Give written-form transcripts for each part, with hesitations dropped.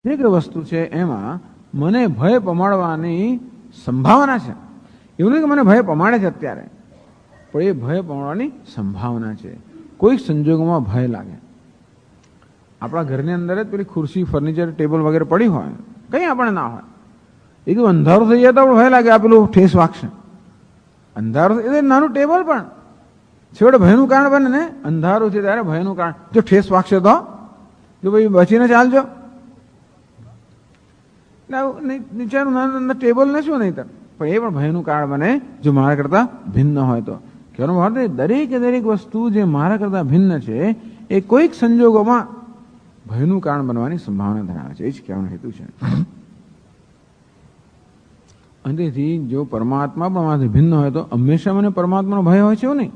દરેક વસ્તુ છે એમાં મને ભય પમાડવાની સંભાવના છે. એવું નહીં કે મને ભય પમાડે છે અત્યારે, પણ એ ભય પમાડવાની સંભાવના છે. કોઈક સંજોગોમાં ભય લાગે. આપણા ઘરની અંદર જ પેલી ખુરશી, ફર્નિચર, ટેબલ વગેરે પડી હોય, કંઈ આપણે ના હોય, એકદમ અંધારું થઈ જાય તો આપણે ભય લાગે આ પેલું ઠેસ વાગશે. અંધારું એટલે નાનું ટેબલ પણ છેવટે ભયનું કારણ બને ને. અંધારું છે ત્યારે ભયનું કારણ, જો ઠેસ વાગશે તો જો ભાઈ બચીને ચાલજો. નીચેનું નાનું ટેબલ ને શું નહીં, પણ એ પણ ભયનું કારણ બને જો મારા કરતા ભિન્ન હોય તો. કહેવાનો ભાવ દરેકે દરેક વસ્તુ જે મારા કરતા ભિન્ન છે એ કોઈક સંજોગોમાં ભયનું કારણ બનવાની સંભાવના ધરાવે છે. એ જ કહેવાનો હેતુ છે. અને તેથી જો પરમાત્મા પણ મારાથી ભિન્ન હોય તો હંમેશા મને પરમાત્માનો ભય હોય છે એવું નહીં.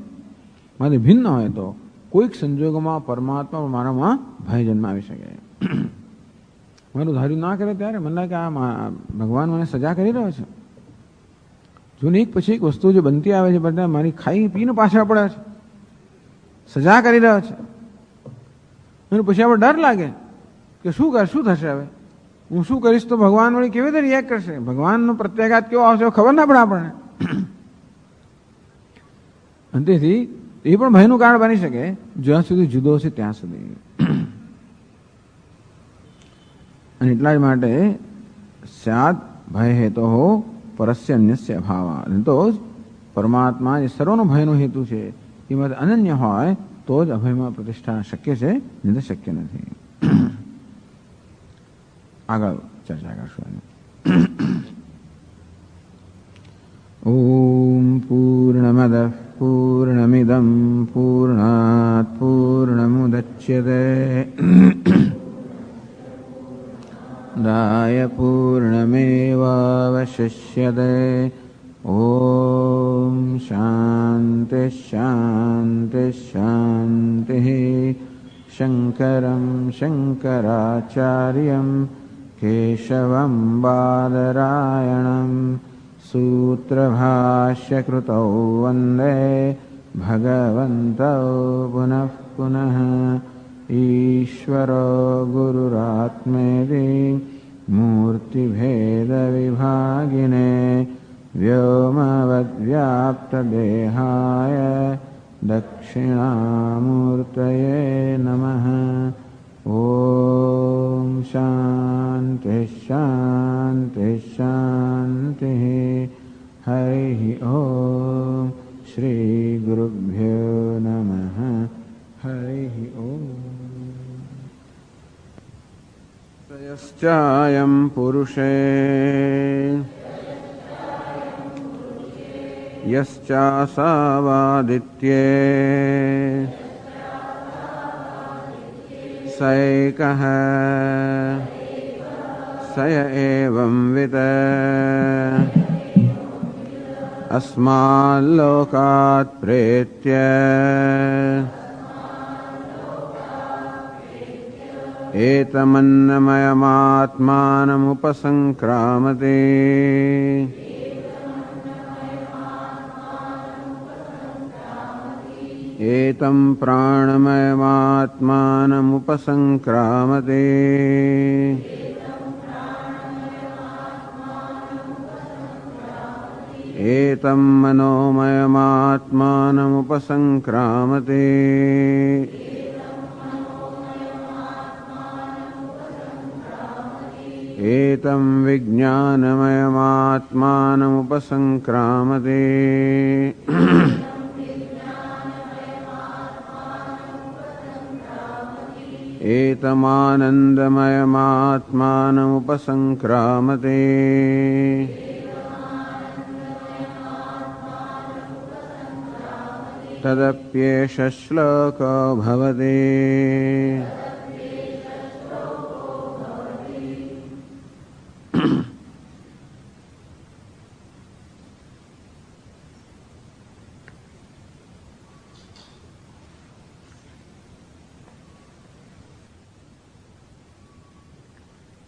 મારાથી ભિન્ન હોય તો કોઈક સંજોગોમાં પરમાત્મા પણ મારામાં ભય જન્માવી શકે. મારું ધાર્યું ના કરે ત્યારે મને લાગે આ ભગવાન મને સજા કરી રહ્યો છે. જોને એક પછી એક વસ્તુ જે બનતી આવે છે બધા મારી ખાઈ પીને પાછળ પડે છે, સજા કરી રહ્યો છે. અને પછી આપણે ડર લાગે કે શું થશે હવે, હું શું કરીશ તો ભગવાન વળી કેવી રીતે રિએક્ટ કરશે, ભગવાનનો પ્રત્યાઘાત કેવો આવશે ખબર ના પડે આપણને. અને તેથી એ પણ ભયનું કારણ બની શકે જ્યાં સુધી જુદો છે ત્યાં સુધી. અને એટલા જ માટે સ્યાદ ભય હેતો હો પરસ્ય અન્યસ્ય અભાવ. તો પરમાત્મા જે સર્વનો ભયનો હેતુ છે એમાં અનન્ય હોય તો જ અભયમાં પ્રતિષ્ઠા શક્ય છે, નહીં તો શક્ય નથી. આગળ ચર્ચા કરશું. ઓમ પૂર્ણમદ પૂર્ણમિદમ પૂર્ણાત પૂર્ણમુદચ્યતે દાય પૂર્ણમેવાવશિષ્યતે. ઓમ શાંતિ શાંતિ શાંતિ. શંકરં શંકરાચાર્યં કેશવં બાદરાયણં સૂત્રભાષ્યકૃતૌ વંદે ભગવन्तૌ પુનઃ પુનઃ. ઈશ્વરો ગુરુરાત્મેતિ મૂર્તિભેદવિભાગિને વ્યોમવદ્વ્યાપ્તદેહાય દક્ષિણામૂર્તયે નમઃ. ઓમ શાંતિ શાંતિ શાંતિ. હરિ ઓમ. શ્રી ગુરુભ્યો નમઃ. હરિ ઓમ. યશ્ચાયં પુરુષે યશ્ચાસાવાદિત્યે સ એકઃ સ એવં વિદ અસ્માલ્લોકાત પ્રેત્ય એતમન્નમયમાત્માનમુપસંક્રામતે. એતં પ્રાણમયમાત્માનમુપસંક્રામતે. એતં મનોમયમાત્માનમુપસંક્રામતે. એતં વિજ્ઞાનમયમાત્માનમુપસંક્રામતે. એતમાનંદમયમાત્માનમુપસંક્રામતે. તદપ્યેષ શ્લોકો ભવતિ.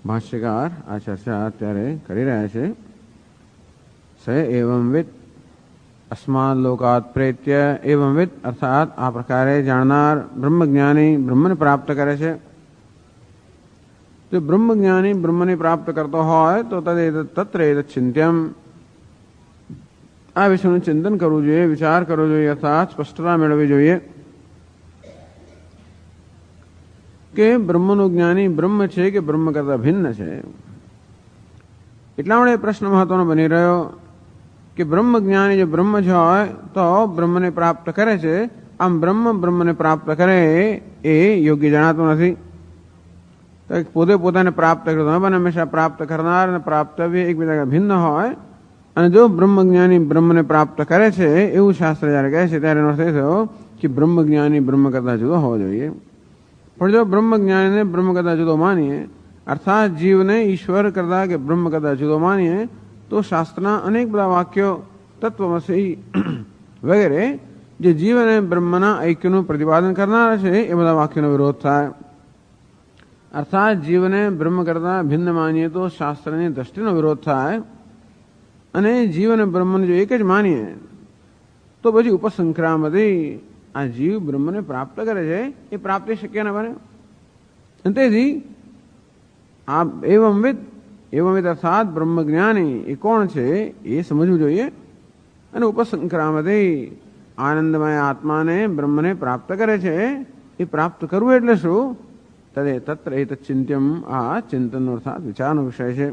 ભાષ્યકાર આ ચર્ચા અત્યારે કરી રહ્યા છે. સ એવં વિદ अस्मात् लोकात् प्रेत्य एवंविद अर्थात आ प्रकारे जाणनार ब्रह्मज्ञानी ब्रह्मने प्राप्त करे छे. જો બ્રહ્મજ્ઞાની બ્રહ્મને પ્રાપ્ત કરતો હોય તો તત્ર ચિંત્યમ, આ વિષયનું ચિંતન કરવું જોઈએ, વિચાર કરવો જોઈએ, અર્થાત સ્પષ્ટતા મેળવવી જોઈએ કે બ્રહ્મનું જ્ઞાની બ્રહ્મ છે કે બ્રહ્મ કરતા ભિન્ન છે. એટલા માટે પ્રશ્ન મહત્વનો બની રહ્યો કે બ્રહ્મ જ્ઞાની જો બ્રહ્મ જ હોય તો બ્રહ્મને પ્રાપ્ત કરે છે, આમ બ્રહ્મને પ્રાપ્ત કરે એ યોગ્ય જણાતું નથી. પોતે પોતાને પ્રાપ્ત કરતો ન બને, હંમેશા પ્રાપ્ત કરનાર અને પ્રાપ્તવ્ય એકબીજા ભિન્ન હોય. અને જો બ્રહ્મજ્ઞાની બ્રહ્મને પ્રાપ્ત કરે છે એવું શાસ્ત્ર જયારે કહે છે ત્યારે એનો અર્થ એ થયો કે બ્રહ્મજ્ઞાની બ્રહ્મ કરતા જુદો હોવો જોઈએ. પણ જો બ્રહ્મજ્ઞાનીને બ્રહ્મ કરતા જુદો માનીએ, અર્થાત જીવને ઈશ્વર કરતા કે બ્રહ્મ કરતા જુદો માનીએ, તો શાસ્ત્રના અનેક બધા વાક્યો તત્વમસી વગેરે જે જીવ અને બ્રહ્મના ઐક્યનું પ્રતિપાદન કરનારા છે એ બધા વાક્યોનો વિરોધ થાય. અર્થાત જીવને બ્રહ્મ કરતા ભિન્ન માનીએ તો શાસ્ત્રની દ્રષ્ટિનો વિરોધ થાય, અને જીવ અને બ્રહ્મને જો એક જ માનીએ તો પછી ઉપસંક્રામથી આ જીવ બ્રહ્મને પ્રાપ્ત કરે છે એ પ્રાપ્તિ શક્ય ન બને. તેથી આ એવંવિદ અર્થાત બ્રહ્મજ્ઞાની એ કોણ છે એ સમજવું જોઈએ. અને ઉપસંક્રામથી આનંદમય આત્માને બ્રહ્મને પ્રાપ્ત કરે છે એ પ્રાપ્ત કરવું એટલે શું? તત્ર એત ચિંત્યમ, આ ચિંતનનો અર્થાત વિચારનો વિષય છે.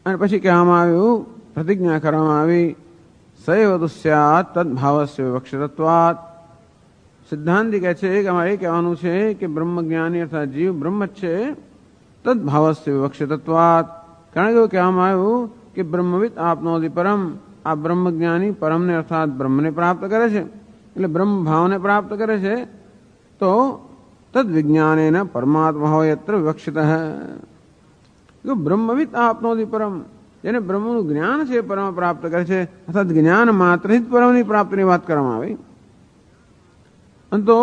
અને પછી કહેવામાં આવ્યું, પ્રતિજ્ઞા કરવામાં આવી, સૈવ દુસ્યાત તદ્ભાવસ્ય વિવક્ષિતત્વાત. સિદ્ધાંતિ કહે છે કે અમારે એ કહેવાનું છે કે બ્રહ્મજ્ઞાની અર્થાત જીવ બ્રહ્મ જ છે, તદ્ભાવસ્ય વિવક્ષિતત્વાત. કારણ કે એવું કહેવામાં આવ્યું કે બ્રહ્મવિદ આપનોતિ પરમ, આ બ્રહ્મજ્ઞાની પરમને અર્થાત બ્રહ્મને પ્રાપ્ત કરે છે, એટલે બ્રહ્મ ભાવને પ્રાપ્ત કરે છે. તો તદ વિજ્ઞાનેન પરમાત્મા હોય યત્ર વિવક્ષિત. બ્રહ્મવિદ આપનોતિ પરમ, જેને બ્રહ્મનું જ્ઞાન છે પરમ પ્રાપ્ત કરે છે, અર્થાત જ્ઞાન માત્ર જ પરમની પ્રાપ્તિની વાત કરવામાં આવી. અને તો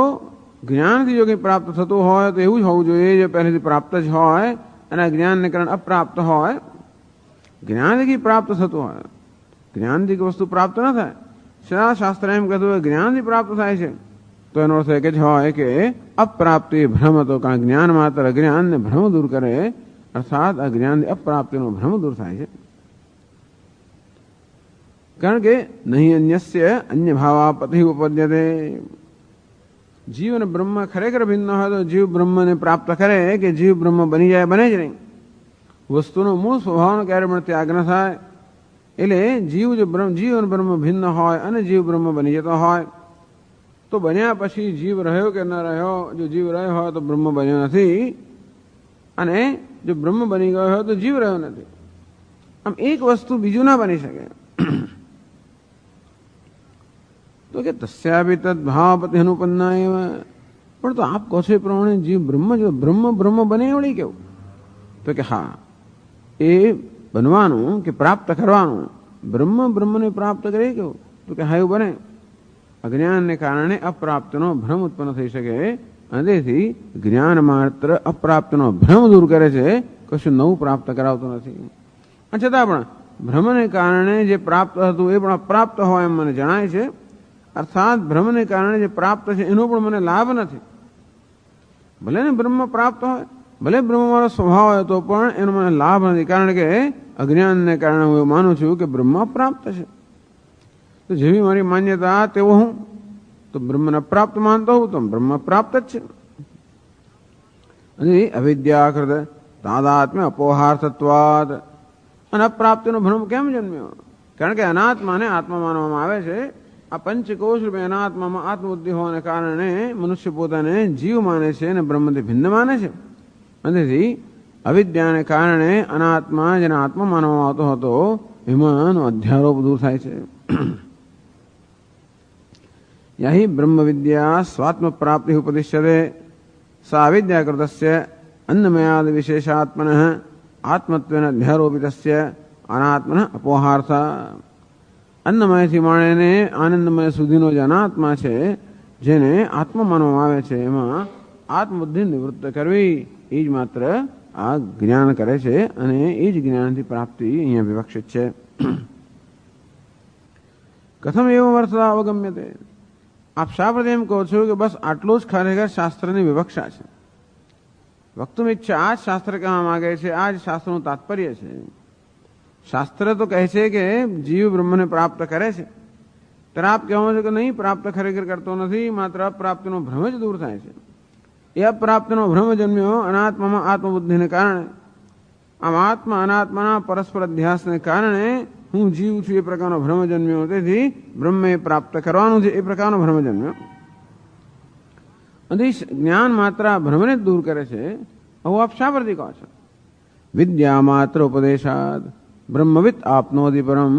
જ્ઞાનથી જો કંઈ પ્રાપ્ત થતું હોય તો એવું જ હોવું જોઈએ જે પહેલેથી પ્રાપ્ત જ હોય, અને આ જ્ઞાનને કારણે અપ્રાપ્ત હોય. જ્ઞાનથી કંઈ પ્રાપ્ત થતું હોય, જ્ઞાનથી વસ્તુ પ્રાપ્ત ન થાય. શાસ્ત્ર એમ કહેતું હોય જ્ઞાનથી પ્રાપ્ત થાય છે, તો એનો અર્થ એક જ હોય કે અપ્રાપ્તિ ભ્રમ હતો. કારણ જ્ઞાન માત્ર અજ્ઞાનને ભ્રમ દૂર કરે, અર્થાત અજ્ઞાનથી અપ્રાપ્તિનો ભ્રમ દૂર થાય છે. કારણ કે નહીં અન્યસ્ય અન્ય ભાવાપતિ ઉપપદ્યતે. જીવ અને બ્રહ્મ ખરેખર ભિન્ન હોય તો જીવ બ્રહ્મને પ્રાપ્ત કરે કે જીવ બ્રહ્મ બની જાય, બને જ નહીં. વસ્તુનો મૂળ સ્વભાવનો ક્યારે પણ ત્યાગ ન થાય. એટલે જીવ અને બ્રહ્મ ભિન્ન હોય અને જીવ બ્રહ્મ બની જતો હોય, તો બન્યા પછી જીવ રહ્યો કે ન રહ્યો, જો જીવ રહ્યો હોય તો બ્રહ્મ બન્યો નથી, અને જો બ્રહ્મ બની ગયો હોય તો જીવ રહ્યો નથી. આમ એક વસ્તુ બીજું ના બની શકે. તો કે તસ્યાભી તદ ભાવપતિ અનુપન્ના એવા. પણ તો આપ કહો છો એ પ્રમાણે જીવ બ્રહ્મ જો બ્રહ્મ બને એવડી કેવું? તો કે હા, એ બનવાનું કે પ્રાપ્ત કરવાનું બ્રહ્મને પ્રાપ્ત કરે કેવું? તો કે હા એવું બને. અજ્ઞાનને કારણે અપ્રાપ્તનો ભ્રમ ઉત્પન્ન થઈ શકે, અને તેથી જ્ઞાન માત્ર અપ્રાપ્તનો ભ્રમ દૂર કરે છે, કશું નવું પ્રાપ્ત કરાવતું નથી. છતાં પણ ભ્રમને કારણે જે પ્રાપ્ત હતું એ પણ અપ્રાપ્ત હોય એમ મને જણાય છે. અર્થાત ભ્રમને કારણે જે પ્રાપ્ત છે એનો પણ મને લાભ નથી. ભલે ને બ્રહ્મ પ્રાપ્ત હોય, ભલે બ્રહ્મ મારો સ્વભાવ હોય, તો પણ એનો મને લાભ નથી. કારણ કે અજ્ઞાનને કારણે હું એવું માનું છું કે બ્રહ્મ પ્રાપ્ત છે. તો જેવી મારી માન્યતા તેવો હું તો બ્રહ્મને પ્રાપ્ત માનતો હું તો બ્રહ્મ પ્રાપ્ત જ છે. અને અવિદ્યાકૃત તાદાત્મ્ય અપોહાર્થત્વાદ. અને અપ્રાપ્તિનો ભ્રમ કેમ જન્મ્યો? કારણ કે અનાત્માને આત્મા માનવામાં આવે છે. આ પંચકોશ રૂપે અનાત્મામાં આત્મબુદ્ધિ હોવાને કારણે મનુષ્ય પોતાને જીવ માને છે અને બ્રહ્મથી ભિન્ન માને છે. અને તેથી અવિદ્યાને કારણે અનાત્મા જેને આત્મા માનવામાં આવતો હતો એમાંનો અધ્યારોપ દૂર થાય છે. યહી બ્રહ્મ વિદ્યા સ્વાત્મ પ્રાપ્તિ ઉપદિશ્યતે સા અવિદ્યાકૃતસ્ય અન્નમયાદ વિશેષાત્મન આત્મત્વેન અધ્યારોપિતસ્ય અનાત્મન અપોહાર્થ. અન્નમયથી માંડીને આનંદમય સુધીનો જે અનાત્મા છે, જેને આત્મા માનવામાં આવે છે, એમાં આત્મબુદ્ધિ નિવૃત્ત કરવી એ જ માત્ર આ જ્ઞાન કરે છે, અને એ જ જ્ઞાનથી પ્રાપ્તિ અહીંયા વિવક્ષિત છે. કથમ એવમ અર્થતા અવગમ્યતે. આપ શા પ્રત્યે એમ કહો છો કે બસ આટલું જ ખરેખર શાસ્ત્રની વિવક્ષા છે, વક્તુમ ઈચ્છા, આ જ શાસ્ત્ર કહેવા માંગે છે, આ જ શાસ્ત્રનું તાત્પર્ય છે. શાસ્ત્ર તો કહે છે કે જીવ બ્રહ્મને પ્રાપ્ત કરે છે, ત્યારે આપ કહેવો છો કે નહીં, પ્રાપ્ત ખરેખર કરતો નથી, માત્ર અપ્રાપ્તિનો ભ્રમ જ દૂર થાય છે. એ અપ્રાપ્તિનો ભ્રમ જન્મ્યો અનાત્મામાં આત્મબુદ્ધિને કારણે. આમ આત્મા અનાત્માના પરસ્પર અધ્યાસને કારણે હું જીવ છું એ પ્રકારનો ભ્રમ જન્મ્યો, તેથી બ્રહ્મે પ્રાપ્ત કરવાનું છે એ પ્રકારનો ભ્રમ જન્મ્યો. અને જ્ઞાન માત્ર ભ્રમને જ દૂર કરે છે, આવું આપ શા પરથી કહો છો? વિદ્યા માત્ર ઉપદેશાદ બ્રહ્મવિદ આપનોધિ પરમ.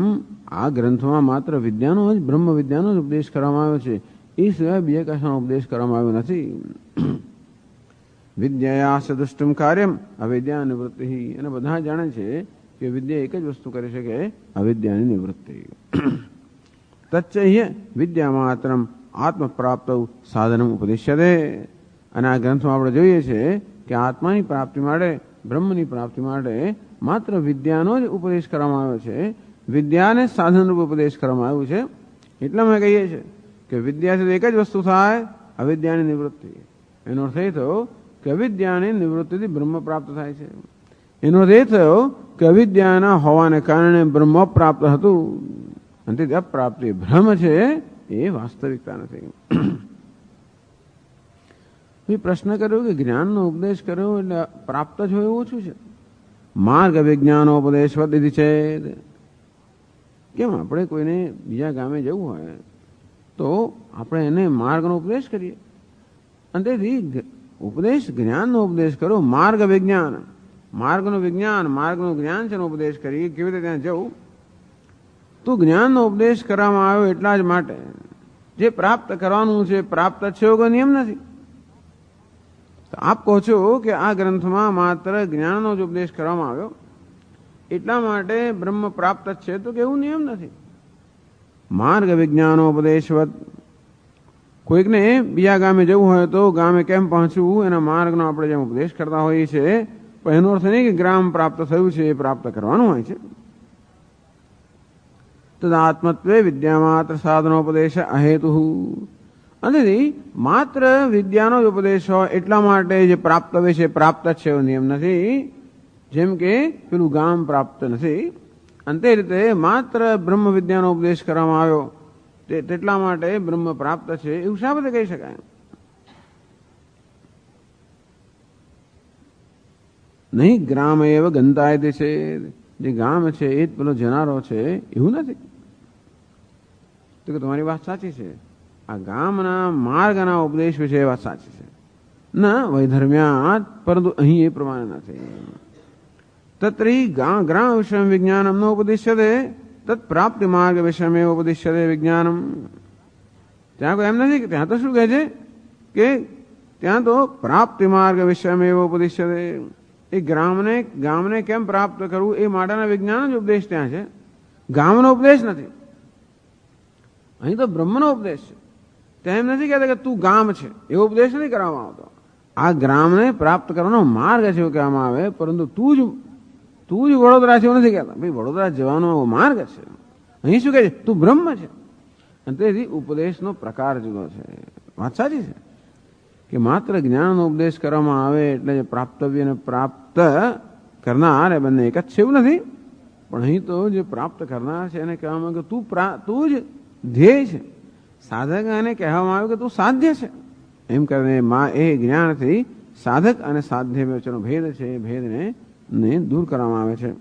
આ ગ્રંથમાં માત્ર વિદ્યાનો જ, બ્રહ્મ વિદ્યાનો જ ઉપદેશ કરવામાં આવ્યો છે, એ સિવાય બીજા કશાનો ઉપદેશ કરવામાં આવ્યો નથી. વિદ્યા સદુષ્ટમ કાર્યમ અવિદ્યા નિવૃત્તિ. અને બધા જાણે છે કે વિદ્યા એક જ વસ્તુ કરી શકે, અવિદ્યાની નિવૃત્તિ. તચ્ચૈય વિદ્યા માત્રમ આત્મપ્રાપ્ત સાધનમ ઉપદેશ્યતે. અને આ ગ્રંથમાં આપણે જોઈએ છે કે આત્માની પ્રાપ્તિ માટે, બ્રહ્મની પ્રાપ્તિ માટે માત્ર વિદ્યાનો જ ઉપદેશ કરવામાં આવ્યો છે, વિદ્યાને સાધનરૂપ ઉપદેશ કરવામાં આવ્યું છે. એટલે અમે કહીએ છીએ કે વિદ્યાથી એક જ વસ્તુ થાય, અવિદ્યાની નિવૃત્તિ. એનો અર્થ એ થયો કે અવિદ્યાની નિવૃત્તિથી બ્રહ્મ પ્રાપ્ત થાય છે. એનો અર્થ એ થયો કે અવિદ્યાના હોવાને કારણે બ્રહ્મ પ્રાપ્ત હતું, અને તે અપ્રાપ્તિ ભ્રમ છે, એ વાસ્તવિકતા નથી. પ્રશ્ન કર્યો કે જ્ઞાનનો ઉપદેશ કર્યો એટલે પ્રાપ્ત જ હોય એવું ઓછું છે. માર્ગ વિજ્ઞાનોપદેશ વધી છે. કેમ આપણે કોઈને બીજા ગામે જવું હોય તો આપણે એને માર્ગનો ઉપદેશ કરીએ, અને તેથી ઉપદેશ જ્ઞાનનો ઉપદેશ કરો. માર્ગ વિજ્ઞાન, માર્ગનું વિજ્ઞાન, માર્ગનું જ્ઞાન છે, ઉપદેશ કરીએ કેવી રીતે ત્યાં જવું. તો જ્ઞાનનો ઉપદેશ કરવામાં આવ્યો એટલા જ માટે, જે પ્રાપ્ત કરવાનું છે પ્રાપ્ત છે એવો નિયમ નથી. આપ કહો છો કે આ ગ્રંથમાં માત્ર જ્ઞાનનો જ ઉપદેશ કરવામાં આવ્યો એટલા માટે બ્રહ્મ પ્રાપ્ત છે, તો કે એવું નિયમ નથી. માર્ગ વિજ્ઞાનોપદેશવત. કોઈકને બીજા ગામે જવું હોય તો ગામે કેમ પહોંચવું એના માર્ગનો આપણે જેમ ઉપદેશ કરતા હોઈએ છીએ, પણ એનો અર્થ નહીં કે ગ્રામ પ્રાપ્ત થયું છે એ પ્રાપ્ત કરવાનું હોય છે. તદાત્મત્વે વિદ્યા માત્ર સાધનોપદેશ અહેતુ. અને માત્ર વિદ્યાનો જ ઉપદેશ હોય એટલા માટે જે પ્રાપ્ત હોય છે પ્રાપ્ત જ છે એવો નિયમ નથી. જેમ કે પેલું ગામ પ્રાપ્ત નથી, અને તે રીતે માત્ર બ્રહ્મ વિદ્યાનો ઉપદેશ કરવામાં આવ્યો તેટલા માટે બ્રહ્મ પ્રાપ્ત છે એવું શા માટે કહી શકાય? નહીં, ગ્રામ એવ ગંતાય તે છે, જે ગામ છે એ જ પેલો જનારો છે એવું નથી. તો કે તમારી વાત સાચી છે, આ ગામના માર્ગના ઉપદેશ વિશે વાત સાચી છે ના વૈધર્મ્યાત, પરંતુ અહીં એ પ્રમાણે નથી. તત્રી ગ્રામ વિષય વિજ્ઞાનમ ન ઉપદિશ્યતે તત્ પ્રાપ્તિ માર્ગ વિષયમે ઉપદિશ્યતે વિજ્ઞાનમ. ત્યાં કોઈ એમ નથી કે ત્યાં તો શું કહે છે કે ત્યાં તો પ્રાપ્તિ માર્ગ વિષયમે ઉપદિશ્યતે. એ ગામને કેમ પ્રાપ્ત કરવું એ માટેના વિજ્ઞાન જ ઉપદેશ ત્યાં છે, ગામનો ઉપદેશ નથી. અહીં તો બ્રહ્મનો ઉપદેશ છે. ત્યાં એમ નથી કહેતા કે તું ગામ છે એવો ઉપદેશ નથી કરવામાં આવતો. આ ગ્રામને પ્રાપ્ત કરવાનો માર્ગ છે એવું કહેવામાં આવે, પરંતુ તું જ વડોદરા છે એવું નથી કહેતા. ભાઈ વડોદરા જવાનો માર્ગ છે. અહીં શું કહે છે? તું બ્રહ્મ છે. અને તેથી ઉપદેશનો પ્રકાર જુદો છે. વાત સાચી છે કે માત્ર જ્ઞાનનો ઉપદેશ કરવામાં આવે એટલે જે પ્રાપ્તવ્ય અને પ્રાપ્ત કરનાર એ બંને એક જ છે એવું નથી. પણ અહીં તો જે પ્રાપ્ત કરનાર છે એને કહેવામાં આવે કે તું જ ધ્યેય છે. સાધક એને કહેવામાં આવ્યું કે તું સાધ્ય છે. એમ કરીને એ જ્ઞાનથી સાધક અને સાધ્ય વચ્ચેનો ભેદ છે, એ ભેદને દૂર કરવામાં આવે છે.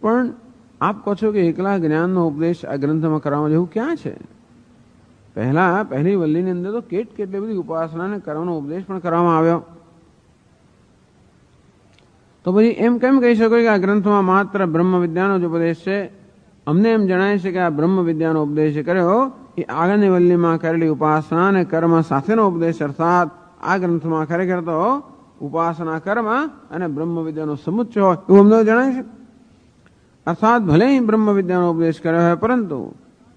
પણ આપ કહો છો કે એકલા જ્ઞાનનો ઉપદેશ આ ગ્રંથમાં કરવામાં જેવું ક્યાં છે? પહેલી વલ્લીની અંદર તો કેટલી બધી ઉપાસના અને કર્મનો ઉપદેશ પણ કરવામાં આવ્યો. તો પછી એમ કેમ કહી શકો કે આ ગ્રંથમાં માત્ર બ્રહ્મ વિદ્યાનો જ ઉપદેશ છે? અમને એમ જણાય છે કે આ બ્રહ્મ વિદ્યાનો ઉપદેશ કર્યો એ આગળની વલ્લીમાં કરેલી ઉપાસના અને કર્મ સાથેનો ઉપદેશ, અર્થાત આ ગ્રંથમાં ખરેખર તો ઉપાસના કર્મ અને બ્રહ્મ વિદ્યાનો સમુચ્ચય હોય એવું અમને જણાય છે. અર્થાત ભલે બ્રહ્મ વિદ્યાનો ઉપદેશ કર્યો હોય, પરંતુ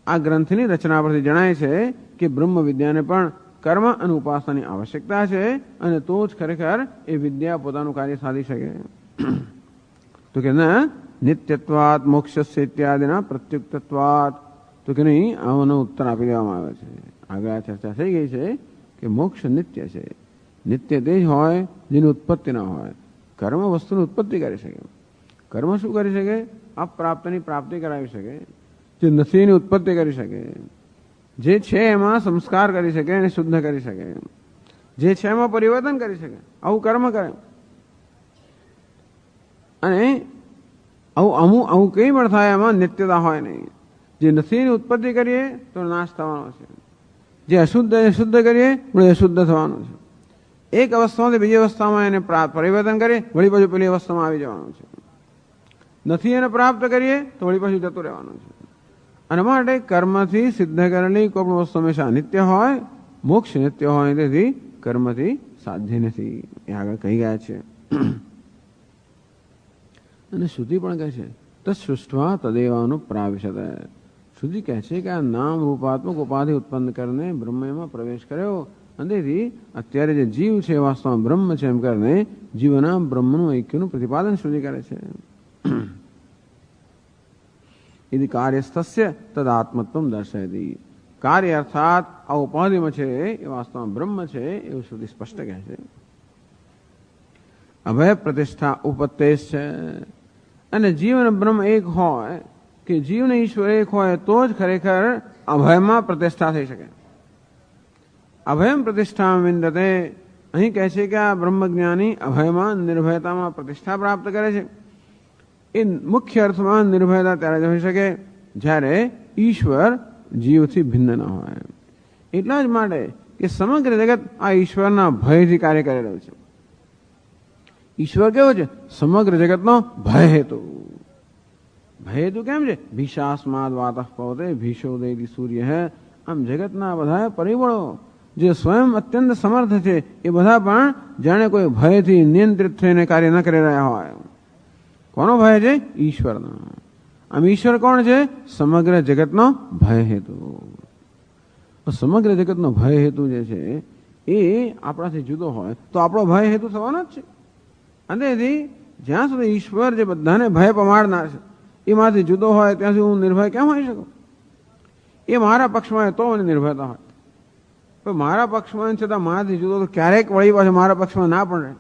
આ ગ્રંથની રચના પરથી જણાય છે કે બ્રહ્મ વિદ્યાને પણ કર્મ અને ઉપાસનાની આવશ્યકતા છે, અને તો જ ખરેખર એ વિદ્યા પોતાનું કાર્ય સાધી શકે. તો કે ના, નિત્યત્વાત મોક્ષસ્ય ઇત્યાદિના પ્રત્યુક્તત્વાત. તો કે નહીં, આનો ઉત્તર આપી દેવામાં આવે છે. આગળ આ ચર્ચા થઈ ગઈ છે કે મોક્ષ નિત્ય છે. નિત્ય તે જ હોય જેની ઉત્પત્તિ ન હોય. કર્મ વસ્તુની ઉત્પત્તિ કરી શકે. કર્મ શું કરી શકે? અપ્રાપ્તની પ્રાપ્તિ કરાવી શકે. જે નથી એની ઉત્પત્તિ કરી શકે. જે છે એમાં સંસ્કાર કરી શકે અને શુદ્ધ કરી શકે. જે છે એમાં પરિવર્તન કરી શકે. આવું કર્મ કરે. અને આવું કઈ પણ થાય એમાં નિત્યતા હોય નહીં. જે નથી એની ઉત્પત્તિ કરીએ તો નાશ થવાનો છે. જે અશુદ્ધ એ શુદ્ધ કરીએ વળી અશુદ્ધ થવાનું છે. એક અવસ્થામાંથી બીજી અવસ્થામાં એને પરિવર્તન કરીએ વળી પાછું પેલી અવસ્થામાં આવી જવાનું છે. નથી એને પ્રાપ્ત કરીએ તો વળી પાછું જતું રહેવાનું છે. અને માટે કર્મથી સિદ્ધ કરેલી કોઈ પણ વસ્તુ હંમેશા નિત્ય હોય, મોક્ષ નિત્ય હોય, તેથી કર્મથી સાધ્ય નથી. એ આગળ કહી ગયા છે. અને શ્રુતિ પણ કહે છે તત્સૃષ્ટવા તદેવાનું પ્રાવિશત. શ્રુતિ કહે છે કે આ નામ રૂપાત્મક ઉપાધિ ઉત્પન્ન કરીને બ્રહ્મમાં પ્રવેશ કર્યો. અને તેથી અત્યારે જે જીવ છે વાસ્તવમાં બ્રહ્મ છે એમ કરીને જીવના બ્રહ્મનું ઐક્યનું પ્રતિપાદન શ્રુતિ કરે છે. यदि कार्यस्थस्य तद आत्मत्व दर्शयति. કાર્ય અર્થાત આ ઉપાધિમાં છે એ વાસ્તવમાં બ્રહ્મ છે એવું શ્રુતિ સ્પષ્ટ કહે છે. અભય પ્રતિષ્ઠા ઉપદેશ છે. અને જીવન બ્રહ્મ એક હોય કે જીવને ઈશ્વર એક હોય તો જ ખરેખર અભયમાં પ્રતિષ્ઠા થઈ શકે. અભયમ પ્રતિષ્ઠા વિંદતે. અહીં કહે છે કે આ બ્રહ્મજ્ઞાની અભયમાં નિર્ભયતામાં પ્રતિષ્ઠા પ્રાપ્ત કરે છે. એ મુખ્ય અર્થમાં નિર્ભયતા ત્યારે જ હોઈ શકે જ્યારે ઈશ્વર જીવથી ભિન્ન ન હોય. એટલા જ માટે કે સમગ્ર જગત આ ઈશ્વરના ભયથી કાર્ય કરી રહ્યું છે. ઈશ્વર કેવો છે? સમગ્ર જગતનો ભય હેતુ. ભય હેતુ કેમ છે? ભીષાસ્માદ વાતઃ પવતે ભીષોદયતિ સૂર્ય હે. આમ જગતના બધા પરિબળો જે સ્વયં અત્યંત સમર્થ છે એ બધા પણ જાણે કોઈ ભયથી નિયંત્રિત થઈને કાર્ય ન કરી રહ્યા હોય. કોનો ભય છે? ઈશ્વરનો. આમ ઈશ્વર કોણ છે? સમગ્ર જગતનો ભય હેતુ. સમગ્ર જગતનો ભય હેતુ જે છે એ આપણાથી જુદો હોય તો આપણો ભય હેતુ થવાનો જ છે. અને તેથી જ્યાં સુધી ઈશ્વર જે બધાને ભય પમાડનાર છે એમાંથી જુદો હોય ત્યાં સુધી હું નિર્ભય કેમ હોઈ શકું? એ મારા પક્ષમાં હોય તો મને નિર્ભયતા હોય. પણ મારા પક્ષમાં છતાં મારાથી જુદો તો ક્યારેક વળી પાછો મારા પક્ષમાં ના પણ રહે.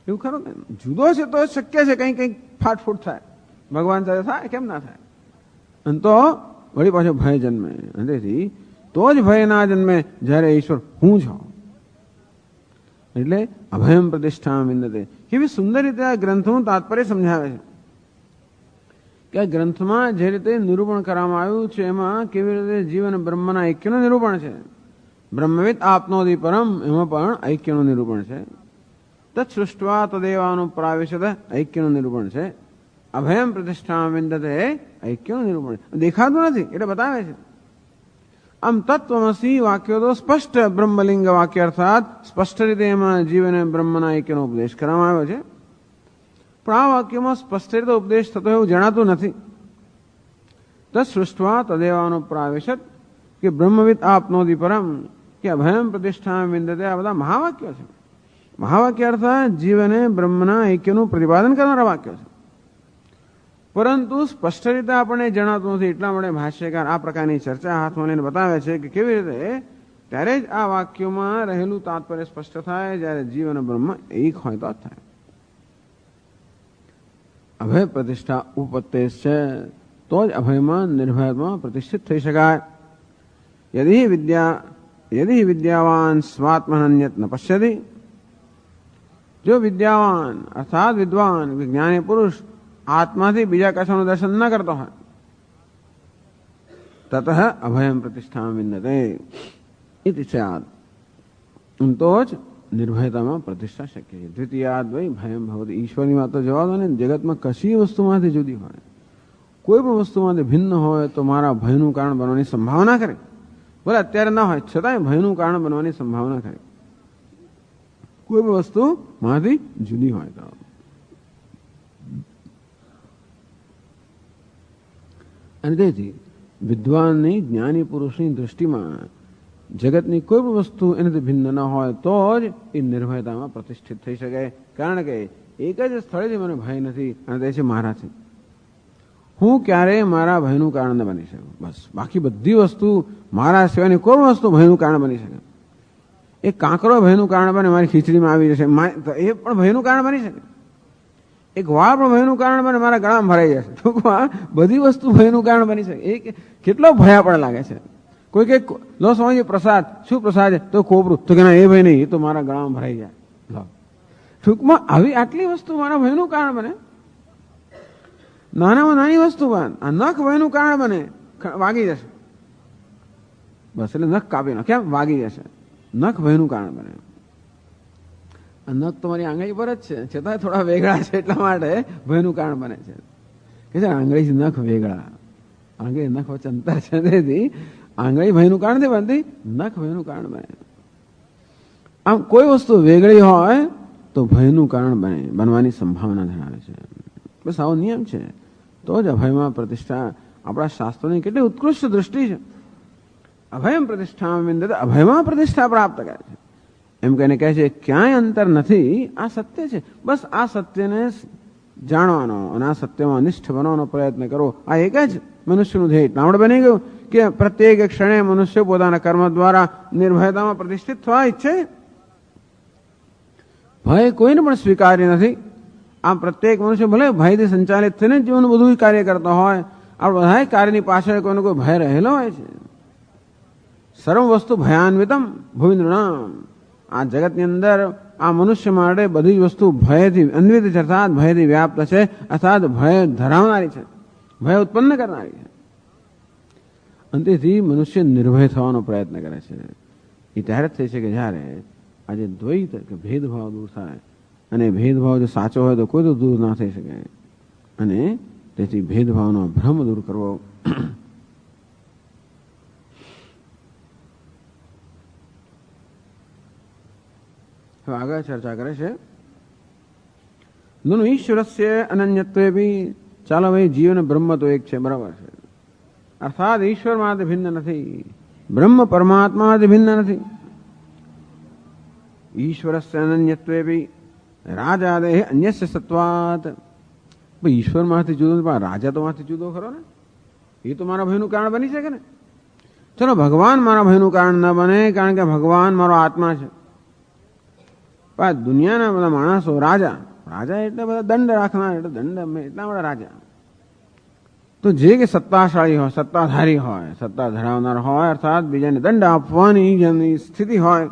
એવું ખરું ને? જુદો છે તો શક્ય છે કંઈક ફાટફૂટ થાય. ભગવાન સાથે થાય કેમ ના થાય? અને તો વળી પાછો ભય જન્મે. અને તેથી તો જ ભય ના જન્મે જ્યારે ઈશ્વર હું છું. એટલે અભયમ પ્રતિષ્ઠા વિંદતે. કેવી સુંદર રીતે આ ગ્રંથનું તાત્પર્ય સમજાવે છે કે આ ગ્રંથમાં જે રીતે નિરૂપણ કરવામાં આવ્યું છે એમાં કેવી રીતે જીવન બ્રહ્મના ઐક્યનું નિરૂપણ છે. બ્રહ્મવિદ આપનોદી પરમ એમાં પણ ઐક્યનું નિરૂપણ છે. તત્સૃષ્ટવા તદેવાનું પ્રાવિશત ઐક્યનું નિરૂપણ છે. અભયમ પ્રતિષ્ઠા વિંદતે ઐક્યનું નિરૂપણ દેખાતું નથી એટલે બતાવે છે. આમ તત્વમસી વાક્યો તો સ્પષ્ટ બ્રહ્મલિંગ વાક્ય અર્થાત સ્પષ્ટ રીતે એમાં જીવને બ્રહ્મના ઐક્યનો ઉપદેશ કરવામાં આવ્યો છે. પણ આ વાક્યમાં સ્પષ્ટ રીતે ઉપદેશ થતો એવું જણાતું નથી. તત્સૃષ્ટવા તદેવાનું પ્રાવિશત કે બ્રહ્મવિદ આપનોદી પરમ કે અભયમ પ્રતિષ્ઠા વિંદતે આ બધા મહાવાક્યો છે. મહાવાક્ય અર્થાત જીવને બ્રહ્મના ઐક્યનું પ્રતિપાદન કરનારા વાક્યો છે. પરંતુ સ્પષ્ટ રીતે આપણને જણાતું નથી. એટલા માટે ભાષ્યકાર આ પ્રકારની ચર્ચા હાથમાં લઈને બતાવે છે કે કેવી રીતે ત્યારે જ આ વાક્યોમાં રહેલું તાત્પર્ય સ્પષ્ટ થાય જ્યારે જીવન બ્રહ્મ એક હોય તો થાય. અભય પ્રતિષ્ઠા ઉપદેશ છે તો જ અભયમાં નિર્ભયમાં પ્રતિષ્ઠિત થઈ શકાય. યદિ વિદ્યાવાન સ્વાત્મનન્યત ન પશ્યતિ. જો વિદ્યાવાન અર્થાત વિદ્વાન જ્ઞાની પુરુષ આત્માથી બીજા કશાનું દર્શન ન કરતો હોય તત અભયમ પ્રતિષ્ઠા વિંદતે ઇતિ સ્યાદ. તો જ નિર્ભયતામાં પ્રતિષ્ઠા શક્ય છે. દ્વિતીયાદ વૈ ભયમ ભવતી. ઈશ્વરની વાત તો જવા દો ને. જગતમાં કશી વસ્તુમાંથી જુદી હોય, કોઈ પણ વસ્તુમાંથી ભિન્ન હોય તો મારા ભયનું કારણ બનવાની સંભાવના કરે. બોલે અત્યારે ના હોય છતાંય ભયનું કારણ બનવાની સંભાવના કરે. કોઈ પણ વસ્તુ માંથી જુદી હોય તો. અને તેથી વિદ્વાનની જ્ઞાની પુરુષની દૃષ્ટિમાં જગતની કોઈ પણ વસ્તુ એનાથી ભિન્ન ન હોય તો જ એ નિર્ભયતામાં પ્રતિષ્ઠિત થઈ શકે. કારણ કે એક જ સ્થળેથી મને ભય નથી અને તે છે મારાથી. હું ક્યારેય મારા ભયનું કારણ ન બની શકું. બસ બાકી બધી વસ્તુ મારા સિવાયની કોઈ વસ્તુ ભયનું કારણ બની શકે. એક કાંકરો ભયનું કારણ બને, મારી ખીચડીમાં આવી જશે, એ પણ ભયનું કારણ બની શકે. એક વાળ પણ ભયનું કારણ બને, મારા ગળામાં ભરાઈ જશે. ટૂંકમાં બધી વસ્તુ ભયનું કારણ બની શકે. એ કેટલો ભય પણ લાગે છે. કોઈ કે લો સ્વામીજી પ્રસાદ, શું પ્રસાદ છે? તો કોપરું. તો કે ના, એ ભય નહીં, એ તો મારા ગળામાં ભરાઈ જાય. લો, ટૂંકમાં આવી આટલી વસ્તુ મારા ભયનું કારણ બને. નાનામાં નાની વસ્તુ બન, આ નખ ભયનું કારણ બને, વાગી જશે. બસ એટલે નખ કાપી નાખ, કેમ? વાગી જશે. નખ ભયનું કારણ બને. નખ તો મારી આંગળી પર જ છે, છતાં થોડા વેગળા છે એટલા માટે ભયનું કારણ બને છે. કે છે આંગળી નખ વેગળા, આંગળી નખ વચ્ચે અંતર છે, તેથી આંગળી ભયનું કારણ નથી બનતી, નખ ભયનું કારણ બને. આમ કોઈ વસ્તુ વેગળી હોય તો ભયનું કારણ બનવાની સંભાવના ધરાવે છે. બસ આવો નિયમ છે. તો જ અભયમાં પ્રતિષ્ઠા, આપણા શાસ્ત્રોની કેટલી ઉત્કૃષ્ટ દૃષ્ટિ છે. અભયમ પ્રતિષ્ઠા વિંદતે, અભયમાં પ્રતિષ્ઠા પ્રાપ્ત કરે છે. એમ કહીને કહે છે ક્યાંય અંતર નથી, આ સત્ય છે. બસ આ સત્યને જાણવાનો અને આ સત્યમાં નિષ્ઠ બનવાનો પ્રયત્ન કરવો, આ એક જ મનુષ્યનું ધ્યેય. એટલા માટે બની ગયું કે પ્રત્યેક ક્ષણે મનુષ્ય પોતાના કર્મ દ્વારા નિર્ભયતામાં પ્રતિષ્ઠિત થવા ઈચ્છે. ભય કોઈને પણ સ્વીકાર્ય નથી. આ પ્રત્યેક મનુષ્ય ભલે ભયથી સંચાલિત થઈને જીવન બધું કાર્ય કરતો હોય, આ બધા કાર્યની પાછળ કોઈને કોઈ ભય રહેલો હોય છે. સર્વ વસ્તુ ભયાન્વિતમ ભુવિન્દ્રણામ, આ જગતની અંદર આ મનુષ્ય માટે બધી જ વસ્તુ ભયથી અન્વિત છે, અર્થાત ભયથી વ્યાપ્ત છે, અર્થાત ભય ધરાવનારી છે, ભય ઉત્પન્ન કરનારી છે. અંતેથી મનુષ્ય નિર્ભય થવાનો પ્રયત્ન કરે છે. એ ત્યારે જ થઈ છે કે જ્યારે આજે દ્વૈત કે ભેદભાવ દૂર થાય. અને ભેદભાવ જો સાચો હોય તો કોઈ તો દૂર ના થઈ શકે. અને તેથી ભેદભાવનો ભ્રમ દૂર કરવો. હવે આગળ ચર્ચા કરે છે દોનો ઈશ્વરસ્ય અનન્યત્વે બી. ચાલો ભાઈ, જીવ અને બ્રહ્મ તો એક છે, બરાબર છે. અર્થાત ઈશ્વર માંથી ભિન્ન નથી, બ્રહ્મ પરમાત્મા માંથી ભિન્ન નથી. ઈશ્વરસ્ય અનન્યત્વે બી રાજાદે અન્યસ્ય સત્વાત. ભાઈ ઈશ્વર માંથી જુદો, રાજા તો માંથી જુદો ખરો ને, એ તો મારા ભયનું કારણ બની શકે ને. ચલો ભગવાન મારા ભયનું કારણ ન બને, કારણ કે ભગવાન મારો આત્મા છે. પણ દુનિયાના બધા માણસો રાજા, રાજા એટલે બધા દંડ રાખનાર, એટલે દંડ એટલા બધા રાજા. તો જે કે સત્તાશાળી હોય, સત્તાધારી હોય, સત્તા ધરાવનાર હોય, અર્થાત બીજાને દંડ આપવાની જેની સ્થિતિ હોય,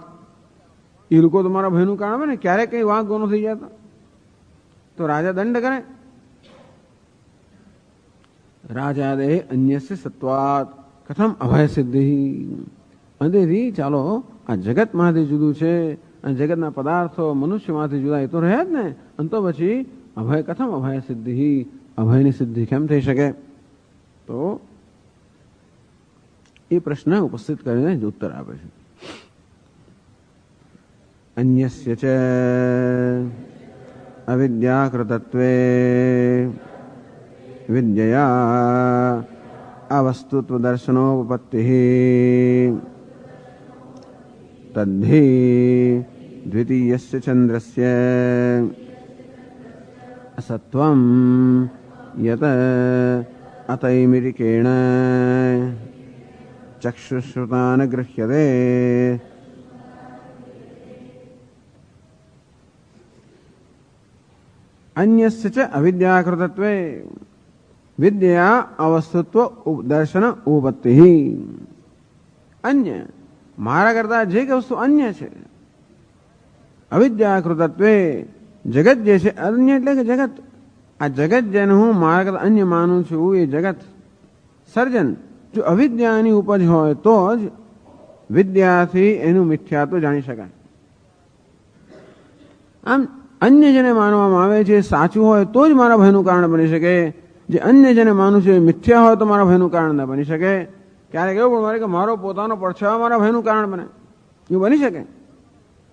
એ લોકો તો મારા ભયનું કારણ બને. ક્યારેક કઈ વાંક ગોનો થઈ જતો તો રાજા દંડ કરે. રાજા દે અન્યસ્ય સત્વાત કથમ અભય સિદ્ધિ. અંતેથી ચાલો આ જગતમાંથી જુદું છે અને જગતના પદાર્થો મનુષ્યમાંથી જુદા, એ તો રહે જ ને. અને તો પછી અભય કથમ અભય સિદ્ધિ, અભયની સિદ્ધિ કેમ થઈ શકે? તો એ પ્રશ્ન ઉપસ્થિત કરીને જ ઉત્તર આપે છે. અન્યસ્ય ચ અવિદ્યાકૃતત્વે વિદ્યયા અવસ્તુત્વ દર્શનોપપત્તિઃ તદ્ધિ દ્વિતીયસ્ય ચંદ્રસ્ય અસત્વં યત અતૈમિરિકેણ ચક્ષુશ્રુતાન ગૃહ્યતે. અન્યસ્ય ચ અવિદ્યાકૃતત્વે વિદ્યા અવસ્તુત્વ દર્શન ઉપપત્તિઃ. અન્ય, મારા કરતા જે કે વસ્તુ અન્ય છે, અવિદ્યાકૃતત્વે, જગત જે છે, અન્ય એટલે કે જગત, આ જગત જેને હું મારા કરતા અન્ય માનું છું, એ જગત સર્જન જો અવિદ્યાની ઉપજ હોય તો જ વિદ્યાથી એનું મિથ્યાત્વ જાણી શકાય. આમ અન્ય જેને માનવામાં આવે છે સાચું હોય તો જ મારા ભયનું કારણ બની શકે. જે અન્ય જેને માનું છે મિથ્યા હોય તો મારા ભયનું કારણ ન બની શકે. ક્યારેક એવું પણ મારે કે મારો પોતાનો પડછાયો મારા ભયનું કારણ બને, એવું બની શકે.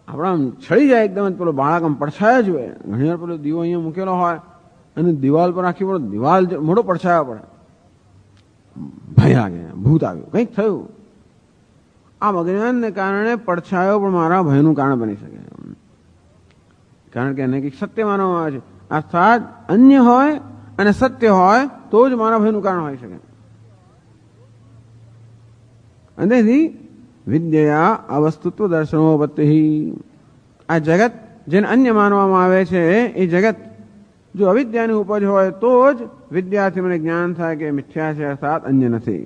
આપણા આમ છળી જાય એકદમ, પેલો બાળક આમ પડછાયો જ હોય. ઘણી વાર પેલો દીવો અહીંયા મૂકેલો હોય અને દિવાલ પર આખી દિવાલ મોટો પડછાયો પડે, ભય લાગે, ભૂત આવ્યું, કંઈક થયું. આ અજ્ઞાનને કારણે પડછાયો પણ મારા ભયનું કારણ બની શકે, કારણ કે એને કંઈક સત્ય માનવામાં આવે છે. અર્થાત અન્ય હોય અને સત્ય હોય તો જ મારા ભયનું કારણ હોઈ શકે. અને તેથી વિદ્યા અવસ્તુત્વ દર્શનોપત્તિ. આ જગત જેને અન્ય માનવામાં આવે છે એ જગત જો અવિદ્યાની ઉપજ હોય તો જ વિદ્યાથી મને જ્ઞાન થાય કે મિથ્યા છે, અર્થાત અન્ય નથી.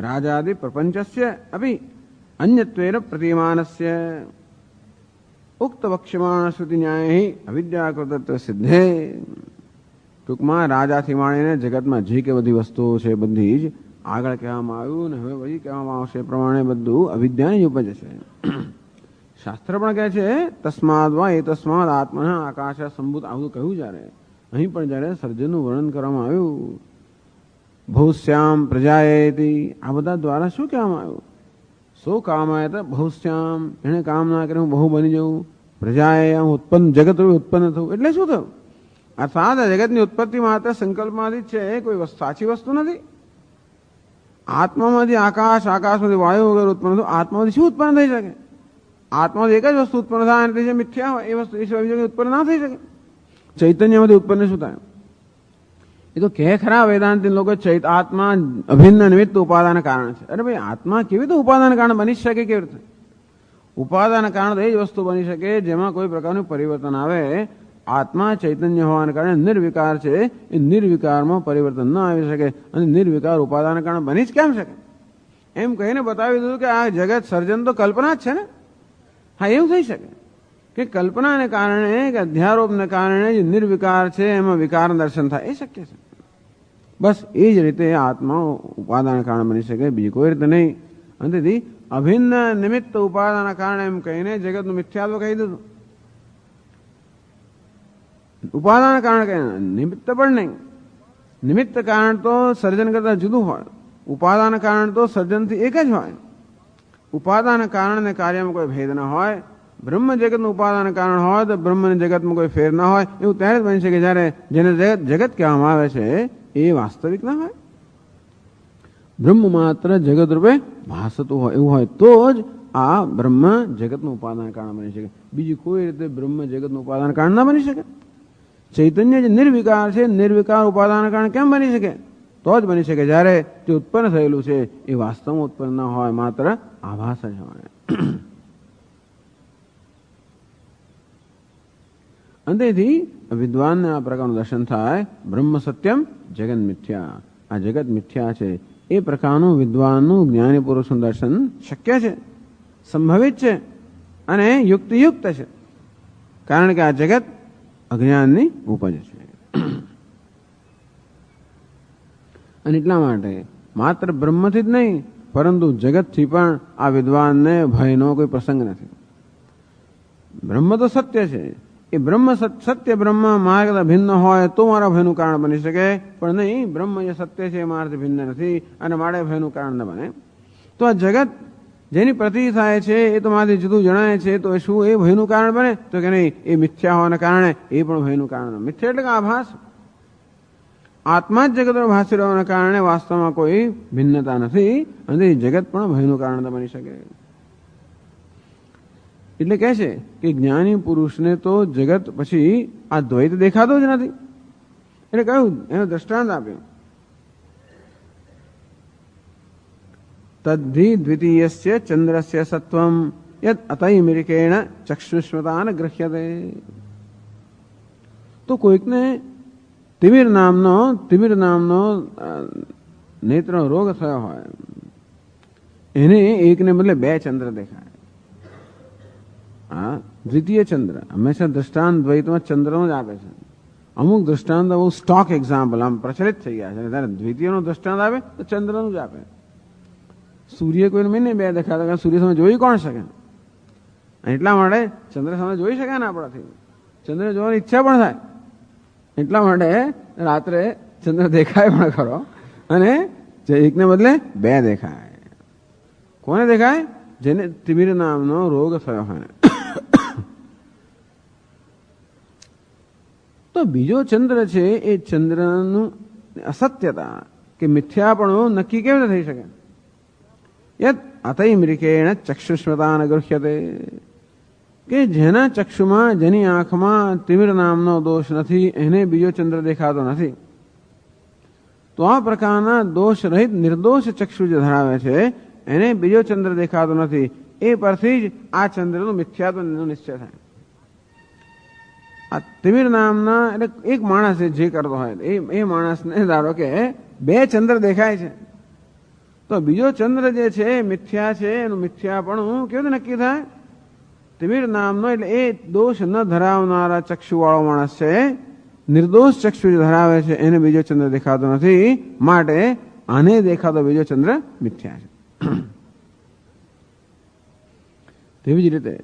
રાજાદિ પ્રપંચસ્ય અપી અન્યત્વેન પ્રતિમાનસ્ય ઉક્ત વક્ષ્યમાણ શ્રુતિ ન્યાય અવિદ્યાકૃતત્વ સિદ્ધે. ટૂંકમાં રાજાથી માંડીને જગતમાં જે કે બધી વસ્તુઓ છે બધી જ આગળ કહેવામાં આવ્યું ને હવે વળી કહેવામાં આવશે એ પ્રમાણે બધું અવિદ્યાની ઉપજ છે. શાસ્ત્ર પણ કહે છે તસ્માદ વા એ તસ્માદ આત્મના આકાશ સંભૂત. આવું કહ્યું જ્યારે અહીં પણ જ્યારે સર્જનનું વર્ણન કરવામાં આવ્યું બહુશ્યામ પ્રજાએતી, આ બધા દ્વારા શું કહેવામાં આવ્યું? સો કામાય તો બહુશ્યામ, એને કામ ના કરે હું બહુ બની જવું. પ્રજાએ ઉત્પન્ન જગત રૂપે ઉત્પન્ન થવું એટલે શું થયું? અર્થાત જગતની ઉત્પત્તિ માત્ર સંકલ્પમાંથી જ છે, કોઈ સાચી વસ્તુ નથી. આત્મામાંથી આકાશ, આકાશમાંથી વાયુ વગેરે ઉત્પન્ન થયું. આત્મામાંથી શું ઉત્પન્ન થઈ શકે? આત્મામાંથી એક જ વસ્તુ ઉત્પન્ન થાય અને જે મિથ્યા હોય એ વસ્તુ એ સિવાય ઉત્પન્ન ના થઈ શકે. ચૈતન્યમાંથી ઉત્પન્ન શું થાય? એ તો કે ખરા વેદાંતિ લોકો આત્મા અભિન્ન નિમિત્ત ઉપાદાન કારણ છે. અરે ભાઈ આત્મા કેવી રીતે ઉપાદાન કારણ બની શકે? કેવી રીતે ઉપાદાન કારણ? તો એ જ વસ્તુ બની શકે જેમાં કોઈ પ્રકારનું પરિવર્તન આવે. આત્મા ચૈતન્ય હોવાને કારણે નિર્વિકાર છે, એ નિર્વિકારમાં પરિવર્તન ન આવી શકે અને નિર્વિકાર ઉપાદાન કારણ બની જ કેમ શકે? એમ કહીને બતાવી દીધું કે આ જગત સર્જન તો કલ્પના જ છે ને. હા, એવું થઈ શકે કે કલ્પનાને કારણે કે અધ્યારોપને કારણે જે નિર્વિકાર છે એમાં વિકાર દર્શન થાય, એ શક્ય છે. બસ એ જ રીતે આત્મા ઉપાદાન કારણ બની શકે, બીજી કોઈ રીતે નહીં. અને તેથી અભિન્ન નિમિત્ત ઉપાદાન કારણ એમ કહીને જગતનું મિથ્યાત્વ કહી દીધું. ઉપાદાન કારણ કહે, નિમિત્ત પણ નહીં. નિમિત્ત કારણ તો સર્જન કરતા જુદું હોય, ઉપાદાન કારણ તો સર્જનથી એક જ હોય. ઉપાદાન કારણ અને કાર્યમાં કોઈ ભેદ ન હોય. બ્રહ્મ જગતનું ઉપાદાન કારણ હોય તો બ્રહ્મ જગતમાં કોઈ ફેર ના હોય. એવું ત્યારે જ બની શકે જયારે જેને જગત કહેવામાં આવે છે એ વાસ્તવિક ના હોય. બ્રહ્મ માત્ર જગત રૂપે ભાસતું હોય એવું હોય તો જ આ બ્રહ્મ જગતનું ઉપાદાન કારણ બની શકે. બીજી કોઈ રીતે બ્રહ્મ જગતનું ઉપાદાન કારણ ના બની શકે. ચૈતન્ય જે નિર્વિકાર છે, નિર્વિકાર ઉપાદાન કારણ કેમ બની શકે? તો જ બની શકે જ્યારે જે ઉત્પન્ન થયેલું છે એ વાસ્તવમાં ઉત્પન્ન ન હોય, માત્ર આભાસ જ હોય. અંતેથી વિદ્વાનને આ પ્રકારનું દર્શન થાય, બ્રહ્મ સત્યમ જગત મિથ્યા. આ જગત મિથ્યા છે એ પ્રકારનું વિદ્વાનનું જ્ઞાની પુરુષનું દર્શન શક્ય છે, સંભવિત છે અને યુક્તિયુક્ત છે. કારણ કે આ જગત અજ્ઞાનની ઉપજ છે. અને એટલા માટે માત્ર બ્રહ્મથી જ નહીં પરંતુ જગતથી પણ આ વિદ્વાનને ભયનો કોઈ પ્રસંગ નથી. બ્રહ્મ તો સત્ય છે, એ બ્રહ્મ સત્ય બ્રહ્મ મારા કરતા ભિન્ન હોય તો મારા ભયનું કારણ બની શકે, પણ નહીં, બ્રહ્મ જે સત્ય છે એ મારાથી ભિન્ન નથી અને મારે ભયનું કારણ ન બને. તો આ જગત જેની પ્રતિ થાય છે એ તો મારાથી જુદું જણાય છે, તો શું એ ભયનું કારણ બને? તો કે નહીં, એ મિથ્યા હોવાના કારણે એ પણ ભયનું કારણ. મિથ્યા એટલે કે આભાસ. આત્મા જ જગતનો ભાસી રહેવાના કારણે વાસ્તવમાં કોઈ ભિન્નતા નથી અને જગત પણ ભયનું કારણ ન બની શકે. એટલે કહે છે કે જ્ઞાની પુરુષને તો જગત પછી આ દ્વૈત દેખાતો જ નથી. એટલે કહ્યું, એનો દ્રષ્ટાંત આપ્યો. તદ્ધિ દ્વિતીયસ્ય ચંદ્રસ્ય સત્વમ યદ અતૈમિરિકેણ ચક્ષુષ્મતાન ગૃહ્યતે. તો કોઈકને તિમિર નામનો નેત્રનો રોગ થયો હોય, એને એકને બદલે બે ચંદ્ર દેખાય. હા, દ્વિતીય ચંદ્ર હંમેશા દ્રષ્ટાંત દ્વૈતમાં ચંદ્રનો જ આપે છે. અમુક દ્રષ્ટાંત બહુ સ્ટોક એક્ઝામ્પલ આમ પ્રચલિત થઈ ગયા છે, ત્યારે દ્વિતીયનો દ્રષ્ટાંત આપે તો ચંદ્રનું જ આપે. સૂર્ય કોઈને મેં બે દેખાતા, સૂર્ય સામે જોઈ કોણ શકે? એટલા માટે ચંદ્ર સામે જોઈ શકે ને આપણાથી, ચંદ્ર જોવાની ઈચ્છા પણ થાય. એટલા માટે રાત્રે ચંદ્ર દેખાય પણ ખરો અને એકને બદલે બે દેખાય. કોને દેખાય? જેને તિમિર નામનો રોગ થયો હોય. તો બીજો ચંદ્ર છે એ ચંદ્રનું અસત્યતા કે મિથ્યાપણું નક્કી કેવી રીતે થઈ શકે? યદ અતૈમિરિકેણ ચક્ષુષ્મતાન ગૃહ્યતે. કે જેના ચક્ષુમાં, જેની આંખમાં તિમિર નામનો દોષ નથી, એને બીજો ચંદ્ર દેખાતો નથી. તો આ પ્રકારના દોષ રહિત નિર્દોષ ચક્ષુ જે ધરાવે છે એને બીજો ચંદ્ર દેખાતો નથી. એ પરથી જ આ ચંદ્રનું મિથ્યાત્વનો નિશ્ચય થાય. આ તિમિર નામના એટલે એક માણસ જે કરતો હોય એ માણસને ધારો કે બે ચંદ્ર દેખાય છે, તો બીજો ચંદ્ર જે છે મિથ્યા છે, એનું મિથ્યાપણું કેવી રીતે નક્કી થાય? તિમિર નામનો એટલે એ દોષ ન ધરાવનારા ચક્ષુ વાળો માણસ છે, નિર્દોષ ચક્ષુ જે ધરાવે છે એને બીજો ચંદ્ર દેખાતો નથી, માટે આને દેખાતો બીજો ચંદ્ર મિથ્યા છે. તેવી જ રીતે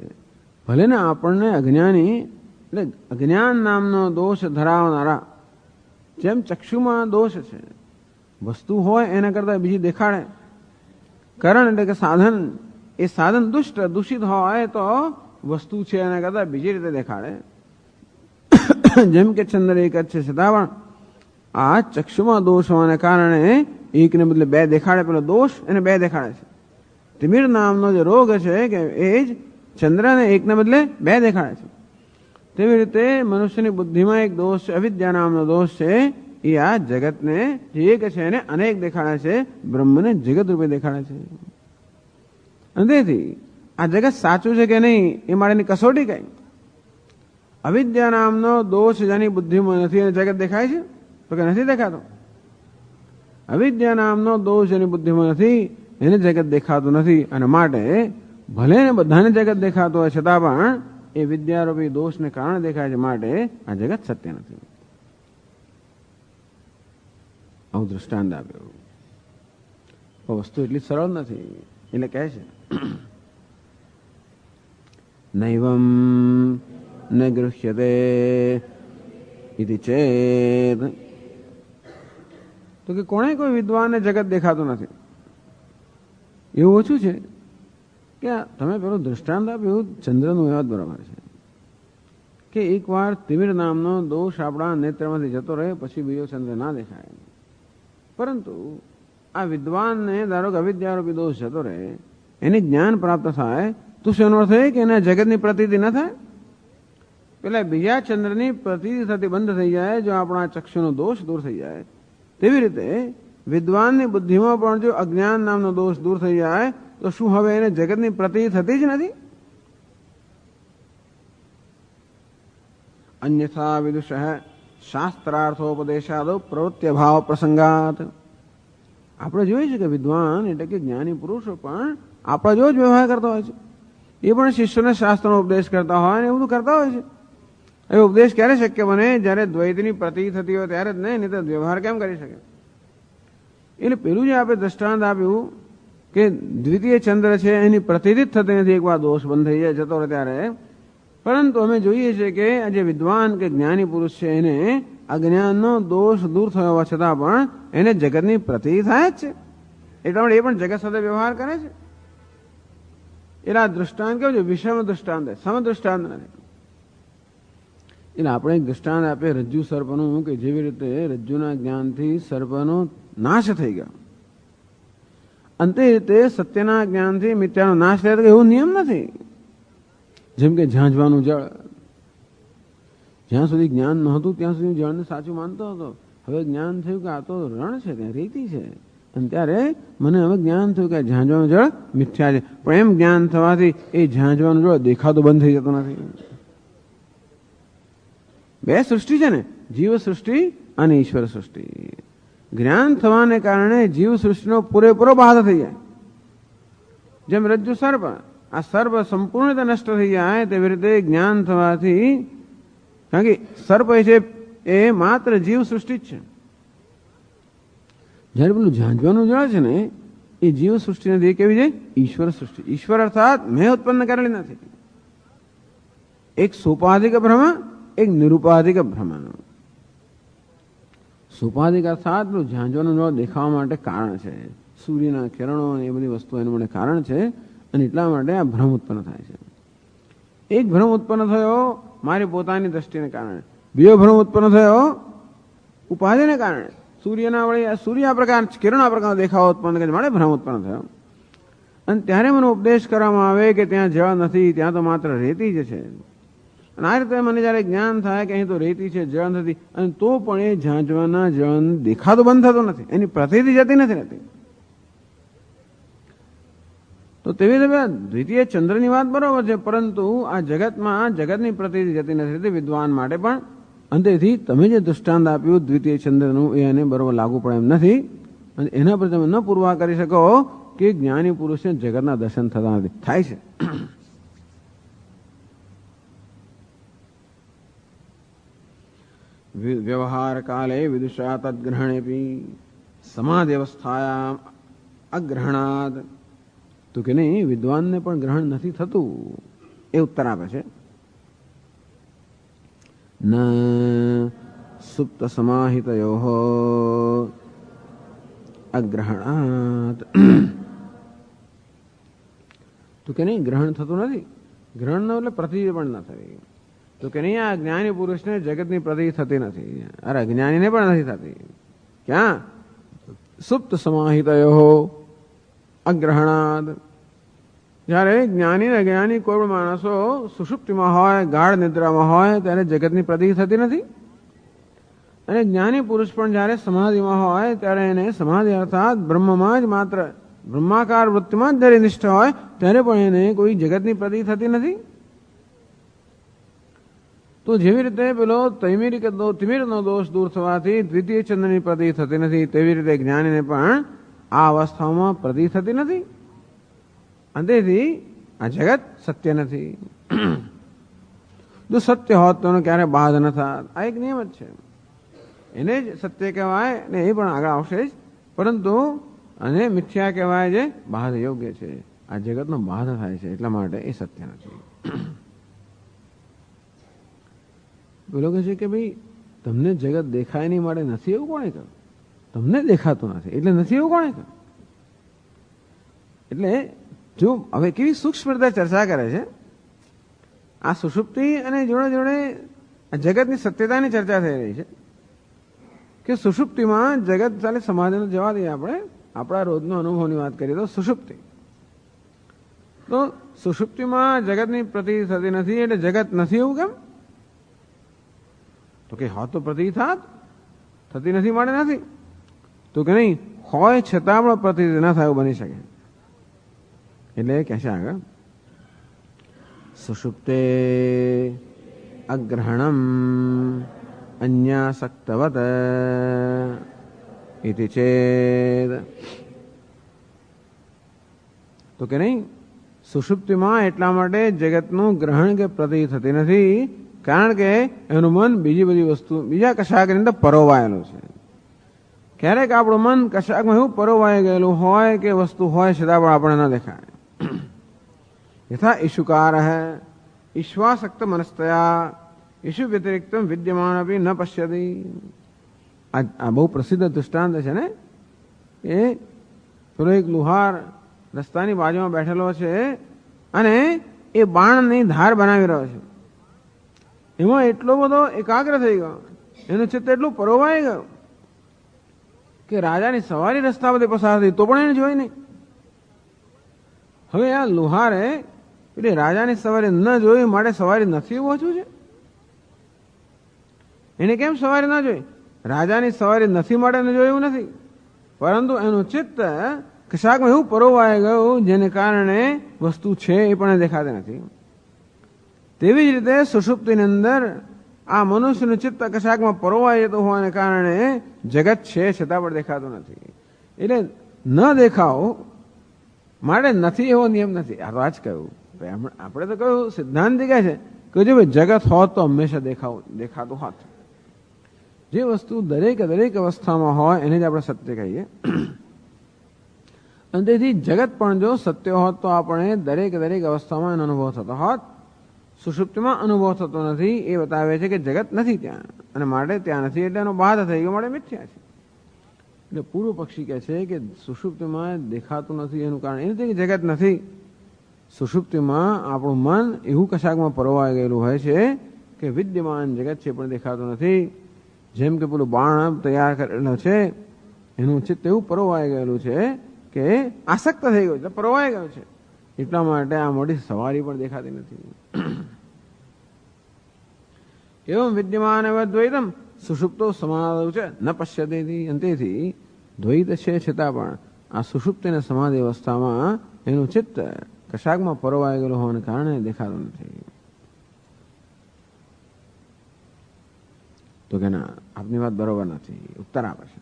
ભલે ને આપણને અજ્ઞાની એટલે અજ્ઞાન નામનો દોષ ધરાવનારા, જેમ ચક્ષુમાં દોષ છે, વસ્તુ હોય એના કરતા બીજી દેખાડે. કારણ એટલે કે સાધન, એ સાધન દુષ્ટ દૂષિત હોય તો વસ્તુ છે એના કરતા બીજી રીતે દેખાડે. જેમ કે ચંદ્ર એક જ છે છતાં પણ આ ચક્ષુમાં દોષ હોવાને કારણે એકને બદલે બે દેખાડે. પેલો દોષ એને બે દેખાડે છે. તિમિર નામનો જે રોગ છે કે એ જ ચંદ્રને એકને બદલે બે દેખાડે છે. તેવી રીતે મનુષ્યની બુદ્ધિમાં એક દોષ છે, અવિદ્યા નામનો દોષ છે, એ આ જગતને જે એક છે એને અનેક દેખાડે છે, બ્રહ્મને જગત રૂપે દેખાડે છે. અને તેથી આ જગત સાચું છે કે નહીં એ માટેની કસોટી કઈ? અવિદ્યા નામનો દોષ જેની બુદ્ધિમાં નથી એને જગત દેખાય છે? તો કે નથી દેખાતો. અવિદ્યા નામનો દોષ જેની બુદ્ધિમાં નથી એને જગત દેખાતું નથી, અને માટે ભલે ને બધાને જગત દેખાતો હોય છતાં પણ એ વિદ્યારૂપી દોષને કારણે દેખાય છે, માટે આ જગત સત્ય નથી. આવું દૃષ્ટાંત આપ્યું. વસ્તુ એટલી સરળ નથી. એટલે કહે છે નૈવમ ન ગૃહ્યતે ઇતિ ચેત, તો કે કોણે કોઈ વિદ્વાનને જગત દેખાતું નથી. એવું ઓછું છે કે તમે પેલું દૃષ્ટાંત આપ્યું ચંદ્રનું, એ વાત બરાબર છે કે એકવાર તિમિર નામનો દોષ આપણા નેત્રમાંથી જતો રહે પછી બીજો ચંદ્ર ના દેખાય. પરંતુ આ વિદ્વાનને ધારો કે અવિદ્યારૂપી દોષ જતો રહે, એને જ્ઞાન પ્રાપ્ત થાય, તો શેનો અર્થ એ કે એને જગતની પ્રતીતિ ન થાય? પેલા બીજા ચંદ્રની પ્રતીતિ થતી બંધ થઈ જાય જો આપણા ચક્ષુનો દોષ દૂર થઈ જાય. તેવી રીતે વિદ્વાનની બુદ્ધિમાં પણ જો અજ્ઞાન નામનો દોષ દૂર થઈ જાય તો શું હવે એને જગતની પ્રતીતિ થતી જ નથી? અન્યથા વિદુષ શાસ્ત્રાર્થોપદેશાદો પ્રવૃત્તિભાવ પ્રસંગાત. આપણે જોઈએ છે કે વિદ્વાન એટલે કે જ્ઞાની પુરુષો પણ આપણા જેવો જ વ્યવહાર કરતા હોય છે. એ પણ શિષ્યોને શાસ્ત્રનો ઉપદેશ કરતા હોય ને એવું બધું કરતા હોય છે. એ ઉપદેશ ક્યારે શક્ય બને? જ્યારે દ્વૈતની પ્રતીતિ થતી હોય ત્યારે જ નહીં તો વ્યવહાર કેમ કરી શકે? એટલે પેલું જે આપણે દ્રષ્ટાંત આપ્યું કે દ્વિતીય ચંદ્ર છે એની પ્રતીતિ જ થતી નથી, એકવાર દોષ બંધ થઈ જાય જતો રહે ત્યારે. પરંતુ અમે જોઈએ છીએ કે જે વિદ્વાન કે જ્ઞાની પુરુષ છે એને અજ્ઞાનનો દોષ દૂર થયો હોવા છતાં પણ એને જગતની પ્રતીતિ થાય જ છે. એટલા માટે એ પણ જગત સાથે વ્યવહાર કરે છે. એટલે આ દૃષ્ટાંત કેવું છે? વિષમ દૃષ્ટાંત, સમ દૃષ્ટાંત નથી. એટલે આપણે એક દૃષ્ટાંત આપે રજ્જુ સર્પનું, કે જેવી રીતે રજ્જુના જ્ઞાનથી સર્પનો નાશ થઈ ગયો, અંતે રીતે સત્યના જ્ઞાનથી મિથ્યાનો નાશ થાય તો એવું નિયમ નથી. જેમ કે ઝાંઝવાનું જળ, જ્યાં સુધી જ્ઞાન નહોતું ત્યાં સુધી જળને સાચું માનતો હતો. હવે જ્ઞાન થયું કે આ તો રણ છે, ત્યાં રેતી છે, અને ત્યારે મને હવે જ્ઞાન થયું કે ઝાંઝવાનું જળ મિથ્યા છે. પણ એમ જ્ઞાન થવાથી એ ઝાંઝવાનું જળ દેખાતું બંધ થઈ જતું નથી. બે સૃષ્ટિ છે ને, જીવ સૃષ્ટિ અને ઈશ્વર સૃષ્ટિ. જ્ઞાન થવાને કારણે જીવ સૃષ્ટિનો પૂરેપૂરો બાધ થઈ જાય. જેમ રજ્જુ સર્પ, આ સર્પ સંપૂર્ણ રીતે નષ્ટ થઈ જાય તેવી રીતે જ્ઞાન થવાથી, કારણ કે સર્પ છે એ માત્ર જીવ સૃષ્ટિ જ છે. જયારે પેલું ઝાંઝવાનું જળ છે ને એ જીવ સૃષ્ટિ નથી, કેવી છે? ઈશ્વર સૃષ્ટિ. ઈશ્વર અર્થાત મેં ઉત્પન્ન કરેલી નથી. એક સોપાધિક બ્રહ્મ, એક નિરુપાધિક બ્રહ્મ. સોપાધિક અર્થાત પેલું ઝાંઝવાનું જળ દેખાવા માટે કારણ છે, સૂર્યના કિરણો એ બધી વસ્તુ એનું માટે કારણ છે, અને એટલા માટે આ ભ્રમ ઉત્પન્ન થાય છે. એક ભ્રમ ઉત્પન્ન થયો મારી પોતાની દ્રષ્ટિને કારણે, બીજો ભ્રમ ઉત્પન્ન થયો ઉપાધિને કારણે. સૂર્યના વળી સૂર્ય આ પ્રકાર કિરણ આ પ્રકારનો દેખાવો ઉત્પન્ન કરે માટે ભ્રમ ઉત્પન્ન થયો. અને ત્યારે મને ઉપદેશ કરવામાં આવે કે ત્યાં જળ નથી, ત્યાં તો માત્ર રેતી જ છે. અને આ રીતે મને જયારે જ્ઞાન થાય કે અહીં તો રેતી છે, જળ નથી, અને તો પણ એ ઝાંઝવાના જળ દેખાતો બંધ થતો નથી, એની પ્રતિતિ જતી નથી રહેતી. તો તેવી રીતે દ્વિતીય ચંદ્રની વાત બરોબર છે, પરંતુ આ જગતમાં જગતની પ્રતિતિ જતી નથી રહેતી વિદ્વાન માટે પણ. અંતેથી તમે જે દૃષ્ટાંત આપ્યું દ્વિતીય ચંદ્રનું એ એને બરોબર લાગુ પડે એમ નથી. અને એના પર તમે ન પૂરવા કરી શકો કે જ્ઞાની પુરુષને જગતના દર્શન થતા નથી. થાય છે. વ્યવહાર કાલે વિદુષા તદ્ગ્રહણેપી સમાધિ અવસ્થાયામ અગ્રહણાદ. તો કે નહીં, વિદ્વાનને પણ ગ્રહણ નથી થતું, એ ઉત્તર આપે છે. ન સુપ્ત સમાહિતયોઃ અગ્રહણાત. તો કે નહીં, ગ્રહણ થતું નથી. ગ્રહણ નો એટલે પ્રતિતિ પણ ન થવી. તો કે નહીં, આ જ્ઞાની પુરુષને જગતની પ્રતિતિ થતી નથી. અરે અજ્ઞાનીને પણ નથી થતી. ક્યાં? સુપ્ત સમાહિતયોઃ અગ્રહણાદ. જ્યારે જ્ઞાની અને અજ્ઞાની કોઈ પણ માણસો સુષુપ્તિમાં હોય, ગાઢ નિદ્રામાં હોય, ત્યારે જગતની પ્રતિતિ થતી નથી. અને જ્ઞાની પુરુષ પણ જ્યારે સમાધિમાં હોય ત્યારે એને સમાધિ અર્થાત બ્રહ્મમાં જ માત્ર બ્રહ્માકાર વૃત્તિમાં જ જ્યારે નિષ્ઠ હોય ત્યારે પણ એને કોઈ જગતની પ્રતિતિ થતી નથી. તો જેવી રીતે પેલો તિમિરનો દોષ દૂર થવાથી દ્વિતીય ચંદ્રની પ્રતિતિ થતી નથી, તેવી રીતે જ્ઞાનીને પણ આ અવસ્થાઓમાં પ્રતિતિ થતી નથી. અંતેથી આ જગત સત્ય નથી. જો સત્ય હોત તો ક્યારે બાધ ન થાત. આ એક નિયમ જ છે. એને જ સત્ય કહેવાય ને એ પણ આગળ આવશે જ, પરંતુ અને મિથ્યા કહેવાય જે બાધ યોગ્ય છે. આ જગતનો બાધ થાય છે એટલા માટે એ સત્ય નથી. પેલો કહે છે કે ભાઈ તમને જગત દેખાય નહીં માટે નથી એવું કોણે કહ્યું? તમને દેખાતું નથી એટલે નથી એવું કોણે કહ્યું? એટલે જો હવે કેવી સૂક્ષ્મ રીતે ચર્ચા કરે છે. આ સુષુપ્તિ અને જોડે જોડે જગતની સત્યતાની ચર્ચા થઈ રહી છે કે સુષુપ્તિમાં જગત ચાલે સમાધિને જવા દઈએ. આપણે આપણા રોજનો અનુભવની વાત કરીએ તો સુષુપ્તિ, તો સુષુપ્તિમાં જગતની પ્રતિતિ થતી નથી એટલે જગત નથી એવું કેમ? તો કે હા તો પ્રતિતિ થાત, થતી નથી માટે નથી. તો કે નહીં, હોય છતાં પણ પ્રતિતિ ના થાય એવું બની શકે. એટલે કહે છે આગળ સુષુપ્તે અગ્રહણમ અન્યાસક્તવત ઇતિ ચેદ. તો કે નહીં, સુષુપ્તિમાં એટલા માટે જગતનું ગ્રહણ કે પ્રતિતિ થતી નથી કારણ કે એનું મન બીજી બધી વસ્તુ બીજા કશાકની અંદર પરોવાયેલું છે. ક્યારેક આપણું મન કશાકમાં એવું પરોવાઈ ગયેલું હોય કે વસ્તુ હોય છતાં પણ આપણે ન દેખાય. यथा ईशुकार है ईश्वासक्त मनस्तया ईशु व्यतिरिक्त विद्यमान अभी न पश्यति. આ બહુ પ્રસિદ્ધ દૃષ્ટાંત છે ને. એ પેલો એક લુહાર રસ્તાની બાજુમાં બેઠેલો છે અને એ બાણની ધાર બનાવી રહ્યો છે. એમાં એટલો બધો એકાગ્ર થઈ ગયો, એનું ચિત્ત એટલું પરોવાઈ ગયું કે રાજાની સવારી રસ્તા પરથી પસાર થઈ તો પણ એને જોઈ નહીં. હવે આ લુહારે એટલે રાજાની સવારી ન જોઈ માટે સવારી નથી એવું વાંચવું છે. એને કેમ સવારી ના જોઈ? રાજાની સવારી નથી માટે જોયું નથી, પરંતુ એનું ચિત્ત કશાકમાં એવું પરોવાઈ ગયું જેને કારણે વસ્તુ છે એ પણ દેખાતી નથી. તેવી જ રીતે સુષુપ્તિની અંદર આ મનુષ્યનું ચિત્ત કશાકમાં પરોવાઈ જતું હોવાને કારણે જગત છે છતાં પણ દેખાતું નથી. એટલે ન દેખાવ માટે નથી એવો નિયમ નથી. આ તો આ જ કહ્યું. આપણે તો કહ્યું સિદ્ધાંતિ કહે છે કે જો ભાઈ જગત હોત તો હંમેશા દેખાતું હોત. જે વસ્તુ દરેક અવસ્થામાં હોય એને જ આપણે સત્ય કહીએ. અને તેથી જગત પણ જો સત્ય હોત તો આપણે દરેક અવસ્થામાં એનો અનુભવ થતો હોત. સુષુપ્તિમાં અનુભવ થતો નથી એ બતાવે છે કે જગત નથી ત્યાં, અને માટે ત્યાં નથી એટલે એનો બાધ થઈ ગયો, માટે મિથ્યા છે. એટલે પૂર્વ પક્ષી કહે છે કે સુષુપ્તિમાં દેખાતું નથી એનું કારણ એ નથી કે જગત નથી. સુષુપ્તિમાં આપણું મન એવું કશાકમાં પરોવાઈ ગયેલું હોય છે કે વિદ્યમાન જગત છે પણ દેખાતું નથી. જેમ કે પેલું બાણ તૈયાર કરેલું છે એનું ચિત્ત એવું પરોવાઈ ગયેલું છે કે આસક્ત થઈ ગયો છે, પરોવાઈ ગયો છે, એટલા માટે આ મોટી સવારી પણ દેખાતી નથી. એવમ વિદ્યમાન દ્વૈતમ સુષુપ્તો સમાધિ છે ન પશ્યતી. અંતેથી દ્વૈત છે છતાં પણ આ સુષુપ્તિ અને સમાધિ અવસ્થામાં એનું ચિત્ત કશાકમાં પરોવાઈ ગયેલું હોવાને કારણે દેખાતું નથી. તો કે ના, આપની વાત બરોબર નથી. ઉત્તર આપે છે,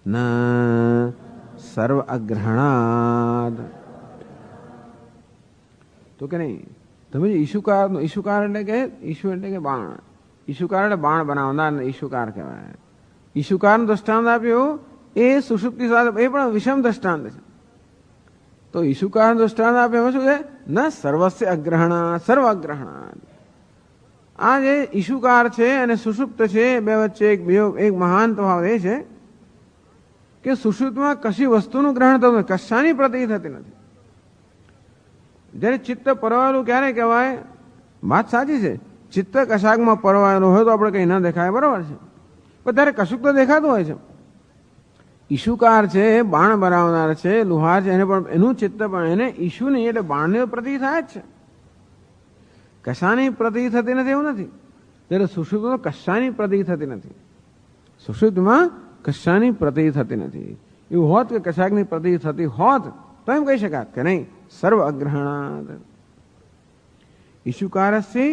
ન સર્વ અગ્રહણાદ. તો કે નહીં, તમે ઈશુકાર, ઈશુકાર એટલે કે ઈશુ એટલે કે બાણ, ઈશુકાર એટલે બાણ બનાવનાર ઈશુકાર કહેવાય. ઈશુકારનું દ્રષ્ટાંત આપ્યું એ સુષુપ્તિ સાથે, એ પણ વિષમ દ્રષ્ટાંત છે. તો ઈશુકારનું દ્રષ્ટાંત આપ્યું શું છે? ન સર્વસ્ય અગ્રહણા સર્વ અગ્રહણા. આ જે ઈશુકાર છે અને સુષુપ્ત છે બે વચ્ચે એક મહાન તફાવત એ છે કે સુષુપ્તમાં કશી વસ્તુનું ગ્રહણ થતું નથી, કશાની પ્રતિ થતી નથી. જ્યારે ચિત્ત પરવાયેલું ક્યારે કહેવાય? વાત સાચી છે, ચિત્ત કશાકમાં પરવાયેલું હોય તો આપણે કંઈ ન દેખાય, બરોબર છે, પણ ત્યારે કશુંક તો દેખાતું હોય છે. ઈશુકાર છે, બાણ બનાવનાર છે, લુહાર છે, એને પણ એનું ચિત્ત પણ એને ઈશુ નહીં એટલે બાણની પ્રતિ થાય જ છે, કશાની પ્રતિ થતી નથી એવું નથી. ત્યારે સુષુપ્તમાં કશાની પ્રતિ થતી નથી, સુષુપ્તમાં કશાની પ્રતિ થતી નથી. એવું હોત કે કશાકની પ્રતિ થતી હોત તો એમ કહી શકાત કે નહીં સર્વ અગ્રહણાદ. ઈશુકારસ્ય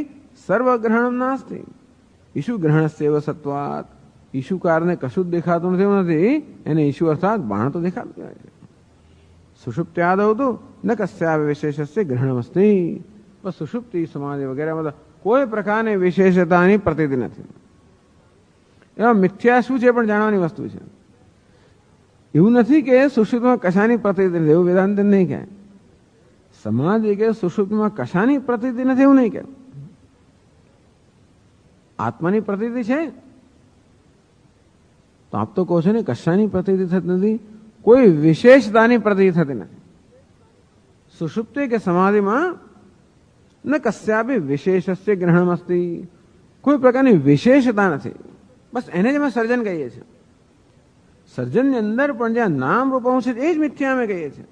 સર્વ અગ્રહણમ નાસ્તિ, ઈશુ ગ્રહણસ્ય સત્વાત. ઈશુકારને કશું જ દેખાતું નથી એવું નથી, એને ઈશુ અર્થાત બાણ તો દેખાતું હોય છે. સુષુપ્ત્યાદવ તો ન કસ્યા વિશેષસ્ય ગ્રહણમસ્તિ. બસ સુષુપ્તિ સમાધિ વગેરે મતલબ કોઈ પ્રકારની વિશેષતાની પ્રતીતિ નથી. એમાં મિથ્યા શું છે પણ જાણવાની વસ્તુ છે. એવું નથી કે સુષુપ્તમાં કશાની પ્રતીતિ નથી, એવું વેદાંત નહીં કહે. સમાધિ કે સુષુપ્તમાં કશાની પ્રતીતિ નથી એવું નહીં કહે. આત્માની પ્રતીતિ છે તો આપ તો કહો છો ને કશાની પ્રતીતિ થતી નથી, કોઈ વિશેષતાની પ્રતીતિ થતી નથી. સુષુપ્તિ કે સમાધિમાં ન કસ્યાપી વિશેષસ્ય ગ્રહણમસ્તિ, કોઈ પ્રકારની વિશેષતા નથી. બસ એને જ અમે સર્જન કહીએ છીએ. સર્જનની અંદર પણ જ્યાં નામ રૂપ છે એ જ મિથ્યા અમે કહીએ છીએ.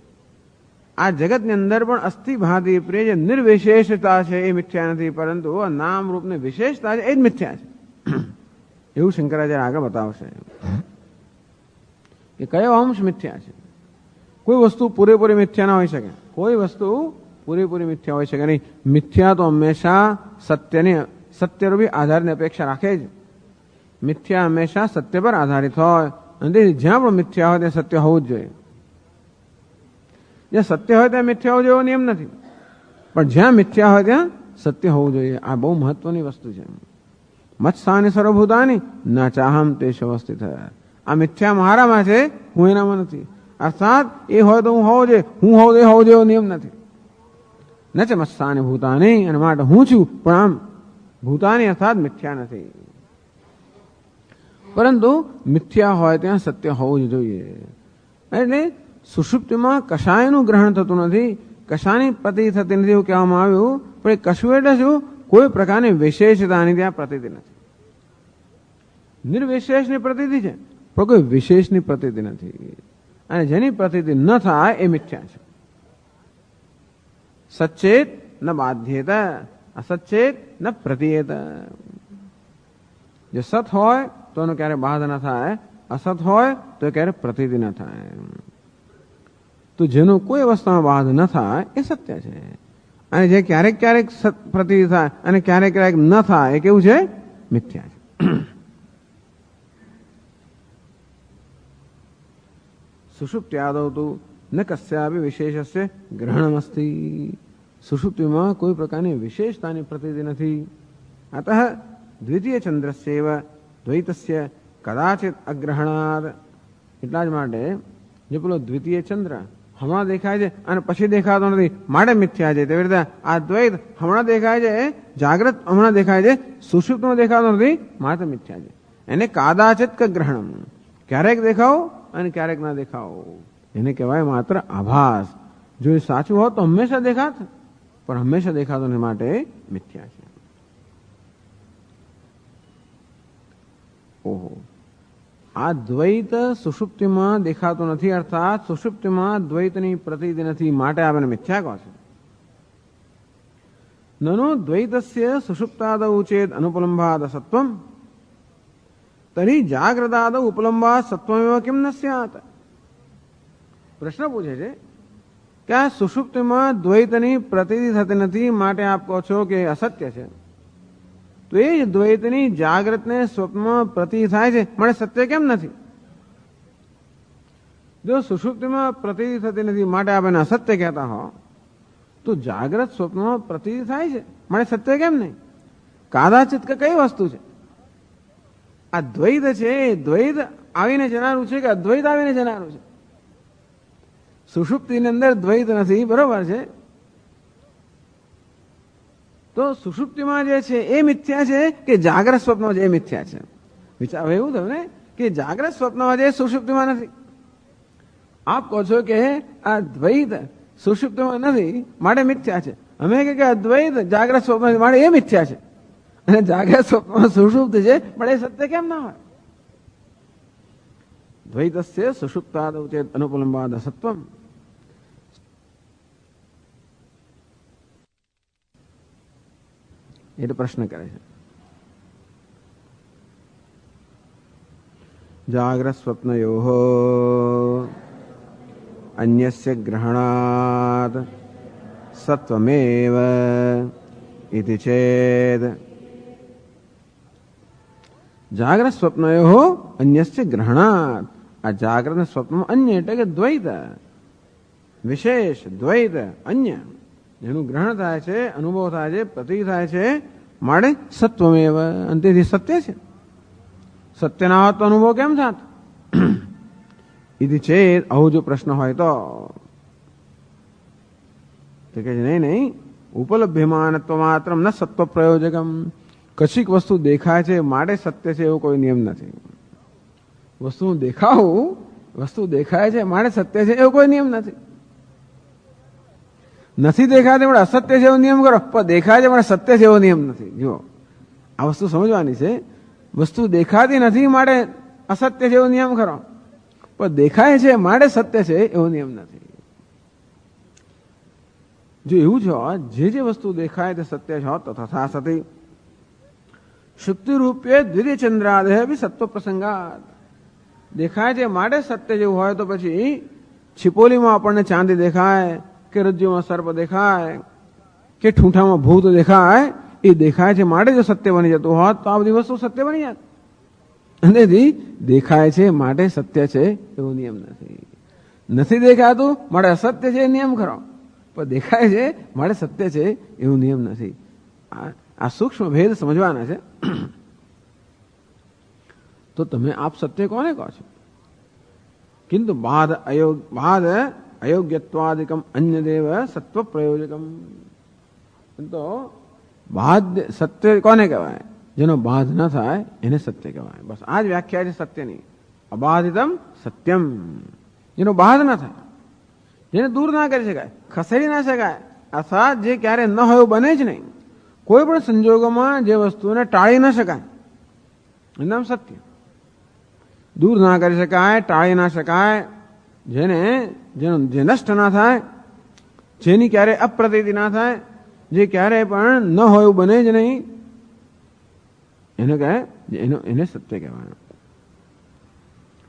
આ જગતની અંદર પણ અસ્થિ ભાતિ પ્રિય જે નિર્વિશેષતા છે એ મિથ્યા નથી, પરંતુ આ નામ રૂપની વિશેષતા છે એ જ મિથ્યા છે. એવું શંકરાચાર્ય આગળ બતાવશે કે કયો અંશ મિથ્યા છે. કોઈ વસ્તુ પૂરેપૂરી મિથ્યા ના હોઈ શકે, કોઈ વસ્તુ પૂરેપૂરી મિથ્યા હોઈ શકે નહીં. મિથ્યા તો હંમેશા સત્યરૂપી આધારની અપેક્ષા રાખે જ. મિથ્યા હંમેશા સત્ય પર આધારિત હોય અને જ્યાં પણ મિથ્યા હોય ત્યાં સત્ય હોવું જ જોઈએ. જ્યાં સત્ય હોય ત્યાં મિથ્યા હોવું જોઈએ નિયમ નથી, પણ જ્યાં મિથ્યા હોય ત્યાં સત્ય હોવું જોઈએ. આ બહુ મહત્વની વસ્તુ છે. મત્સાની સર્વભૂતાની ના ચાહમ તે અવસ્થિત થયા. આ મિથ્યા મારામાં છે, હું એનામાં નથી. અર્થાત એ હોય તો હું હોવો જોઈએ, હું હોવું એ હોવો જોઈએ નિયમ નથી. ન ચ મત્સાની ભૂતાની, અને માટે હું છું પણ આમ ભૂતાની અર્થાત મિથ્યા નથી. પરંતુ મિથ્યા હોય ત્યાં સત્ય હોવું જ જોઈએ. એટલે સુષુપ્તિમાં કશાયનું ગ્રહણ થતું નથી, કશાની પ્રતિ થતી નથી એવું કહેવામાં આવ્યું. પણ એ કશું એટલે શું? કોઈ પ્રકારની વિશેષતાની ત્યાં પ્રતીતિ નથી. નિર્વિશેષની પ્રતીતિ છે પણ કોઈ વિશેષની પ્રતીતિ નથી. અને જેની પ્રતીતિ ન થાય એ મિથ્યા છે. સચેત ન બાધ્યેત, અસચેત ન પ્રતીયત. જે સત હોય તો એનો ક્યારે બાધ ન થાય, અસત હોય તો ક્યારે પ્રતીતિ ન થાય. તો જેનો કોઈ અવસ્થામાં બાધ ન થાય એ સત્ય છે. અને જે ક્યારેક ક્યારેક પ્રતીતિ થાય અને ક્યારેક ક્યારેક ન થાય એ કેવું છે? મિથ્યા છે. સુષુપ્ત્યાદૌ તો ન કસ્યાપી વિશેષસ્ય ગ્રહણમસ્તિ. સુષુપ્તિમાં કોઈ પ્રકારની વિશેષતાની પ્રતીતિ નથી. અતઃ દ્વિતીય ચંદ્રસ્યૈવ દ્વૈતસ્ય કદાચિત અગ્રહણાદ. એટલા જ માટે જે પેલો દ્વિતીય ચંદ્ર હમણાં દેખાય છે અને પછી દેખાતો નથી માટે મિથ્યા છે, તેવી રીતે આ દ્વૈત હમણાં દેખાય છે, જાગ્રત હમણાં દેખાય છે, સુષુપ્તમાં દેખાતો નથી માટે મિથ્યા છે. એને કાદાચિત કે ગ્રહણમ, ક્યારેક દેખાવો અને ક્યારેક ના દેખાવો, એને કહેવાય માત્ર આભાસ. જો એ સાચું હોત તો હંમેશા દેખાત, પણ હંમેશા દેખાતો નથી માટે મિથ્યા છે. ઓહો, આ દ્વૈત સુષુપ્તિમાં દેખાતું નથી, અર્થાત સુષુપ્તિમાં દ્વૈતની પ્રતીતિ નથી, માટે આપણે મિથ્યા કહો છો. નનો દ્વૈતસ્ય સુષુપ્તાદૌ ચેદ અનુપલંબાદ સત્વમ તરી જાગ્રદાદૌ ઉપલંબાદ સત્વમેવ કેમ ન સ્યાત. પ્રશ્ન પૂછે છે કે આ સુષુપ્તિમાં દ્વૈતની પ્રતીતિ થતી નથી, માટે આપ કહો છો કે અસત્ય છે. તો એ જ દ્વૈતની જાગ્રતને સ્વપ્નમાં પ્રતીતિ થાય છે, માટે સત્ય કેમ નથી? જો સુષુપ્તિમાં પ્રતીતિ થતી નથી માટે આપ એને અસત્ય કહેતા હો, તો જાગ્રત સ્વપ્નમાં પ્રતીતિ થાય છે, માટે સત્ય કેમ નહીં? કાદાચિત કે કઈ વસ્તુ છે? આ દ્વૈત છે, દ્વૈત આવીને જનારું છે કે અદ્વૈત આવીને જનારું છે? સુષુપ્તિની અંદર દ્વૈત નથી, બરોબર છે. તો સુષુપ્તિમાં જે છે એ મિથ્યા છે કે જાગ્રત સ્વપ્નમાં જે મિથ્યા છે? વિચાર એવું થયું ને કે જાગ્રત સ્વપ્નમાં જે સુષુપ્તિમાં નથી. આપ કહો છો કે આ દ્વૈત સુષુપ્તિમાં નથી માટે મિથ્યા છે, અમે કે અદ્વૈત જાગ્રત સ્વપ્ન માટે એ મિથ્યા છે, અને જાગ્રત સ્વપ્નમાં સુષુપ્ત છે પણ એ સત્ય કેમ ના હોય? દ્વૈતસ્ય સુષુપ્તાદૌ ચેદ અનુપલંબાદ સત્વમ. એટલે પ્રશ્ન કરે છે. જાગ્રત સ્વપ્નયોઃ અન્યસ્ય ગ્રહણાત સત્વમેવ ઇતિ ચેદ. જાગ્રત સ્વપ્નયોઃ અન્યસ્ય ગ્રહણાત. આ જાગ્રત સ્વપ્નમાં અન્ય એટલે કે દ્વૈત, વિશેષ દ્વૈત, અન્ય જેનું ગ્રહણ થાય છે, અનુભવ થાય છે, પ્રતીતિ થાય છે, માટે સત્વમેવ, અંતેથી સત્ય છે. સત્યના હોત તો અનુભવ કેમ થાત? ઇતિ ચેદ. આવું જો પ્રશ્ન હોય તો કહે છે નહીં, ઉપલભ્યમાનત્વ માત્ર ન સત્વ પ્રયોજકમ. કશીક વસ્તુ દેખાય છે માટે સત્ય છે એવો કોઈ નિયમ નથી. વસ્તુ દેખાવું, વસ્તુ દેખાય છે માટે સત્ય છે એવો કોઈ નિયમ નથી. નથી દેખાય પણ અસત્ય છે એવો નિયમ કરો, પણ દેખાય છે પણ સત્ય છે એવો નિયમ નથી. જો આ વસ્તુ સમજવાની છે. વસ્તુ દેખાતી નથી માટે અસત્ય છે એવો નિયમ કરો, પણ દેખાય છે માટે સત્ય છે એવો નિયમ નથી. જો એવું છે જે વસ્તુ દેખાય તે સત્ય છે તો તથા સતી શુક્તિ રૂપે દ્વિતીય ચંદ્રાદય બી સત્વ પ્રસંગાત. દેખાય છે માટે સત્ય જેવું હોય તો પછી છિપોલીમાં આપણને ચાંદી દેખાય કે રજ્જુમાં સર્પ દેખાય કે ઠૂંઠામાં ભૂત દેખાય, એ દેખાય છે માટે જો સત્ય બની જતું હોત તો આ બધી વસ્તુ સત્ય બની જાત. અને દેખાય છે માટે સત્ય છે એવો નિયમ નથી. નથી દેખાતું માટે અસત્ય છે એ નિયમ ખરો, પણ દેખાય છે માટે સત્ય છે એવો નિયમ નથી. આ સૂક્ષ્મ ભેદ સમજવાના છે. તો તમે આપ સત્ય કોને કહો છો? કિંતુ બાધ અયોગ્યત્વાદિકમ અન્ય દેવ સત્વ પ્રયોજકમ. તો બાધ સત્ય કોને કહેવાય? જેનો બાધ ન થાય એને સત્ય કહેવાય. બસ આ જ વ્યાખ્યા છે સત્યની. અબાધિતમ સત્યમ. જેનો બાધ ન થાય, જેને દૂર ના કરી શકાય, ખસેડી ના શકાય, અર્થાત જે ક્યારે ન હોય બને જ નહીં. કોઈ પણ સંજોગોમાં જે વસ્તુને ટાળી ન શકાય એનું નામ સત્ય. દૂર ના કરી શકાય, ટાળી ના શકાય, જે નષ્ટ ના થાય, જેની ક્યારે અપ્રતીતિ ના થાય, જે ક્યારે પણ ન હોય બને જ નહીં, એને સત્ય કહેવાય.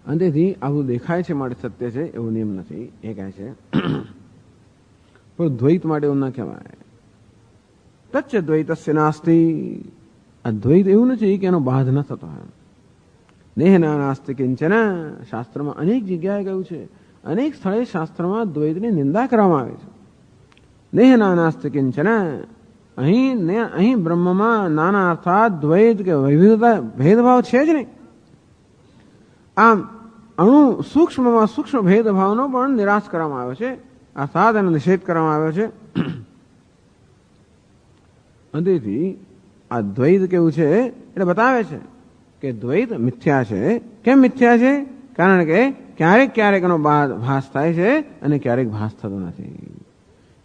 અંતેથી આવું દેખાય છે માટે સત્ય છે એવો નિયમ નથી એ કહે છે. પણ દ્વૈત માટે એવું ના કહેવાય. તચ્ચ દ્વૈતસ્ય નાસ્તિ. આ દ્વૈત એવું નથી કે એનો બાધ ન થતો હોય. નેહના નાસ્તિ કિંચન. શાસ્ત્રમાં અનેક જગ્યાએ કહ્યું છે, અનેક સ્થળે શાસ્ત્રમાં દ્વૈતની નિંદા કરવામાં આવે છે. નેહના નાસ્તિ કિંચન. અહીં બ્રહ્મમાં નાના અર્થાત દ્વૈત કે વિવિધતા ભેદભાવ છે જ નહીં. આમ અણુ સૂક્ષ્મમાં સૂક્ષ્મ ભેદભાવનો પણ નિરાશ કરવામાં આવ્યો છે, અર્થાત એનો નિષેધ કરવામાં આવ્યો છે. અંતેથી આ દ્વૈત કેવું છે એટલે બતાવે છે કે દ્વૈત મિથ્યા છે. કેમ મિથ્યા છે? કારણ કે ક્યારેક ક્યારેક એનો ભાસ થાય છે અને ક્યારેક ભાસ થતો નથી.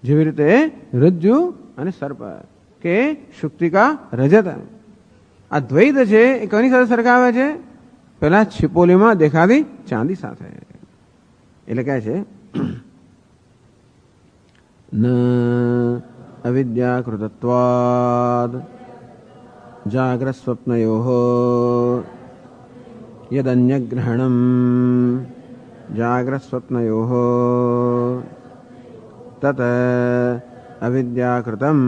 જેવી રીતે રજ્જુ અને સર્પ કે શુક્તિકા રજત. આ દ્વૈત છે એ કોની સાથે સરખાવે છે? પેલા છિપોલીમાં દેખાતી ચાંદી સાથે. એટલે કહે છે ન અવિદ્યાકૃતત્વાદ જાગ્રત સ્વપ્નયોઃ યદન્યગ્રહણમ જાગ્રત સ્વપ્નયોઃ તત અવિદ્યાકૃતમ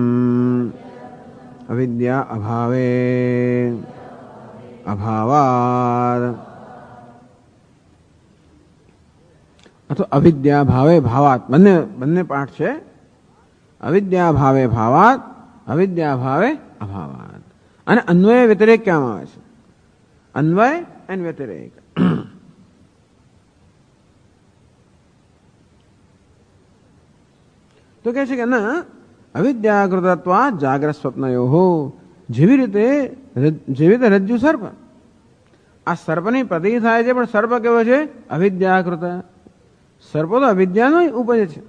અવિદ્યા અભાવે અભાવાદ અથવા અવિદ્યા ભાવે ભાવાત બંને પાઠ છે. અવિદ્યા ભાવે ભાવાત, અવિદ્યા ભાવે અભાવાત. અને અન્વય વ્યતિરેક કહેવામાં આવે છે. અન્વય એન્ડ વ્યતિરેક. તો કહે છે કે ના અવિદ્યાકૃતત્વા જાગ્રત સ્વપ્નયોઃ. જેવી રીતે રજ્જુ સર્પ, આ સર્પની પ્રતિ થાય છે, પણ સર્પ કેવો છે? અવિદ્યાકૃત. સર્પ તો અવિદ્યાનો ઉપજ છે.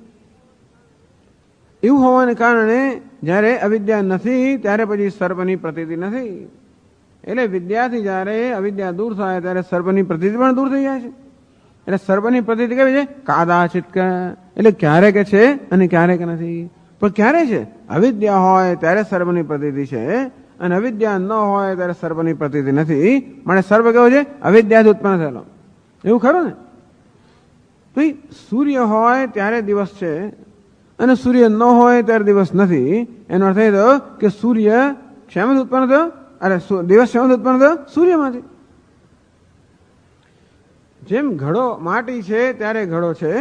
એવું હોવાને કારણે જ્યારે અવિદ્યા નથી ત્યારે પછી સર્પની પ્રતીતિ નથી. એટલે વિદ્યાથી જ્યારે અવિદ્યા દૂર થાય ત્યારે સર્પની પ્રતીતિ પણ દૂર થઈ જાય છે. એટલે સર્પની પ્રતીતિ કેવી છે? કાદાચિત. એટલે ક્યારેક છે અને ક્યારેક નથી. પણ ક્યારે છે? અવિદ્યા હોય ત્યારે સર્પની પ્રતીતિ છે, અને અવિદ્યા ન હોય ત્યારે સર્પની પ્રતીતિ નથી. માટે સર્પ કેવો છે? અવિદ્યાથી ઉત્પન્ન થયેલો. એવું ખરું ને? તો સૂર્ય હોય ત્યારે દિવસ છે અને સૂર્ય ન હોય ત્યારે દિવસ નથી. એનો અર્થ એ થયો કે સૂર્ય શેમાંથી ઉત્પન્ન થયો? અરે દિવસ શેમાંથી ઉત્પન્ન થયો? સૂર્યમાંથી. જેમ ઘડો માટી છે ત્યારે ઘડો છે,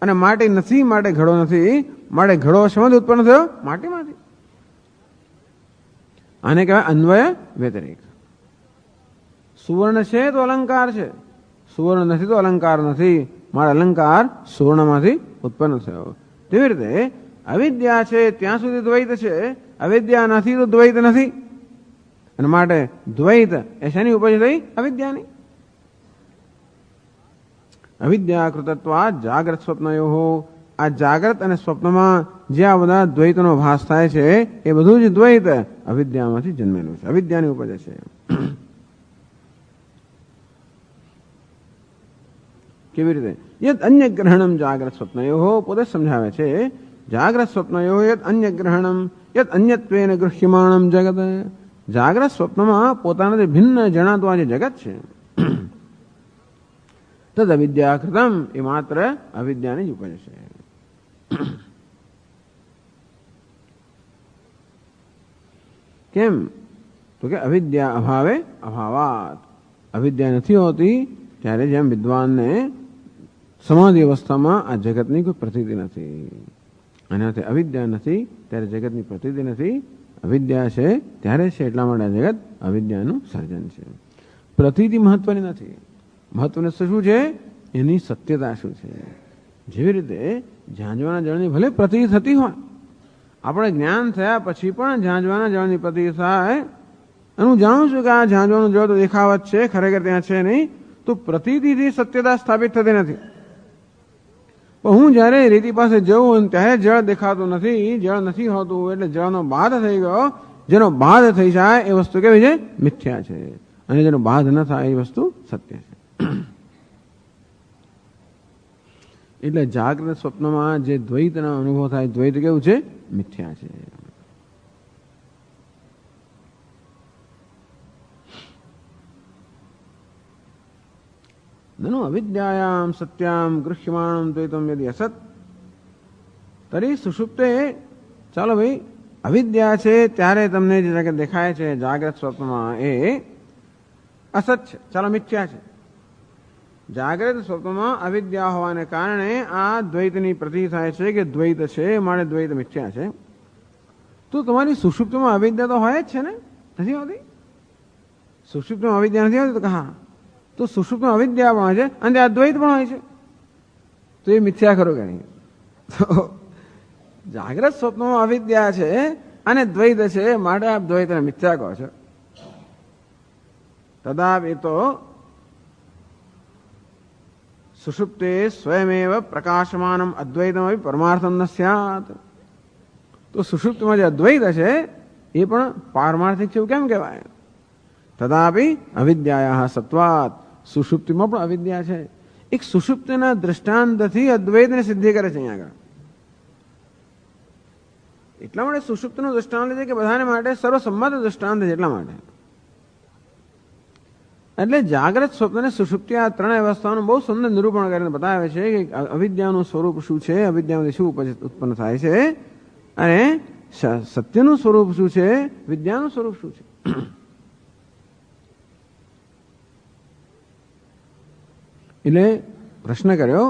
અને માટી નથી માટે ઘડો નથી. માટે ઘડો શેમાંથી ઉત્પન્ન થયો? માટીમાંથી. આને કહેવાય અન્વય વ્યતિરેક. સુવર્ણ છે તો અલંકાર છે, સુવર્ણ નથી તો અલંકાર નથી. મારો અલંકાર સુવર્ણમાંથી ઉત્પન્ન થયો. તેવી રીતે અવિદ્યા છે ત્યાં સુધી દ્વૈત છે, અવિદ્યા નથી તો દ્વૈત નથી. અને માટે દ્વૈત એ શેની ઉપજ થઈ? અવિદ્યાની. અવિદ્યાકૃતત્વાદ જાગ્રત સ્વપ્નયોઃ. આ જાગ્રત અને સ્વપ્નમાં જે આ બધા દ્વૈતનો ભાસ થાય છે એ બધું જ દ્વૈત અવિદ્યામાંથી જન્મેલું છે, અવિદ્યાની ઉપજ છે. કેવી રીતે? યદ અન્ય ગ્રહણમ જાગ્રત સ્વપ્નયોઃ. પોતે સમજાવે છે જાગ્રત સ્વપ્નયોઃ યદ અન્ય ગ્રહણમ યદ અન્યત્વેન ગૃહ્યમાણમ જગત. જાગ્રત સ્વપ્નમાં પોતાનાથી ભિન્ન જણાતું આ જે જગત છે તદ અવિદ્યાકૃતમ, એ માત્ર અવિદ્યાની જ ઉપજ છે. કેમ? તો કે અવિદ્યા અભાવે અભાવાત. અવિદ્યા નથી હોતી ત્યારે જેમ વિદ્વાનને સમાધિ અવસ્થામાં આ જગતની કોઈ પ્રતીતિ નથી, અને અવિદ્યા નથી ત્યારે જગતની પ્રતીતિ નથી. અવિદ્યા છે ત્યારે છે એટલા માટે આ જગત અવિદ્યાનું સર્જન છે. પ્રતીતિ મહત્વની નથી. મહત્વનું શું છે? એની સત્યતા શું છે. જેવી રીતે ઝાંઝવાના જળની ભલે પ્રતીતિ થતી હોય, આપણે જ્ઞાન થયા પછી પણ ઝાંઝવાના જળની પ્રતીતિ થાય, અને હું જાણું છું કે આ ઝાંઝવાનું જળ તો દેખાવત છે, ખરેખર ત્યાં છે નહીં, તો પ્રતીતિથી સત્યતા સ્થાપિત થતી નથી. પણ હું જ્યારે રેતી પાસે જઉં ત્યારે જળ દેખાતું નથી, જળ નથી હોતું, એટલે જળનો બાદ થઈ ગયો. જેનો બાદ થઈ જાય એ વસ્તુ કેવી છે? મિથ્યા છે. અને જેનો બાદ ન થાય એ વસ્તુ સત્ય છે. એટલે જાગ્રત સ્વપ્નમાં જે દ્વૈતનો અનુભવ થાય, દ્વૈત કેવું છે? મિથ્યા છે. નनु અવિદ્યાયામ સત્યામ ગૃહ્યમાણમ દ્વૈતમ યદિ અસત તરી સુષુપ્તે. ચાલો ભાઈ, અવિદ્યા છે ત્યારે તમને જે જગત દેખાય છે જાગ્રત સ્વપ્નમાં એ અસત છે, ચાલો મિથ્યા છે. જાગ્રત સ્વપ્નમાં અવિદ્યા હોવાને કારણે આ દ્વૈતની પ્રતીતિ થાય છે કે દ્વૈત છે, માટે દ્વૈત મિથ્યા છે. તો તમારી સુષુપ્તમાં અવિદ્યા તો હોય જ છે ને? નથી હોતી? સુષુપ્તમાં અવિદ્યા નથી હોતી? તો હા, તો સુષુપ્તમાં અવિદ્યા પણ હોય છે અને આ દ્વૈત પણ હોય છે, તો એ મિથ્યા ખરો કે નહીં? તો જાગ્રત સ્વપ્નમાં અવિદ્યા છે અને દ્વૈત છે, માટે આપ દ્વૈતને મિથ્યા કહો છો. તદાપ એ તો સુષુપ્તે સ્વયમેવ પ્રકાશમાનમ અદ્વૈતમ અભી પરમાર્થમ ન સ્યાત. તો સુષુપ્તમાં જે અદ્વૈત છે એ પણ પારમાર્થિક છે એવું કેમ કહેવાય? તદાપી અવિદ્યાયા સત્વાત. સુષુપ્તિમાં પણ અવિદ્યા છે. એક સુષુપ્તિના દ્રષ્ટાંતથી અદ્વૈતને સિદ્ધિ કરે છે અહીંયા આગળ. એટલા માટે સુષુપ્તિનું દ્રષ્ટાંત છે કે બધાને માટે સર્વસંમત દ્રષ્ટાંત છે. એટલા માટે એટલે જાગ્રત, સ્વપ્ન અને સુષુપ્તિ આ ત્રણેય અવસ્થાઓનું બહુ સુંદર નિરૂપણ કરીને બતાવે છે કે અવિદ્યાનું સ્વરૂપ શું છે, અવિદ્યામાંથી શું ઉત્પન્ન થાય છે, અને સત્યનું સ્વરૂપ શું છે, વિદ્યાનું સ્વરૂપ શું છે. એટલે પ્રશ્ન કર્યો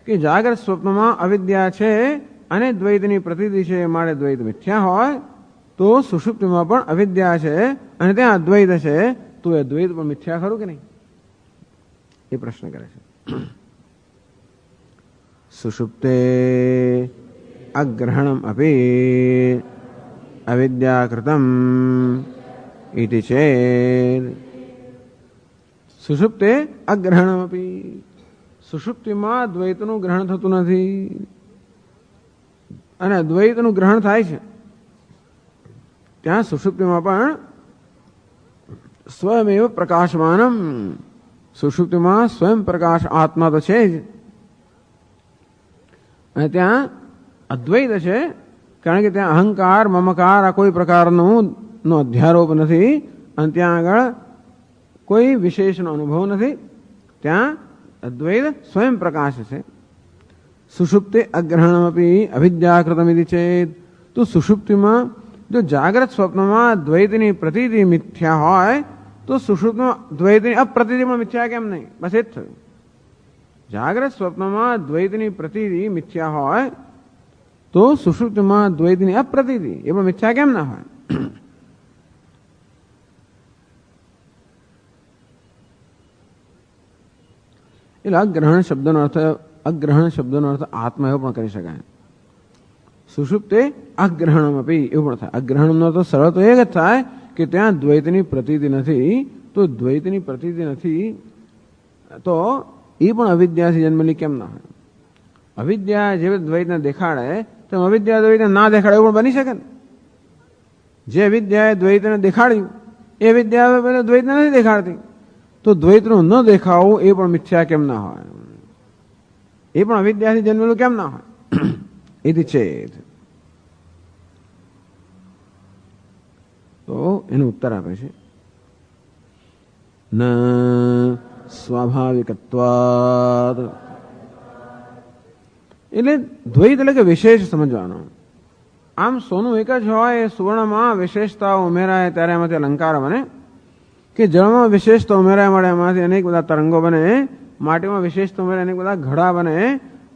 કે જાગ્રત સ્વપ્નમાં અવિદ્યા છે અને દ્વૈતની પ્રતીતિ છે, માટે દ્વૈત મિથ્યા હોય, તો સુષુપ્તિમાં પણ અવિદ્યા છે અને ત્યાં અદ્વૈત છે, તો એ દ્વૈત પણ મિથ્યા ખરું કે નહીં, એ પ્રશ્ન કરે છે. સુષુપ્તે અગ્રહણમ અપી અવિદ્યાકૃતમ ઇતિ ચેદ. સુષુપ્તે અગ્રહણમ અપી, સુષુપ્તિમાં દ્વૈતનું ગ્રહણ થતું નથી અને અદ્વૈતનું ગ્રહણ થાય છે. ત્યાં સુષુપ્તિમાં પણ સ્વયમેવ પ્રકાશમાનમ, સુષુપ્તિમાં સ્વયં પ્રકાશ આત્મા તો છે જ, અને ત્યાં અદ્વૈત છે, કારણ કે ત્યાં અહંકાર, મમકાર આ કોઈ પ્રકારનો અધ્યારોપ નથી, અને ત્યાં આગળ કોઈ વિશેષનો અનુભવ નથી. ત્યાં અદ્વૈત સ્વયં પ્રકાશ છે. સુષુપ્તે અગ્રહણમપી અવિદ્યાકૃતમિતિ ચેત. તો સુષુપ્તિમાં જો જાગ્રત સ્વપ્નમાં દ્વૈતની પ્રતીતિ મિથ્યા હોય, તો સુષુપ્તમાં દ્વૈતની અપ્રતીતિમાં મિથ્યા કેમ નહીં? બસ એ જ થયું. જાગ્રત સ્વપ્નમાં દ્વૈતની પ્રતીતિ મિથ્યા હોય, તો સુષુપ્તિમાં દ્વૈતની અપ્રતીતિ એ પણ મિથ્યા કેમ ના હોય? એટલે અગ્રહણ શબ્દનો અર્થ આત્મા એવો પણ કરી શકાય. સુષુપ્તે અગ્રહણમ અપી એવું પણ થાય. અગ્રહણનો તો સરળ તો એ જ થાય કે ત્યાં દ્વૈતની પ્રતીતિ નથી, તો દ્વૈતની પ્રતીતિ નથી તો એ પણ અવિદ્યાથી જન્મેલી કેમ ના હોય? અવિદ્યા જે દ્વૈતને દેખાડે તો અવિદ્યા દ્વૈતને ના દેખાડે એવું પણ બની શકે ને. જે અવિદ્યાએ દ્વૈતને દેખાડ્યું એ વિદ્યા દ્વૈતને નથી દેખાડતી, તો દ્વૈતનું ન દેખાવું એ પણ મિથ્યા કેમ ના હોય? એ પણ અવિદ્યાથી જન્મેલું કેમ ના હોય? એથી ચેત. તો એનો ઉત્તર આપે છે ન સ્વાભાવિકત્વાદ. એટલે દ્વૈત એટલે કે વિશેષ સમજવાનો. આમ સોનું એક જ હોય, સુવર્ણમાં વિશેષતાઓ ઉમેરાય ત્યારે એમાંથી અલંકાર બને, કે જળમાં વિશેષતા ઉમેરાય મળે એમાંથી અનેક બધા તરંગો બને, માટીમાં વિશેષતા ઉમેરાય અનેક બધા ઘડા બને,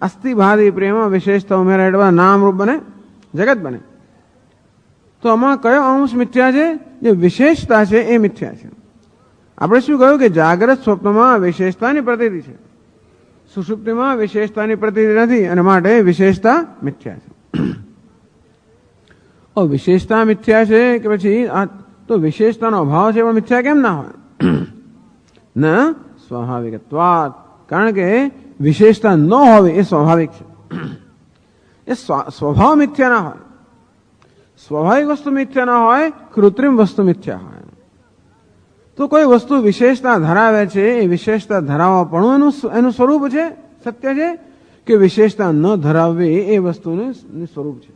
અસ્થિભાદી પ્રેમમાં વિશેષતા ઉમેરાય એટલે બધા નામરૂપ બને, જગત બને. તો આમાં કયો અંશ મિથ્યા છે? જે વિશેષતા છે એ મિથ્યા છે. આપણે શું કહ્યું કે જાગ્રત સ્વપ્નમાં વિશેષતાની પ્રતીતિ છે, સુષુપ્તિમાં વિશેષતાની પ્રતીતિ નથી, અને માટે વિશેષતા મિથ્યા છે. વિશેષતા મિથ્યા છે કે પછી તો વિશેષતાનો અભાવ છે પણ મિથ્યા કેમ ના હોય? ન સ્વાભાવિકત્વાત. કારણ કે વિશેષતા ન હોવી એ સ્વાભાવિક છે. એ સ્વભાવ મિથ્યા ના હોય. સ્વાભાવિક વસ્તુ મિથ્યા ના હોય, કૃત્રિમ વસ્તુ મિથ્યા હોય. તો કોઈ વસ્તુ વિશેષતા ધરાવે છે, એ વિશેષતા ધરાવવા પણ એનું સ્વરૂપ છે, સત્ય છે, કે વિશેષતા ન ધરાવવી એ વસ્તુનું સ્વરૂપ છે?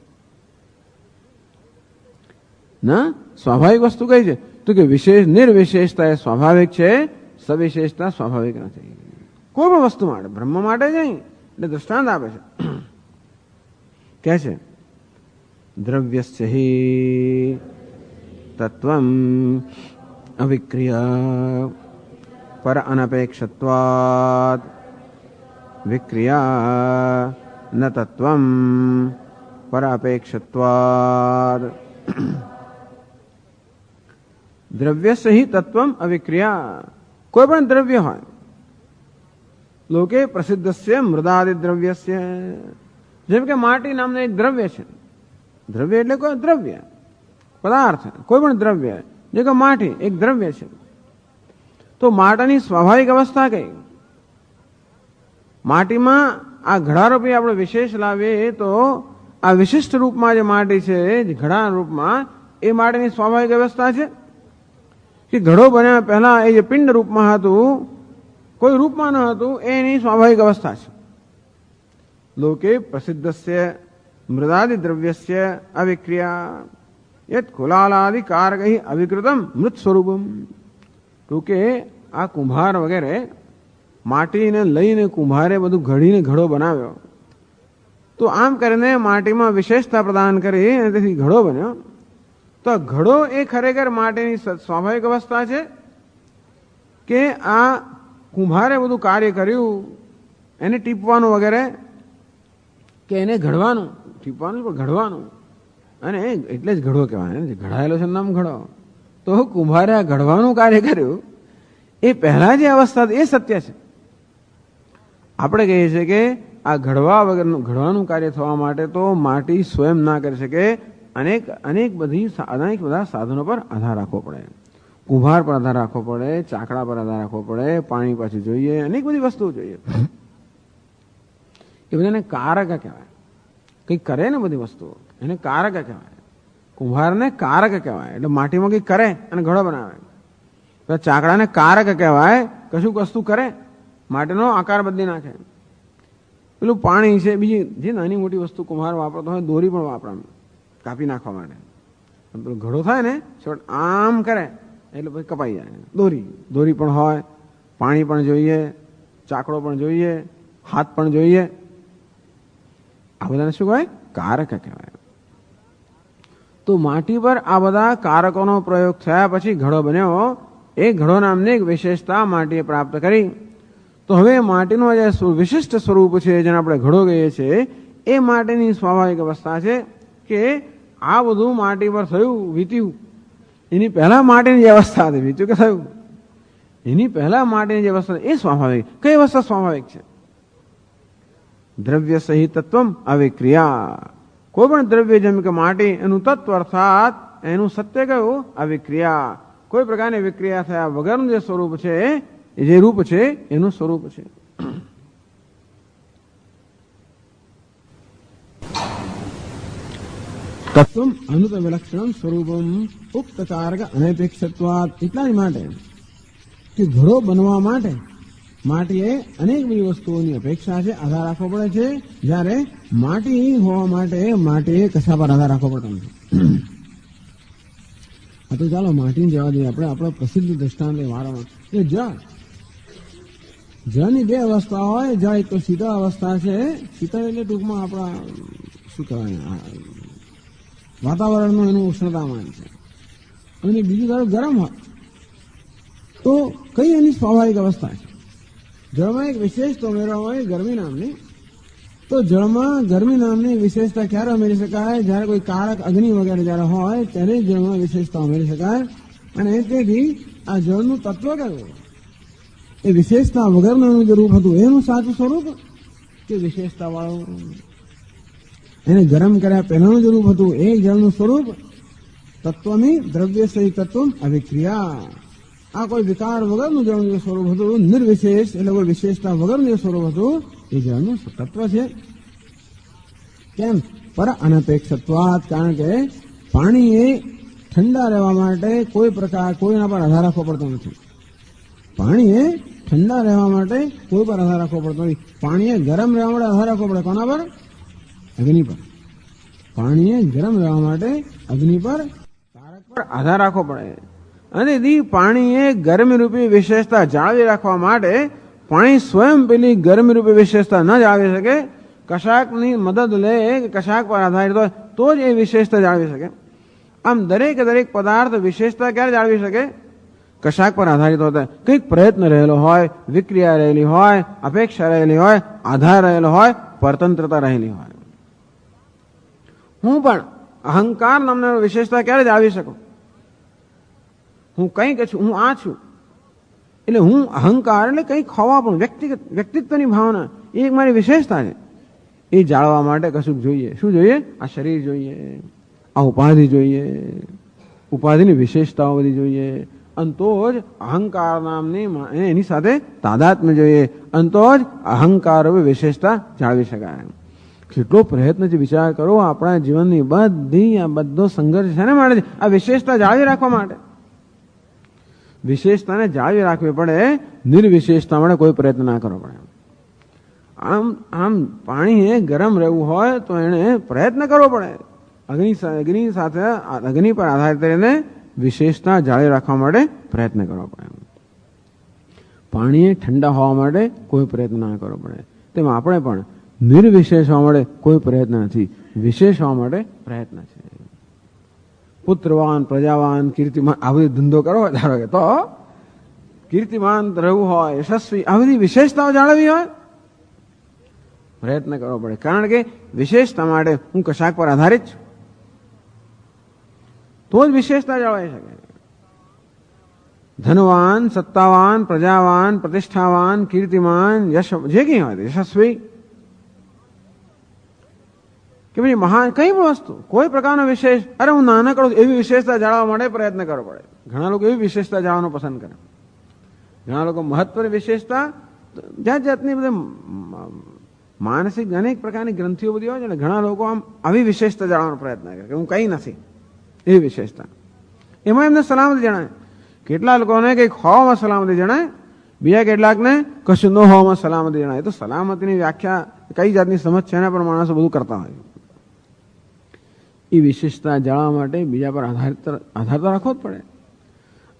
ના, સ્વાભાવિક વસ્તુ કઈ છે? તો કે નિર્વિશેષતા એ સ્વાભાવિક છે, સવિશેષતા સ્વાભાવિક નથી. કોઈ પણ વસ્તુ માટે, બ્રહ્મ માટે જ નહીં. એટલે દૃષ્ટાંત આપે છે, કે છે દ્રવ્યસ્ય હિ તત્વમ અવિક્રિયા પર અનપેક્ષત્વાદ વિક્રિયા ન તત્વમ પર અપેક્ષત્વાદ. દ્રવ્યસ્ય હિ તત્વમ અવિક્રિયા. કોઈ પણ દ્રવ્ય હોય, લોકે પ્રસિદ્ધસ્ય મૃદાદિ દ્રવ્યસ્ય, જેમ કે માટી નામનું એક દ્રવ્ય છે. દ્રવ્ય એટલે કોઈ દ્રવ્ય પદાર્થ, કોઈ પણ દ્રવ્ય, જે કે માટી એક દ્રવ્ય છે. તો માટીની સ્વાભાવિક અવસ્થા કઈ? માટીમાં આ ઘડારૂપી આપણે વિશેષ લાવીએ તો આ વિશિષ્ટ રૂપમાં જે માટી છે, ઘડા રૂપમાં, એ માટીની સ્વાભાવિક અવસ્થા છે કે ઘડો બન્યા પહેલા એ જે પિંડ રૂપમાં હતું કોઈ રૂપમાં ન હતું, એ એની સ્વાભાવિક અવસ્થા છે. લોકે પ્રસિદ્ધસ્ય મૃદાદિ દ્રવ્યસ્ય અવિક્રિયા યત કુલાલાદિ કારકૈ અવિકૃતમ મૃત સ્વરૂપમ. તો કે આ કુંભાર વગેરે માટીને લઈને કુંભારે બધું ઘડીને ઘડો બનાવ્યો, તો આમ કરીને માટીમાં વિશેષતા પ્રદાન કરી અને તેથી ઘડો બન્યો. તો ઘડો એ ખરેખર માટીની સ્વાભાવિક અવસ્થા છે કે આ કુંભારે બધું કાર્ય કર્યું, એને ટીપવાનું વગેરે, કે એને ઘડવાનું, ટીપવાનું પણ ઘડવાનું, અને એટલે જ ઘડો કહેવાય, ઘડાયેલો છે નામ ઘડો. તો કુંભારે આ ઘડવાનું કાર્ય કર્યું, એ પહેલા જે અવસ્થા એ સત્ય છે. આપણે કહીએ છીએ કે આ ઘડવા વગરનું ઘડવાનું કાર્ય થવા માટે તો માટી સ્વયં ના કરી શકે, અનેક બધા સાધનો પર આધાર રાખવો પડે. કુંભાર પર આધાર રાખવો પડે, ચાકડા પર આધાર રાખવો પડે, પાણી પાછું જોઈએ, અનેક બધી વસ્તુઓ જોઈએ. એ બધાને કારક કહેવાય. કંઈક કરે ને બધી વસ્તુઓ, એને કારક કહેવાય. કુંભારને કારક કહેવાય, એટલે માટીમાં કંઈક કરે અને ઘડો બનાવે. ચાકડાને કારક કહેવાય, કશું વસ્તુ કરે, માટીનો આકાર બદલી નાખે. પેલું પાણી છે, બીજી જે નાની મોટી વસ્તુ કુંભાર વાપરતો હોય, દોરી પણ વાપરે કાપી નાખવા માટે. પેલું ઘડો થાય ને છોડ આમ કરે એટલે પછી કપાઈ જાય. દોરી પણ હોય, પાણી પણ જોઈએ, ચાકડો પણ જોઈએ, હાથ પણ જોઈએ. આ બધાને શું કહેવાય? કારક કહેવાય. તો માટી પર આ બધા કારકોનો પ્રયોગ થયા પછી ઘડો બન્યો. એ ઘડો નામની એક વિશેષતા માટીએ પ્રાપ્ત કરી. તો હવે માટીનું જે વિશિષ્ટ સ્વરૂપ છે, જેને આપણે ઘડો કહીએ છીએ, એ માટીની સ્વાભાવિક અવસ્થા છે કે આ બધું માટી પર થયું, વીત્યું. એની પહેલા માટીની જે અવસ્થા હતી, વીત્યું કે થયું, એની પહેલા માટીની જે અવસ્થા એ સ્વાભાવિક. કઈ અવસ્થા સ્વાભાવિક છે? દ્રવ્ય સહિત તત્વમ અવિક્રિયા. કોઈ પણ દ્રવ્ય જેમ કે માટી, એનું તત્વ અર્થાત એનું સત્ય કયું? અવિક્રિયા. કોઈ પ્રકારની વિક્રિયા થયા વગરનું જે સ્વરૂપ છે, જે રૂપ છે, એનું સ્વરૂપ છે. તત્વમ અનુત વિલક્ષણમ સ્વરૂપમ ઉક્ત કારક અનપેક્ષત્વાત. એટલા જ માટે કે ઘડો બનવા માટે માટીએ અનેક બધી વસ્તુઓની અપેક્ષા છે, આધાર રાખવો પડે છે. જ્યારે માટી હોવા માટે માટીએ કશા પર આધાર રાખવો પડતો નથી. આ તો ચાલો માટીને જવા દઈએ. આપણે આપણા પ્રસિદ્ધ દ્રષ્ટાંત વાળામાં એ જળની બે અવસ્થા હોય. જળ એક તો શીતળ અવસ્થા છે. શીતળ એટલે ટૂંકમાં આપણા શું કહેવાય, વાતાવરણનું એનું ઉષ્ણતામાન છે. અને બીજું ધારો ગરમ હોય તો કઈ એની સ્વાભાવિક અવસ્થા છે. જળમાં એક વિશેષતા ઉમેરવામાં આવે ગરમી નામની. તો જળમાં ગરમી નામની વિશેષતા ક્યારે ઉમેરી શકાય? જ્યારે કોઈ કારક અગ્નિ વગેરે જ્યારે હોય ત્યારે જળમાં વિશેષતા ઉમેરી શકાય. અને તેથી આ જળનું તત્વ કયું? એ વિશેષતા વગરનું જે રૂપ હતું એનું સાચું સ્વરૂપ કે વિશેષતા વાળું? એને ગરમ કર્યા પહેલાનું જે રૂપ હતું એ જળનું સ્વરૂપ. તત્વની દ્રવ્ય સહિત તત્વ અવિક્રિયા. આ કોઈ વિકાર વગરનું જળનું જે સ્વરૂપ હતું, નિર્વિશેષ એટલે કોઈ વિશેષતા વગરનું જે સ્વરૂપ હતું, એ જળનું તત્વ છે. કેમ? પર અનપેક્ષત્વાત. કારણ કે પાણી એ ઠંડા રહેવા માટે કોઈના પર આધાર રાખવો પડતો નથી. પાણીએ ઠંડા રહેવા માટે કોઈ પર આધાર રાખવો પડતો નથી. પાણીએ ગરમ રહેવા માટે આધાર રાખવો પડે. કોના પર? અગ્નિ પર. પાણીએ ગરમ રહેવા માટે અગ્નિ પર, કારક પર આધાર રાખવો પડે. અને પાણીએ ગરમી રૂપી વિશેષતા જાળવી રાખવા માટે પાણી સ્વયં પેલી ગરમી રૂપી વિશેષતા ન જાળવી શકે. કશાકની મદદ લે કે કશાક પર આધારિત હોય તો જ એ વિશેષતા જાળવી શકે. આમ દરેક પદાર્થ વિશેષતા ક્યારે જાળવી શકે? કશાક પર આધારિત હોતા, કંઈક પ્રયત્ન રહેલો હોય, વિક્રિયા રહેલી હોય, અપેક્ષા રહેલી હોય, આધાર રહેલો હોય, પરતંત્રતા રહેલી હોય. હું પણ અહંકાર નામની વિશેષતા ક્યારે જાળવી શકું? હું કંઈક છું, હું આ છું, એટલે હું અહંકાર એટલે કંઈક હોવા પણ વ્યક્તિત્વની ભાવના એ એક મારી વિશેષતા છે. એ જાળવા માટે કશું જોઈએ. શું જોઈએ? આ શરીર જોઈએ, આ ઉપાધિ જોઈએ, ઉપાધિની વિશેષતાઓ બધી જોઈએ. અંતો જ અહંકાર નામની એની સાથે તાદાત્મ્ય જોઈએ. અંતો જ અહંકાર વિશેષતા જાળવી શકાય. કેટલો પ્રયત્ન છે વિચાર કરો. આપણા જીવનની બધો સંઘર્ષ છે ને માટે આ વિશેષતા જાળવી રાખવા માટે. વિશેષતાને જાળવી રાખવી પડે, નિર્વિશેષતા માટે કોઈ પ્રયત્ન ના કરવો પડે. આમ પાણી ગરમ રહેવું હોય તો એને પ્રયત્ન કરવો પડે. અગ્નિ પર આધારિત રહીને વિશેષતા જાળવી રાખવા માટે પ્રયત્ન કરવો પડે. પાણીએ ઠંડા હોવા માટે કોઈ પ્રયત્ન ના કરવો પડે. તેમ આપણે પણ નિર્વિશેષ હોવા માટે કોઈ પ્રયત્ન નથી, વિશેષ હોવા માટે પ્રયત્ન છે. પુત્રવાન, પ્રજાવાન, કીર્તિમાન આ બધી ધંધો કરવો હોય ધારો કે તો કીર્તિમાન રહેવું હોય, યશસ્વી આ બધી વિશેષતાઓ જાળવવી હોય પ્રયત્ન કરવો પડે. કારણ કે વિશેષતા માટે હું કશાક પર આધારિત છું, તો જ વિશેષતા જાળવાઈ શકે. ધનવાન, સત્તાવાન, પ્રજાવાન, પ્રતિષ્ઠાવાન, કીર્તિમાન, યશ જે કંઈ હોય યશસ્વી કે પછી મહાન કઈ પણ વસ્તુ, કોઈ પ્રકારનો વિશેષ, અરે હું નાનકડો એવી વિશેષતા જાળવવા માટે પ્રયત્ન કરવો પડે. ઘણા લોકો એવી વિશેષતા જાળવવાનું પસંદ કરે. ઘણા લોકો મહત્વની વિશેષતા જાત જાતની બધી માનસિક અનેક પ્રકારની ગ્રંથિઓ બધી હોય છે ને, ઘણા લોકો આમ આવી વિશેષતા જાળવવાનો પ્રયત્ન કરે કે હું કંઈ નથી એવી વિશેષતા. એમાં એમને સલામતી જણાય. કેટલા લોકોને કંઈક હોવામાં સલામતી જણાય, બીજા કેટલાકને કશું ન હોવામાં સલામતી જણાય. તો સલામતીની વ્યાખ્યા કઈ જાતની સમજ છે એના પર માણસો બધું કરતા હોય. એ વિશેષતા જાળવવા માટે બીજા પર આધાર તો રાખવો જ પડે.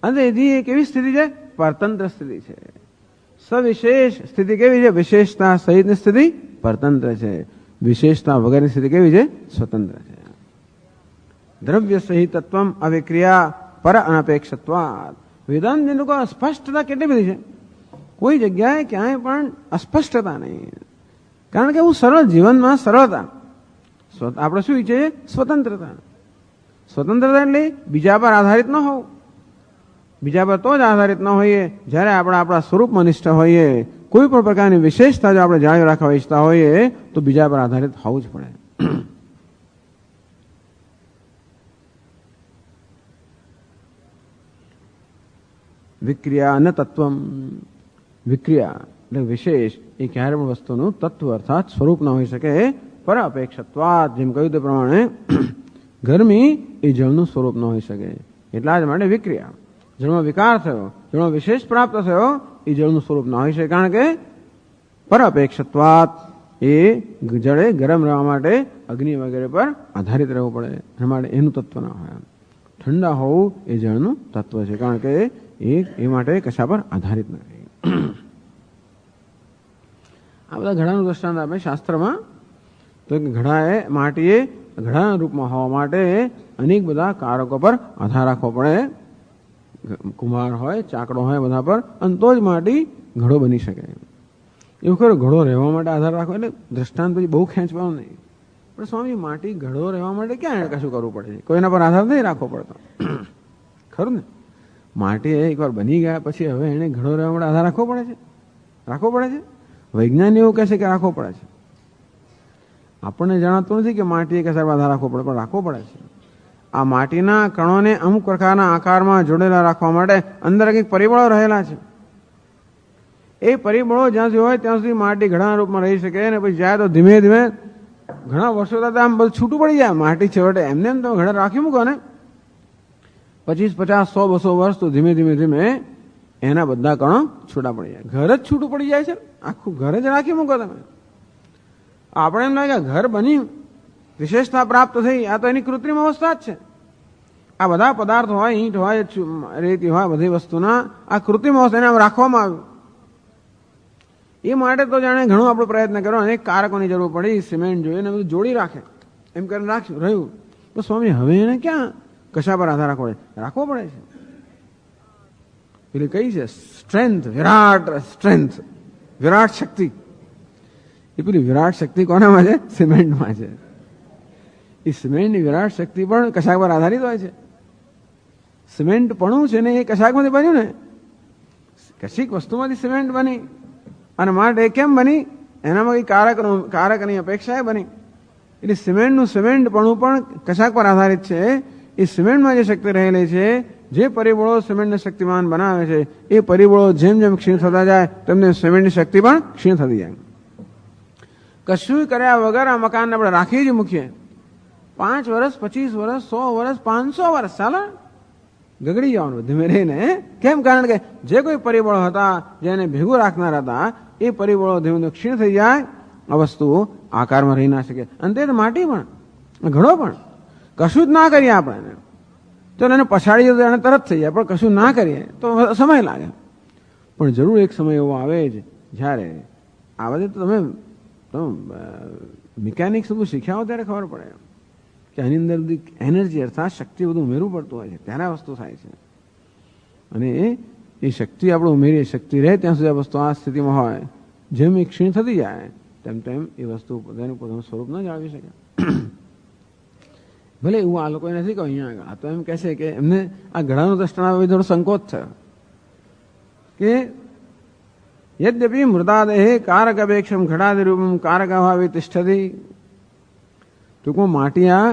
અને એથી એક એવી સ્થિતિ છે પરતંત્ર સ્થિતિ છે. સવિશેષ સ્થિતિ કેવી છે? વિશેષતા સહિતની સ્થિતિ પરતંત્ર છે. વિશેષતા વગરની સ્થિતિ કેવી છે? સ્વતંત્ર છે. દ્રવ્ય સહિતત્વમ અવિક્રિયા પર અનપેક્ષત્વાદ. વેદાંત લોકો સ્પષ્ટતા કેટલી બધી છે, કોઈ જગ્યાએ ક્યાંય પણ અસ્પષ્ટતા નહીં. કારણ કે હું સરળ જીવનમાં સરળતા. આપણે શું ઈચ્છીએ? સ્વતંત્રતા. સ્વતંત્રતા એટલે બીજા પર આધારિત ન હોવું. બીજા પર તો જ આધારિત ન હોઈએ જ્યારે આપણે આપણા સ્વરૂપમાં નિષ્ઠ હોઈએ. કોઈ પણ પ્રકારની વિશેષતા જો આપણે જાળવી રાખવા ઈચ્છતા હોઈએ તો બીજા પર આધારિત હોવું જ પડે. વિક્રિયા ન તત્વમ. વિક્રિયા એટલે વિશેષ એ ક્યારે પણ વસ્તુનું તત્વ અર્થાત સ્વરૂપ ન હોઈ શકે. પર અપેક્ષત્વાદ, જેમ કહ્યું તે પ્રમાણે ગરમી એ જળનું સ્વરૂપ ન હોઈ શકે. એટલા જ માટે વિક્રિયા, જળમાં વિકાર થયો, જળમાં વિશેષ પ્રાપ્ત થયો, એ જળનું સ્વરૂપ ન હોઈ શકે. કારણ કે પર અપેક્ષત્વાદ એ જળે ગરમ રહેવા માટે અગ્નિ વગેરે પર આધારિત રહેવું પડે. એના માટે એનું તત્વ ના હોય. ઠંડા હોવું એ જળનું તત્વ છે, કારણ કે એ માટે કશા પર આધારિત નથી. આ બધા ઘડાનું દ્રષ્ટાંત આપે શાસ્ત્રમાં. તો ઘડાએ માટીએ ઘડાના રૂપમાં હોવા માટે અનેક બધા કારકો પર આધાર રાખવો પડે. કુંભાર હોય, ચાકડો હોય, બધા પર, અને તો જ માટી ઘડો બની શકે. એવું ખરું ઘડો રહેવા માટે આધાર રાખવો એટલે દ્રષ્ટાંત પછી બહુ ખેંચવાનું નહીં. પણ સ્વામી માટી ઘડો રહેવા માટે ક્યાં કશું કરવું પડે છે? કોઈના પર આધાર નહીં રાખવો પડતો. ખરું ને? માટી એકવાર બની ગયા પછી હવે એને ઘડો રહેવા માટે આધાર રાખવો પડે છે? રાખવો પડે છે? વૈજ્ઞાનિક એવું કહે છે કે રાખવો પડે છે. આપણને જણાતું નથી કે માટી કશા પર આધાર રાખવો પડે, પણ રાખવો પડે છે. આ માટીના કણોને અમુક પ્રકારના આકારમાં જોડેલા રાખવા માટે અંદર કંઈક પરિબળો રહેલા છે. એ પરિબળો જ્યાં સુધી હોય ત્યાં સુધી માટી ઘડાના રૂપમાં રહી શકે. અને પછી જાય તો ધીમે ધીમે ઘણા વર્ષો થતા આમ બધું છૂટું પડી જાય. માટી છેવટે એમને એમ તમે ઘડા રાખી મૂકો ને 25, 50, 100, 200 વર્ષ તો ધીમે ધીમે ધીમે એના બધા કણો છૂટા પડી જાય. ઘર જ છૂટું પડી જાય છે. આખું ઘર જ રાખી મૂકો તમે. આપણે એમ લાગે ઘર બન્યું, વિશેષતા પ્રાપ્ત થઈ, આ તો એની કૃત્રિમ અવસ્થા જ છે. આ બધા પદાર્થો હોય, ઈંટ હોય, રેતી હોય, બધી વસ્તુના આ કૃત્રિમ અવસ્થા એને રાખવામાં આવ્યું. એ માટે તો જાણે ઘણો આપણો પ્રયત્ન કર્યો, અનેક કારકોની જરૂર પડી, સિમેન્ટ જોઈએ ને બધું જોડી રાખે, એમ કરીને રાખ્યું રહ્યું. તો સ્વામી હવે એને ક્યાં કશા પર આધાર રાખવો પડે? રાખવો પડે છે. પેલી કઈ છે સ્ટ્રેન્થ, સ્ટ્રેન્થ, વિરાટ શક્તિ. એ પેલી વિરાટ શક્તિ કોનામાં છે? સિમેન્ટમાં છે. એ સિમેન્ટની વિરાટ શક્તિ પણ કશાક પર આધારિત હોય છે. સિમેન્ટ પણ છે ને એ કશાકમાંથી બન્યું ને, કશીક વસ્તુમાંથી સિમેન્ટ બની. અને માટે કેમ બની? એનામાં કઈ કારકની અપેક્ષાએ બની. એટલે સિમેન્ટનું સિમેન્ટપણું પણ કશાક પર આધારિત છે. એ સિમેન્ટમાં જે શક્તિ રહેલી છે, જે પરિબળો સિમેન્ટને શક્તિમાન બનાવે છે, એ પરિબળો જેમ જેમ ક્ષીણ થતા જાય તેમને સિમેન્ટની શક્તિ પણ ક્ષીણ થતી જાય. કશું કર્યા વગર આ મકાનને આપણે રાખી જ મૂકીએ, 5 વર્ષ, 25 વર્ષ, 100 વર્ષ, 500 વર્ષ ચાલે, ગગડી જવાનું ધીમે રહીને. કેમ? કારણ કે જે કોઈ પરિબળો હતા, જેને ભેગું રાખનાર હતા, એ પરિબળો ધીમે ધીમે ક્ષીણ થઈ જાય, આ વસ્તુ આકારમાં રહી ના શકે. અંતે તો માટી પણ, ઘડો પણ, કશું જ ના કરીએ આપણે, તો એને પછાડીએ તો એને તરત થઈ જાય, પણ કશું ના કરીએ તો સમય લાગે. પણ જરૂર એક સમય એવો આવે જ જ્યારે આ બધે તો તમે મિકેનિક્સ બધું શીખ્યા હો ત્યારે ખબર પડે કે આની અંદર બધી એનર્જી અર્થાત શક્તિ બધું ઉમેરવું પડતું હોય છે, ત્યારે આ વસ્તુ થાય છે. અને એ શક્તિ આપણે ઉમેરીએ, શક્તિ રહે ત્યાં સુધી આ વસ્તુ આ સ્થિતિમાં હોય. જેમ એ ક્ષીણ થતી જાય તેમ તેમ એ વસ્તુ પોતાનું સ્વરૂપ ન જાળવી શકે. ભલે એવું આ લોકોએ નથી કહ્યું અહીંયા આગળ. આ તો એમ કહે છે કે એમને આ ઘડાનું દ્રષ્ટાંત થોડો સંકોચ થયો કે યદ્યપિ મૃદાદેહે કારક અપેક્ષમ ઘટાદિરૂપમ કારક અભાવે તિષ્ઠતિ. ટૂંકમાં માટી આ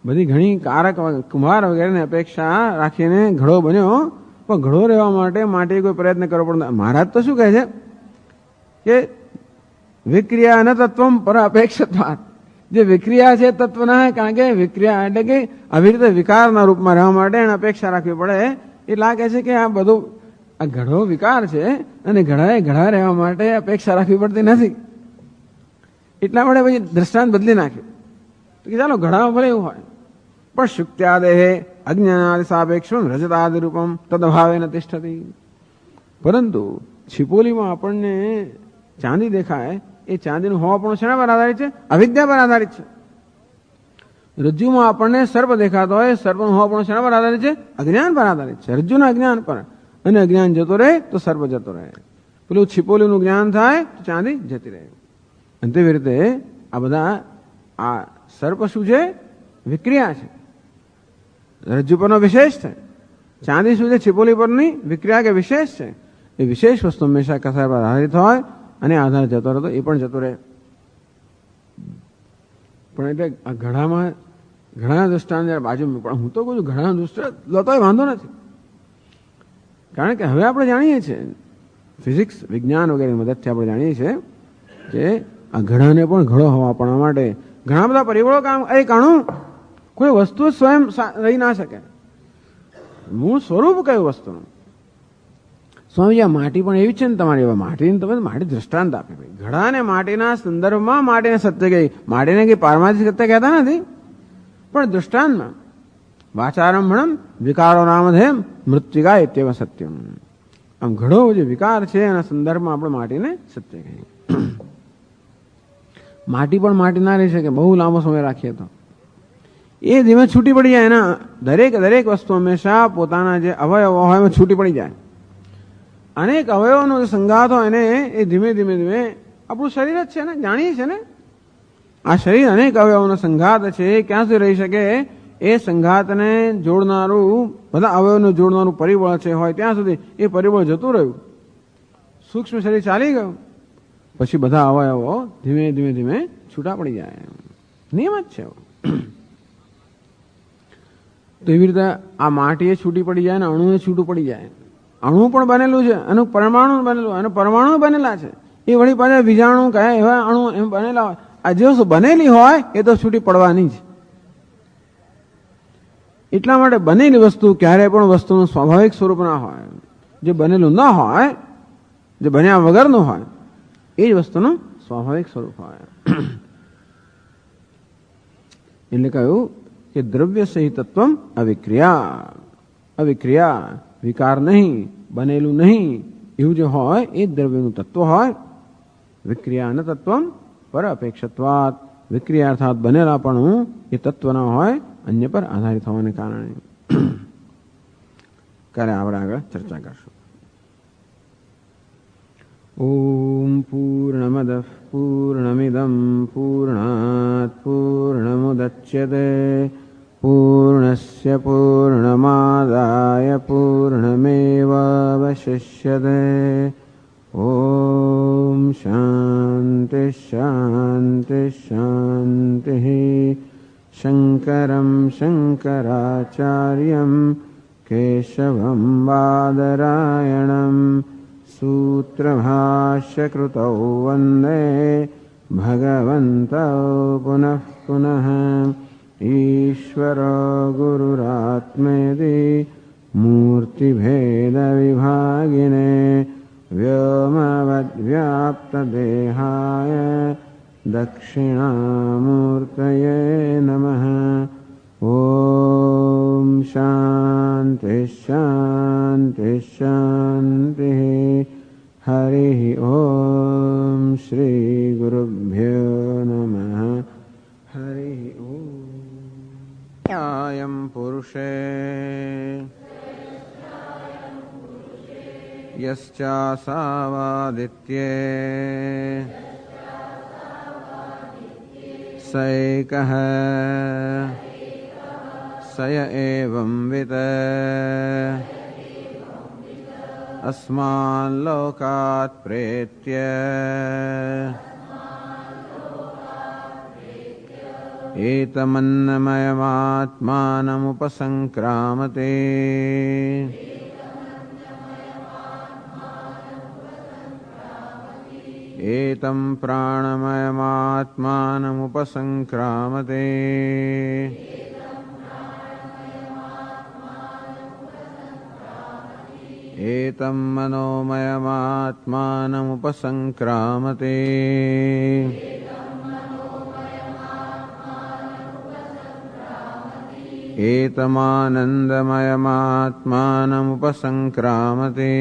બધી ઘણી કારક કુંભાર વગેરેની અપેક્ષા રાખીને ઘડો બન્યો, પણ ઘડો રહેવા માટે માટી કોઈ પ્રયત્ન કરવો પડતો. મહારાજ તો શું કહે છે કે વિક્રિયા ન તત્વમ પર અપેક્ષિતવાત. જે વિક્રિયા છે તત્વ ના, કારણ કે વિક્રિયા એટલે કે આવી રીતે વિકારના રૂપમાં રહેવા માટે એને અપેક્ષા રાખવી પડે. એ લાગે છે કે આ બધું આ ઘડો વિકાર છે અને ઘડાએ ઘડા રહેવા માટે અપેક્ષા રાખવી પડતી નથી. એટલા માટે પછી દ્રષ્ટાંત બદલી નાખ્યું કે ચાલો ઘડામાં ભલે એવું હોય, પણ શુક્ત્યાદેહે અજ્ઞાનાદિ સાપેક્ષમ રજતાદિ રૂપમ તદભાવે ન તિષ્ઠતિ. પરંતુ છીપોલીમાં આપણને ચાંદી દેખાય, એ ચાંદીનું હોવાપણું શેના પર આધારિત છે? અવિદ્યા પર આધારિત છે. રજ્જુમાં આપણને સર્પ દેખાતો હોય, સર્પનું હોવાપણું શેના પર આધારિત છે? અજ્ઞાન પર આધારિત છે. રજ્જુના અજ્ઞાન પર. અને અજ્ઞાન જતો રહે તો સર્પ જતો રહે. પેલું છીપોલીનું જ્ઞાન થાય તો ચાંદી જતી રહે. અને તેવી રીતે આ બધા આ સર્પ શું છે? વિક્રિયા છે, રજ્જુ પરનો વિશેષ છે. ચાંદી શું છે? છીપોલી પરની વિક્રિયા કે વિશેષ છે. એ વિશેષ વસ્તુ હંમેશા કસાય પર આધારિત હોય અને આધાર જતો રહે તો એ પણ જતો રહે. પણ એટલે આ ઘડામાં ઘણા દૃષ્ટાંત બાજુ, પણ હું તો કહું છું ઘણા દૃષ્ટાંત લો તો વાંધો નથી. કારણ કે હવે આપણે જાણીએ છીએ, ફિઝિક્સ વિજ્ઞાન વગેરેની મદદથી આપણે જાણીએ છીએ કે આ ઘડાને પણ ઘડો હોવા પણ માટે ઘણા બધા પરિબળો કામ. એક અણુ કોઈ વસ્તુ સ્વયં રહી ના શકે. મૂળ સ્વરૂપ કયું વસ્તુનું? સ્વામી, આ માટી પણ એવી છે ને તમારી. માટીને તમે માટી દ્રષ્ટાંત આપે. ઘડા અને માટીના સંદર્ભમાં માટીને સત્ય કહી. માટીને કઈ પારમાર્થિક સત્ય કહેતા નથી, પણ દ્રષ્ટાંતમાં વાચારંભણમ વિકારો નામધેમ મૃત્યુકા ઇત્યવ સત્યમ. આમ ઘડો જે વિકાર છે એના સંદર્ભમાં આપણે માટીને સત્ય કહીએ. માટી પણ માટી ના રહી શકે બહુ લાંબો સમય રાખીએ તો. એ ધીમે છૂટી પડી જાય. એના દરેક વસ્તુ હંમેશા પોતાના જે અવયવો હોય એમાં છૂટી પડી જાય. અનેક અવયવોનો જે સંઘાત હોય એને એ ધીમે ધીમે આપણું શરીર જ છે ને, જાણીએ છે ને. આ શરીર અનેક અવયવોનો સંઘાત છે. ક્યાં સુધી રહી શકે? એ સંઘાતને જોડનારું, બધા અવયવને જોડનારું પરિબળ છે હોય ત્યાં સુધી એ પરિબળ જતું રહ્યું. સૂક્ષ્મ શરીર ચાલી ગયું પછી બધા અવયવો ધીમે ધીમે ધીમે છૂટા પડી જાય. નિયમ જ છે. તો એવી રીતે આ માટી છૂટી પડી જાય ને અણુ છૂટું પડી જાય. અણુ પણ બનેલું છે અને પરમાણુ બનેલું, અને પરમાણુ બનેલા છે. એ વળી પાછા બીજાણુ કહે એવા અણુ એમ બનેલા હોય. આ જે વસ્તુ બનેલી હોય એ તો છૂટી પડવાની જ. એટલા માટે બનેલી વસ્તુ ક્યારેય પણ વસ્તુનું સ્વાભાવિક સ્વરૂપ ના હોય. જે બનેલું ના હોય, જે બન્યા વગરનું હોય, એ જ વસ્તુનું સ્વાભાવિક સ્વરૂપ હોય. એટલે કહ્યું કે દ્રવ્ય સહિતત્વમ અવિક્રિયા. અવિક્રિયા વિકાર નહીં, બનેલું નહીં એવું જે હોય એ દ્રવ્યનું તત્વ હોય. વિક્રિયા ન તત્વમ પર અપેક્ષત્વાત. વિક્રિયા અર્થાત બનેલા પણ એ તત્વ ના હોય, અન્ય પર આધારિત હોવાને કારણે. ક્યારે આપણે આગળ ચર્ચા કરશું. ઓમ પૂર્ણમદ પૂર્ણમિદમ પૂર્ણાત પૂર્ણમુદચ્યતે પૂર્ણસ્ય પૂર્ણમાદાય પૂર્ણમેવાવશિષ્યતે. ઓમ શાંતિ શાંતિ શાંતિ. શંકરં શંકરાચાર્યં કેશવં બાદરાયણં સૂત્રભાષ્યકૃતૌ વંદે ભગવन्तૌ પુનઃ પુનઃ. ઈશ્વરો ગુરુરાત્મેતિ मूर्तिभेदविभागिने व्योमवद्व्याप्तदेहाय दक्षिणामूर्तये नमः। ॐ शान्ति शान्ति शान्तिः। हरिः ॐ श्रीगुरुभ्यो नमः। हरिः ॐ। अयं पुरुषे यश्चासावादित्ये स एकः स य एवं वित् अस्मान् लोकात् प्रेत्य एतमन्नमयमात्मानमुपसङ्क्रामते एतं प्राणमयमात्मानमुपसङ्क्रामते एतं मनोमयमात्मानमुपसङ्क्रामते एतमानन्दमयमात्मानमुपसङ्क्रामते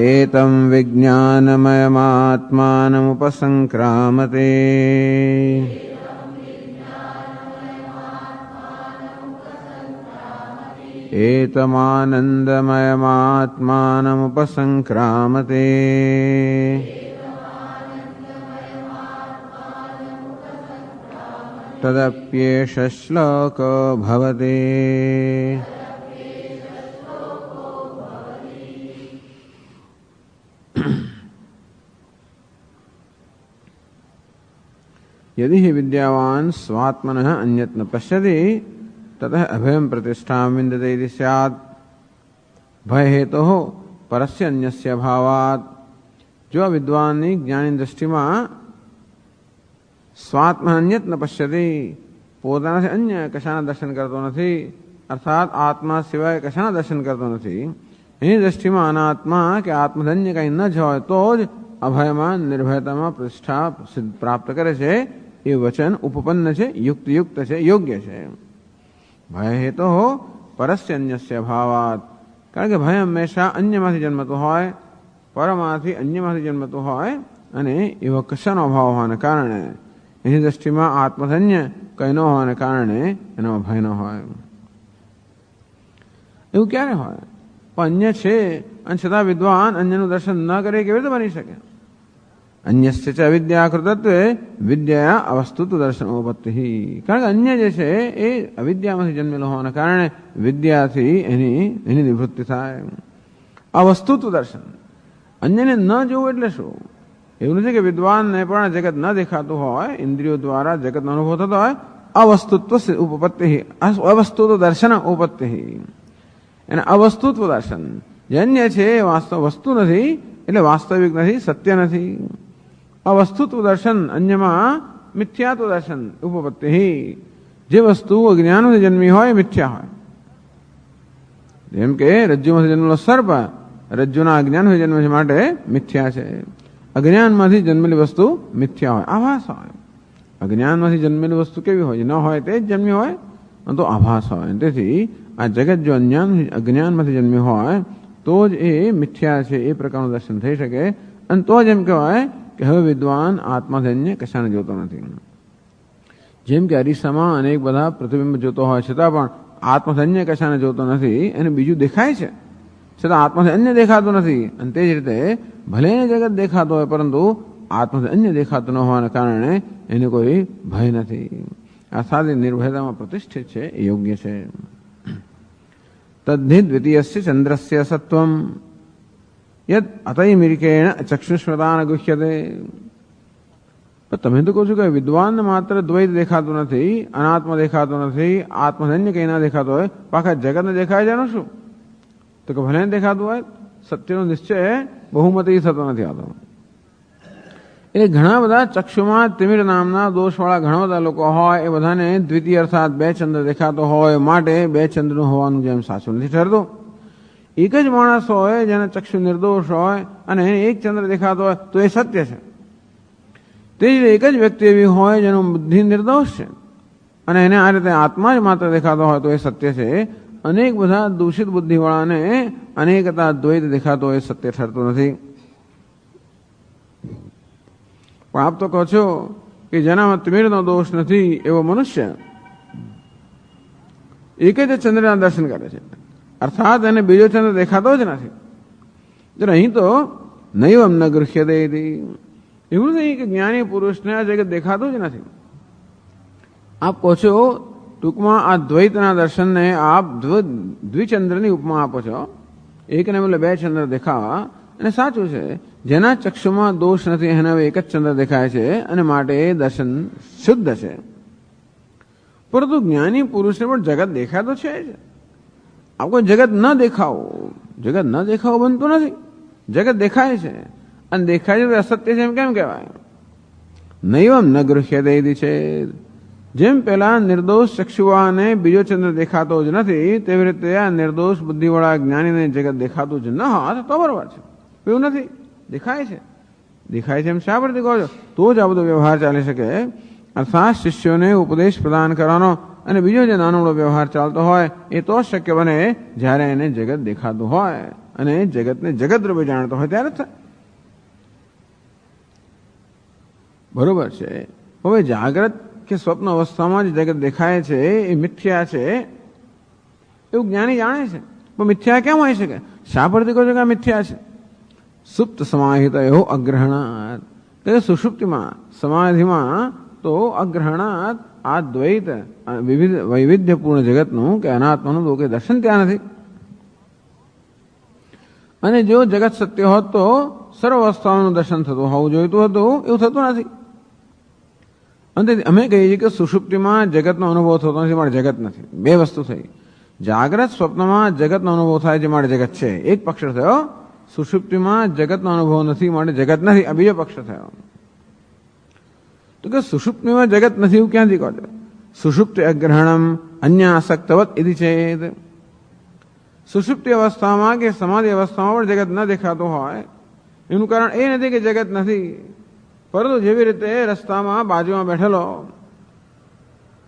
एतं विज्ञानमयमात्मानमुपसङ्क्रामते एतमानन्दमयमात्मानमुपसङ्क्रामते तदप्येष श्लोको भवति। यदि हि विद्यावान् स्वात्मनः अन्यत् न पश्यति ततः अभयं प्रतिष्ठां विन्दते इति स्यात्। भय हेतोः परस्य अन्यस्य अभावात्। जो विद्वानी ज्ञानी दृष्टिમાં સ્વાત્મા અન્યત ન પશ્યતિ, પોતાનાથી અન્ય કશાના દર્શન કરતો નથી, અર્થાત આત્મા સિવાય કશાના દર્શન કરતો નથી. એની દ્રષ્ટિમાં અનાત્મા કે આત્મધન્ય કંઈ ન જ હોય તો જ અભયમાં નિર્ભયતામાં પ્રતિષ્ઠા પ્રાપ્ત કરે છે. એ વચન ઉપપન્ન છે, યુક્તયુક્ત છે, યોગ્ય છે. ભય હેતો પરસ્ય અન્યસ્ય અભાવાત. કારણ કે ભય હંમેશા અન્યમાંથી જન્મતો હોય, પરમાંથી અન્યમાંથી જન્મતો હોય અને એવો કશાનો અભાવ હોવાને કારણે એની દ્રષ્ટિમાં આત્મધન્ય કંઈ ન હોવાને કારણે એનો ભય ન હોય. એવું ક્યારે હોય? પણ અન્ય છે અને છતાં વિદ્વાન અન્યનું દર્શન ન કરે કેવી રીતે બની શકે? અન્યસ્ય ચ અવિદ્યાકૃતત્વે વિદ્યા અવસ્તુત્વ દર્શનોપત્તિ. કારણ કે અન્ય જે છે એ અવિદ્યામાંથી જન્મેલો હોવાના કારણે વિદ્યાથી એની નિવૃત્તિ થાય. અવસ્તુત્વ દર્શન. અન્યને ન જોવું એટલે શું? એવું નથી કે વિદ્વાનને પણ જગત ન દેખાતું હોય, ઇન્દ્રિયો દ્વારા જગતનો અનુભવ થતો હોય. અવસ્તુત્વ ઉપપત્તિ, અવસ્તુત્વ દર્શન ઉપપત્તિ. એને અવસ્તુત્વ દર્શન. જે અન્ય છે એ વાસ્તવ વસ્તુ નથી, એટલે વાસ્તવિક નથી, સત્ય નથી. અવસ્તુત્વ દર્શન અન્યમાં મિથ્યાત્વ દર્શન ઉપપત્તિ. જે વસ્તુ અજ્ઞાનથી જન્મી હોય એ મિથ્યા હોય. જેમ કે રજ્જુમાંથી જન્મેલો સર્પ રજ્જુના અજ્ઞાનથી જન્મે છે માટે મિથ્યા છે. અજ્ઞાનમાંથી જન્મેલી વસ્તુ મિથ્યા હોય, આભાસ હોય. અજ્ઞાનમાંથી જન્મેલી વસ્તુ કેવી હોય? ન હોય તે જ જન્મી હોય તો આભાસ હોય. તેથી આ જગત જો અજ્ઞાનમાંથી જન્મી હોય તો જ એ મિથ્યા છે એ પ્રકારનું દર્શન થઈ શકે. અને તો જ એમ કહેવાય કે હવે વિદ્વાન આત્માધન્ય કશાને જોતો નથી. જેમ કે અરીસામાં અનેક બધા પ્રતિબિંબ જોતો હોય છતાં પણ આત્મધન્ય કશાને જોતો નથી, એને બીજું દેખાય છે છતાં આત્માથી અન્ય દેખાતું નથી. અને તે જ રીતે ભલે જગત દેખાતો હોય પરંતુ આત્માથી અન્ય દેખાતું ન હોવાના કારણે એને કોઈ ભય નથી. આ સારી નિર્ભયતામાં પ્રતિષ્ઠિત છે, એ યોગ્ય છે. તદ્ધિ દ્વિતીયસ્ય ચંદ્રસ્ય સત્વમ યદ અતૈમિરિકેણ ચક્ષુષ્મતાન ગુહ્યતે. તમે તો કહો છો કે વિદ્વાનને માત્ર દ્વૈત દેખાતું નથી, અનાત્મા દેખાતો નથી, આત્મધન્ય કંઈ ના દેખાતો હોય, પાછા જગતને દેખાય છે એનું શું? તો કે ભલે દેખાતું હોય, સત્યનો નિશ્ચય બહુમતી થતો નથી આવતો. એટલે ઘણા બધા ચક્ષુમાં તિમિર નામના દોષવાળા ઘણા બધા લોકો હોય, એ બધાને દ્વિતીય અર્થાત બે ચંદ્ર દેખાતો હોય માટે બે ચંદ્રનું હોવાનું જેમ સાચું નથી ઠરતું. એક જ માણસ હોય જેને ચક્ષુ નિર્દોષ હોય અને એને એક ચંદ્ર દેખાતો હોય તો એ સત્ય છે. તે જ એક જ વ્યક્તિ એવી હોય જેનું બુદ્ધિ નિર્દોષ છે અને એને આ રીતે આત્મા જ માત્ર દેખાતો હોય તો એ સત્ય છે. અનેક બધા દૂષિત બુદ્ધિવાળાને અનેકતા દ્વૈત દેખાતો હોય સત્ય ઠરતું નથી. પણ આપ તો કહો છો કે જેનામાં તિમિરનો દોષ નથી એવો મનુષ્ય એક જ ચંદ્રના દર્શન કરે છે, અર્થાત એને બીજો ચંદ્ર દેખાતો જ નથી. અહીં તો નૈવમ ન ગૃહ્યતે, એવું નહીં કે જ્ઞાની પુરુષને આ જગત દેખાતું જ નથી. આપ કહો છો ટૂંકમાં આ દ્વૈતના દર્શનને આપ દ્વિચંદ્રની ઉપમા આપો છો, એકને બદલે બે ચંદ્ર દેખાવા. અને સાચું છે, જેના ચક્ષુમાં દોષ નથી એને હવે એક જ ચંદ્ર દેખાય છે અને માટે એ દર્શન શુદ્ધ છે. પરંતુ જ્ઞાની પુરુષને પણ જગત દેખાતો છે જ. આપ કોઈ જગત ન દેખાવો, જગત ન દેખાવો બનતું નથી. જગત દેખાય છે અને દેખાય છે અસત્ય છે એમ કેમ કહેવાય? નૈવમ ન ગૃહ્યતે છે. જેમ પેલા નિર્દોષ ચક્ષુવાને બીજો ચંદ્ર દેખાતો જ નથી, તેવી રીતે આ નિર્દોષ બુદ્ધિવાળા જ્ઞાનીને જગત દેખાતું જ ન હોત તો બરોબર છે. એવું નથી, દેખાય છે. દેખાય છે એમ શા પરથી કહો છો? તો જ આ બધો વ્યવહાર ચાલી શકે. અર્થાત શિષ્યોને ઉપદેશ પ્રદાન કરવાનો અને બીજો જે નાનોડો વ્યવહાર ચાલતો હોય એ તો શક્ય બને જ્યારે એને જગત દેખાતું હોય અને જગતને જગત રૂપે જાણતો હોય ત્યારે થાય. બરોબર છે. હવે જાગ્રત કે સ્વપ્ન અવસ્થામાં જ જગત દેખાય છે એ મિથ્યા છે એવું જ્ઞાની જાણે છે. પણ મિથ્યા કેમ હોઈ શકે? શા પરથી કહો છો કે આ મિથ્યા છે? સુપ્ત સમાહિત એવો અગ્રહણાત, કે સુષુપ્તિમાં સમાધિમાં તો અગ્રહણાત આ દ્વૈત વૈવિધ્યપૂર્ણ જગતનું કે અનાત્માનું તો કે દર્શન ત્યાં નથી. અને જો જગત સત્ય હોત તો સર્વ અવસ્થાઓનું દર્શન થતું હોવું જોઈતું હતું, એવું થતું નથી. અંતે અમે કહીએ છીએ કે સુષુપ્તિમાં જગતનો અનુભવ થતો નથી માટે જગત નથી. બે વસ્તુ થઈ. જાગ્રત સ્વપ્નમાં જગતનો અનુભવ થાય છે માટે જગત છે, એક પક્ષ થયો. સુષુપ્તિમાં જગતનો અનુભવ નથી માટે જગત નથી, આ બીજો પક્ષ થયો. તો કે સુષુપ્તિમાં જગત નથી એવું ક્યાંથી કહો છો? સુષુપ્તિ અગ્રહણમ અન્ય આસક્તવત ઇતિ ચેત. સુષુપ્તિ અવસ્થામાં કે સમાધિ અવસ્થામાં પણ જગત ન દેખાતું હોય એનું કારણ એ નથી કે જગત નથી, પરંતુ જેવી રીતે રસ્તામાં બાજુમાં બેઠેલો,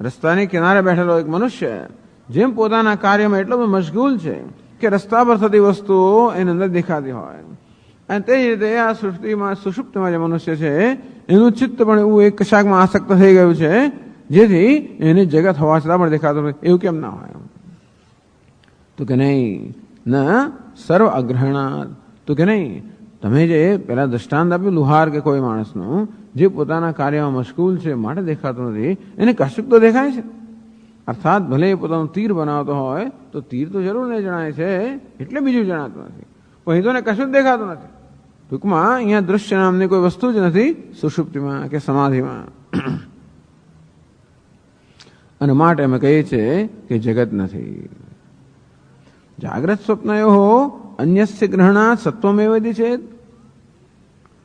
રસ્તાની કિનારે બેઠેલો એક મનુષ્ય જેમ પોતાના કાર્યમાં એટલો બધો મશગુલ છે કે રસ્તા પર થતી વસ્તુઓ એની અંદર દેખાતી હોય, અને તે જ રીતે આ સુષુપ્તિમાં જે મનુષ્ય છે એનું ચિત્ત પણ એવું એક કશાકમાં આસક્ત થઈ ગયું છે જેથી એને જગત હોવા છતાં પણ દેખાતું નથી. એવું કેમ ના હોય? તો કે નહીં, ન સર્વ અગ્રહણાત. તો કે નહીં, તમે જે પેલા દ્રષ્ટાંત આપ્યું લુહાર કે કોઈ માણસનું જે પોતાના કાર્યમાં મશગુલ છે માટે દેખાતું નથી, એને કશુંક તો દેખાય છે. અર્થાત ભલે એ પોતાનું તીર બનાવતો હોય તો તીર તો જરૂર નહીં જણાય છે એટલે બીજું જણાતું નથી, પણ તો કશું જ દેખાતું નથી. ટૂંકમાં અહીંયા દૃશ્ય નામની કોઈ વસ્તુ જ નથી સુષુપ્તિમાં કે સમાધિમાં. અને માટે અમે કહીએ છીએ કે જગત નથી. જાગ્રત સ્વપ્નયો અન્યસ્ય ગ્રહણાત સત્વમેવ છે.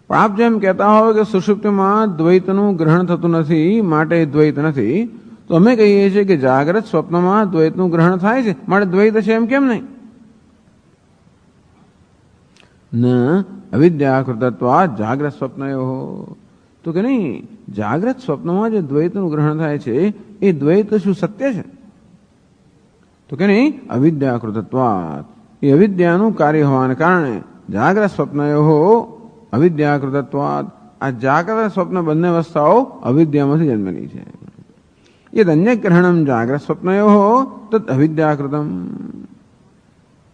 પણ આપ જેમ કહેતા હોય કે સુષુપ્તિમાં દ્વૈતનું ગ્રહણ થતું નથી માટે દ્વૈત નથી, તો અમે કહીએ છીએ કે જાગ્રત સ્વપ્નમાં દ્વૈતનું ગ્રહણ થાય છે માટે દ્વૈત છે એમ કેમ નહીં? ન અવિદ્યાકૃતત્વાત જાગ્રત સ્વપ્નયો. તો કે નહીં, જાગ્રત સ્વપ્નમાં જે દ્વૈતનું ગ્રહણ થાય છે એ દ્વૈત શું સત્ય છે? તો કે નહીં, અવિદ્યાકૃતત્વાત. એ અવિદ્યાનું કાર્ય હોવાને કારણે જાગ્રત સ્વપ્નયો અવિદ્યાકૃતત્વાત. આ જાગ્રત સ્વપ્ન બંને અવસ્થાઓ અવિદ્યામાંથી જન્મેલી છે. યદ અન્ય ગ્રહણમ જાગ્રત સ્વપ્નયો તદ અવિદ્યાકૃતમ.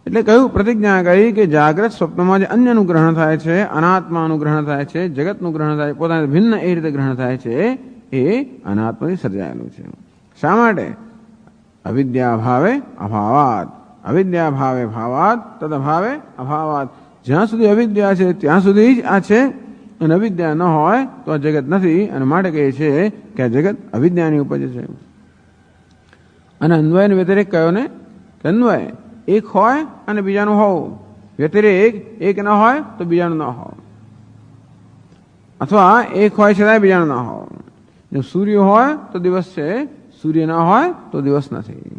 એટલે કહ્યું, પ્રતિજ્ઞા કરી કે જાગ્રત સ્વપ્નમાં જે અન્યનું ગ્રહણ થાય છે, અનાત્માનું ગ્રહણ થાય છે, જગતનું ગ્રહણ થાય છે, પોતાને ભિન્ન એ રીતે ગ્રહણ થાય છે એ અનાત્માથી સર્જાયેલું છે. શા માટે? અવિદ્યા ભાવે અભાવાત. અવિદ્યા ભાવે ભાવાત તદ અભાવે અભાવાત. જ્યાં સુધી અવિદ્યા છે ત્યાં સુધી જ આ છે, અને અવિદ્યા ન હોય તો આ જગત નથી. અને માટે કહે છે કે આ જગત અવિદ્યાની ઉપજ છે. અને અન્વયનો વ્યતિરેક કયો ને? કે અન્વય એક હોય અને બીજાનું હોવું, વ્યતિરેક એક ન હોય તો બીજાનું ન હોય. અથવા એક હોય છતાંય બીજાનો ના હોય. જો સૂર્ય હોય તો દિવસ છે, સૂર્ય ના હોય તો દિવસ નથી.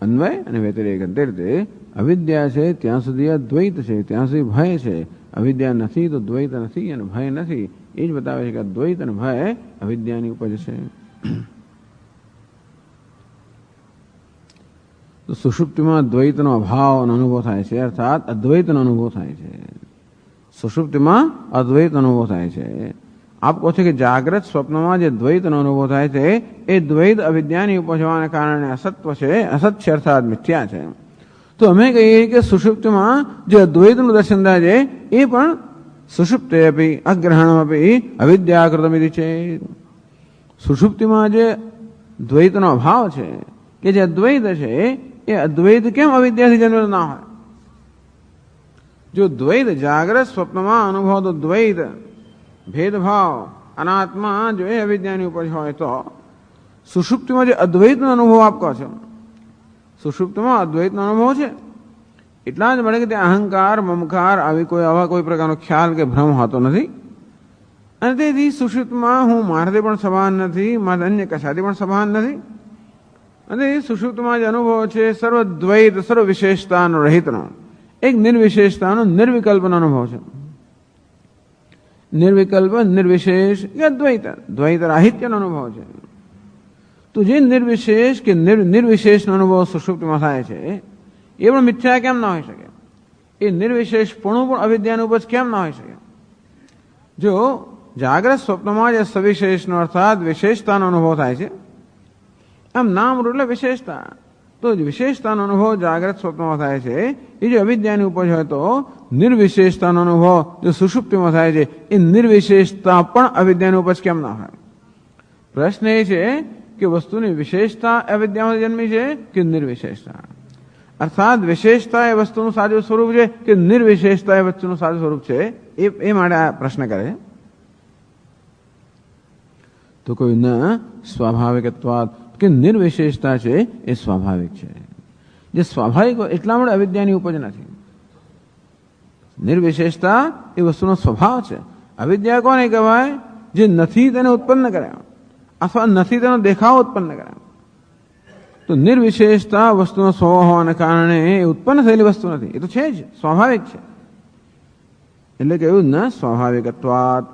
અન્વય અને વ્યતિરેક તે રીતે અવિદ્યા છે ત્યાં સુધી અદ્વૈત છે, ત્યાં સુધી ભય છે. અવિદ્યા નથી તો દ્વૈત નથી અને ભય નથી. એ જ બતાવે છે કે દ્વૈત અને ભય અવિદ્યાની ઉપજ છે. તો સુષુપ્તિમાં દ્વૈતનો અભાવનો અનુભવ થાય છે, અર્થાત અદ્વૈતનો અનુભવ થાય છે. સુષુપ્તિમાં અદ્વૈત અનુભવ થાય છે. આપ કહો છો કે જાગ્રત સ્વપ્નમાં જે દ્વૈતનો અનુભવ થાય છે એ દ્વૈત અવિદ્યાની ઉપજ હોવાને કારણે અસત્વ છે, અસત છે અર્થાત મિથ્યા છે. તો અમે કહીએ કે સુષુપ્તિમાં જે અદ્વૈતનું દર્શન થાય છે એ પણ સુષુપ્તે અપી અગ્રહણમપી અવિદ્યાકૃતમિતિ છે. સુષુપ્તિમાં જે દ્વૈતનો અભાવ છે કે જે અદ્વૈત છે એ અદ્વૈત કેમ અવિદ્યાથી જન્મેલો ના હોય? જો દ્વૈત જાગ્રત સ્વપ્નમાં અનુભવ તો દ્વૈત ભેદભાવ અનાત્મા જો એ અવિદ્યાની ઉપજ હોય તો સુષુપ્તિમાં જે અદ્વૈતનો અનુભવ આપ કહો છો, સુષુપ્તિમાં અદ્વૈતનો અનુભવ છે એટલા જ મળે કે ત્યાં અહંકાર મમકાર આવા કોઈ પ્રકારનો ખ્યાલ કે ભ્રમ હોતો નથી. અને તેથી સુષુપ્તમાં હું મારાથી પણ સભાન નથી, મારા અન્ય કશાથી પણ સભાન નથી. અને સુષુપ્તમાં જે અનુભવ છે સર્વદ્વૈત સર્વ વિશેષતાનો રહિતનો એક નિર્વિશેષતાનો નિર્વિકલ્પનો અનુભવ છે. નિર્વિકલ્પ નિર્વિશેષ કે દ્વૈત દ્વૈત રાહિત્યનો અનુભવ છે. તો જે નિર્વિશેષ કે નિર્વિશેષનો અનુભવ સુષુપ્તિમાં થાય છે એ પણ મિથ્યા કેમ ના હોઈ શકે? એ નિર્વિશેષપણું પણ અવિદ્યાનું ઉપજ કેમ ના હોઈ શકે? જો જાગ્રત સ્વપ્નમાં જે સવિશેષનો અર્થાત વિશેષતાનો અનુભવ થાય છે, આમ નામ રૂપ એટલે વિશેષતા, તો વિશેષતાનો અનુભવ જાગ્રત સ્વપ્નમાં થાય છે એ જો અવિદ્યાની ઉપજ હોય તો નિર્વિશેષતાનો અનુભવ જો સુષુપ્તિમાં થાય છે એ નિર્વિશેષતા પણ અવિદ્યાની ઉપજ કેમ ના હોય? પ્રશ્ન એ છે કે વસ્તુની વિશેષતા અવિદ્યામાં જન્મી છે કે નિર્વિશેષતા? અર્થાત વિશેષતા એ વસ્તુનું સાચું સ્વરૂપ છે કે નિર્વિશેષતા એ વસ્તુનું સાચું સ્વરૂપ છે? એ માટે આ પ્રશ્ન કરે છે. તો કોઈ ન સ્વાભાવિકત્વાત કે નિર્વિશેષતા છે એ સ્વાભાવિક છે. જે સ્વાભાવિક એટલા માટે અવિદ્યાની ઉપજ નથી. નિર્વિશેષતા એ વસ્તુનો સ્વભાવ છે. અવિદ્યા કોને કહેવાય? જે નથી તેને ઉત્પન્ન કરે અથવા નથી તેનો દેખાવ ઉત્પન્ન કરે. તો નિર્વિશેષતા વસ્તુનો સ્વભાવ હોવાને કારણે એ ઉત્પન્ન થયેલી વસ્તુ નથી, એ તો છે જ, સ્વાભાવિક છે. એટલે કે એવું ન સ્વાભાવિકત્વાત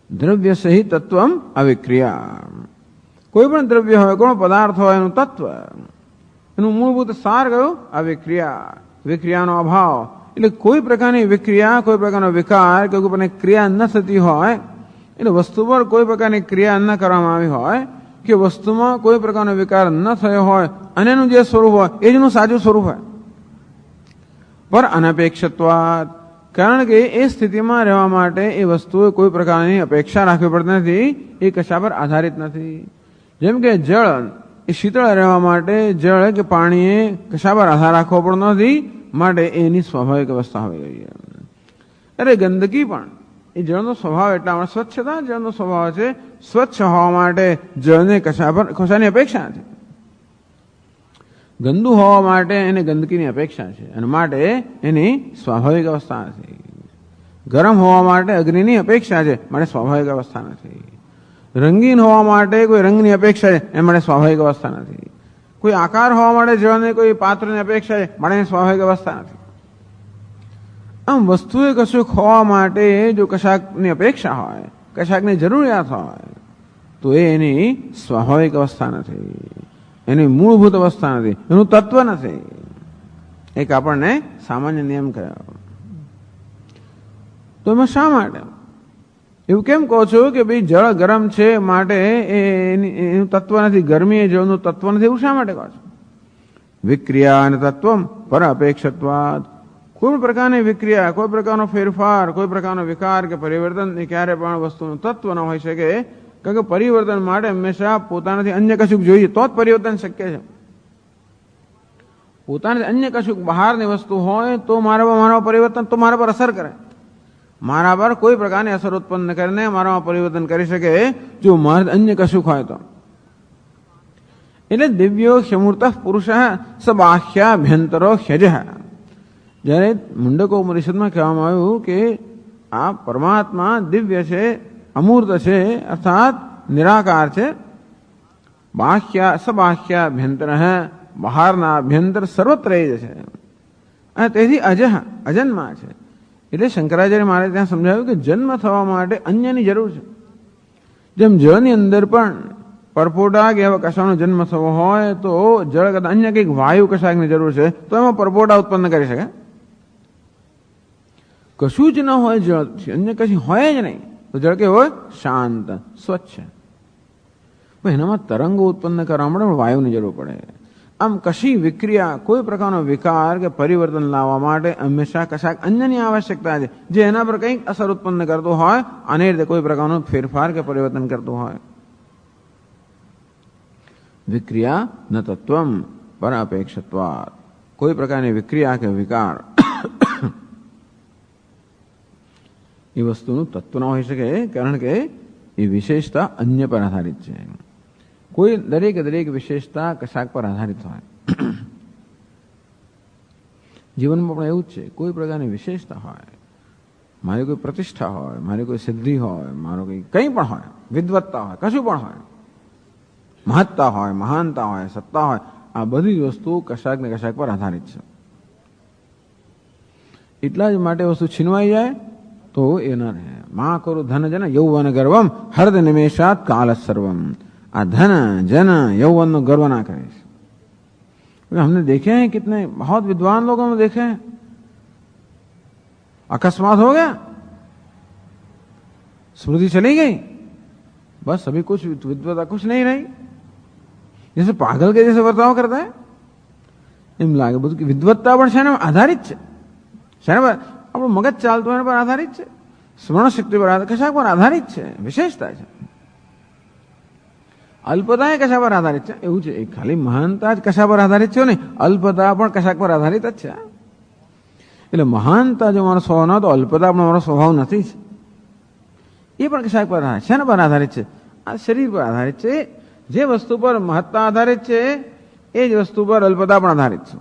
દ્રવ્ય સહિત તત્વમ અવિક્રિયા. કોઈ પણ દ્રવ્ય હોય, કોઈ પણ પદાર્થ હોય, એનું તત્વ એનું મૂળભૂત સાર કયું? અવિક્રિયા, વિક્રિયાનો અભાવ. એટલે કોઈ પ્રકારની વિક્રિયા, કોઈ પ્રકારનો વિકાર કે કોઈ પ્રકારની ક્રિયા ન થતી હોય, એટલે વસ્તુ પર કોઈ પ્રકારની ક્રિયા ન કરવામાં આવી હોય કે વસ્તુમાં કોઈ પ્રકારનો વિકાર ન થયો હોય અને એનું જે સ્વરૂપ હોય એ જ એનું સાચું સ્વરૂપ હોય. પર અનપેક્ષત્વાત, કારણ કે એ સ્થિતિમાં રહેવા માટે એ વસ્તુએ કોઈ પ્રકારની અપેક્ષા રાખવી પડતી નથી, એ કશા પર આધારિત નથી. જેમ કે જળ એ શીતળ રહેવા માટે જળ કે પાણીએ કશા પર આધાર રાખવો પડતો નથી, માટે એની સ્વાભાવિક અવસ્થા હોવી જોઈએ. અરે ગંદકી પણ એ જળનો સ્વભાવ એટલા માટે સ્વચ્છતા જળનો સ્વભાવ છે, સ્વચ્છ હોવા માટે જળને કશાની અપેક્ષા નથી. ગંદુ હોવા માટે એને ગંદકીની અપેક્ષા છે અને માટે એની સ્વાભાવિક અવસ્થા નથી. ગરમ હોવા માટે અગ્નિની અપેક્ષા છે, માટે સ્વાભાવિક અવસ્થા નથી. રંગીન હોવા માટે કોઈ રંગની અપેક્ષા છે, એ માટે સ્વાભાવિક અવસ્થા નથી. કોઈ આકાર હોવા માટે જળને કોઈ પાત્રની અપેક્ષા છે, માટે એની સ્વાભાવિક અવસ્થા નથી. આમ વસ્તુએ કશુંક હોવા માટે જો કશાકની અપેક્ષા હોય, કશાકની જરૂરિયાત હોય, તો એ એની સ્વાભાવિક અવસ્થા નથી, એની મૂળભૂત અવસ્થા નથી, એનું તત્વ નથી. એક આપણને સામાન્ય નિયમ કયો. તો એમાં શા માટે એવું કેમ કહો છો કે ભાઈ જળ ગરમ છે માટે એનું તત્વ નથી, ગરમી એ જળનું તત્વ નથી, એવું શા માટે કહો છો? વિક્રિયા અને તત્વ પર અપેક્ષત્વાદ. કોઈ પ્રકારની વિક્રિયા, કોઈ પ્રકારનો ફેરફાર, કોઈ પ્રકારનો વિકાર કે પરિવર્તન એ ક્યારે પણ વસ્તુનું તત્વ ન હોઈ શકે. કારણ કે પરિવર્તન માટે હંમેશા પોતાનાથી અન્ય કશુંક જોઈએ તો જ પરિવર્તન શક્ય છે. પોતાનાથી અન્ય કશુંક બહારની વસ્તુ હોય તો મારામાં પરિવર્તન તો મારા પર અસર કરે, મારા પર કોઈ પ્રકારની અસર ઉત્પન્ન કરીને મારામાં પરિવર્તન કરી શકે જો મારે અન્ય કશુંક હોય તો. એટલે દિવ્યો ક્ષમૂર્ત પુરુષ સબાહ્યાભ્યંતરો હ્યજ. જ્યારે મુંડકો ઉપનિષદમાં કહેવામાં આવ્યું કે આ પરમાત્મા દિવ્ય છે, અમૂર્ત છે, અર્થાત નિરાકાર છે. બાહ્ય સબાહ્ય અભ્યંતર બહારના અભ્યંતર સર્વત્ર જ છે અને તેથી અજન્મા છે. એટલે શંકરાચાર્ય મહારાજ ત્યાં સમજાવ્યું કે જન્મ થવા માટે અન્યની જરૂર છે. જેમ જળની અંદર પણ પરપોટા કે એવા કશાનો જન્મ થવો હોય તો જળ કરતા અન્ય કંઈક વાયુ કશાકની જરૂર છે તો એમાં પરપોટા ઉત્પન્ન કરી શકે. કશું જ ન હોય જળ, અન્ય કશું હોય જ નહીં તો જળ કે હોય શાંત સ્વચ્છ. પણ એનામાં તરંગો ઉત્પન્ન કરવા માટે વાયુની જરૂર પડે. આમ કશી વિક્રિયા, કોઈ પ્રકારનો વિકાર કે પરિવર્તન લાવવા માટે હંમેશા કશાક અન્યની આવશ્યકતા છે જે એના પર કંઈક અસર ઉત્પન્ન કરતો હોય અને રીતે કોઈ પ્રકારનો ફેરફાર કે પરિવર્તન કરતો હોય. વિક્રિયા ન તત્વમ પર અપેક્ષત્વાત. કોઈ પ્રકારની વિક્રિયા કે વિકાર એ વસ્તુનું તત્વ ન હોઈ શકે કારણ કે એ વિશેષતા અન્ય પર આધારિત છે. કોઈ દરેક વિશેષતા કશાક પર આધારિત હોય. જીવનમાં પણ એવું જ છે. કોઈ પ્રકારની વિશેષતા હોય, મારી કોઈ પ્રતિષ્ઠા હોય, મારી કોઈ સિદ્ધિ હોય, મારો કંઈ પણ હોય, વિદ્વત્તા હોય, કશું પણ હોય, મહત્તા હોય, મહાનતા હોય, સત્તા હોય, આ બધી જ વસ્તુ કશાક ને કશાક પર આધારિત છે. એટલા જ માટે વસ્તુ છીનવાઈ જાય તો એ ન રહે. મા કરું ધન જન યૌવન ગર્વમ હૃદ નિમેષાત કાલ સર્વમ. આ धन जन यौवन नो गर्व ना करे. हमने देखे हैं कितने बहुत विद्वान लोगों में देखे हैं, अकस्मात हो गया, स्मृति चली गई, बस अभी कुछ विद्वता कुछ नहीं रही, जैसे पागल के जैसे वर्ताव करता है. એમ લાગે બધું કે વિદ્વત્તા પણ શેના આધારિત છે, શેના પર આપણું મગજ ચાલતું એના પર આધારિત છે, સ્મરણ શક્તિ પર કશાક પર આધારિત છે, વિશેષતા છે. અલ્પતા એ કશા પર આધારિત છે એવું છે. ખાલી મહાનતા જ કશા પર આધારિત છે નહીં, અલ્પતા પણ કશાક પર આધારિત જ છે. એટલે મહાનતા જો મારો સ્વભાવ ન તો અલ્પતા પણ મારો સ્વભાવ નથી જ. એ પણ કશાક પર આધારિત. શેના પર આધારિત છે? આ શરીર પર આધારિત છે. જે વસ્તુ પર મહત્તા આધારિત છે એ જ વસ્તુ પર અલ્પતા પણ આધારિત છે.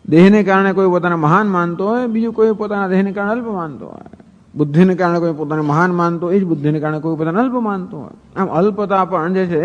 દેહને કારણે કોઈ પોતાને મહાન માનતો હોય, બીજું કોઈ પોતાના દેહને કારણે અલ્પ માનતો હોય. બુદ્ધિને કારણે કોઈ પોતાને મહાન માનતો, એ જ બુદ્ધિને કારણે કોઈ પોતાને અલ્પ માનતો હોય. આમ અલ્પતા પણ જે છે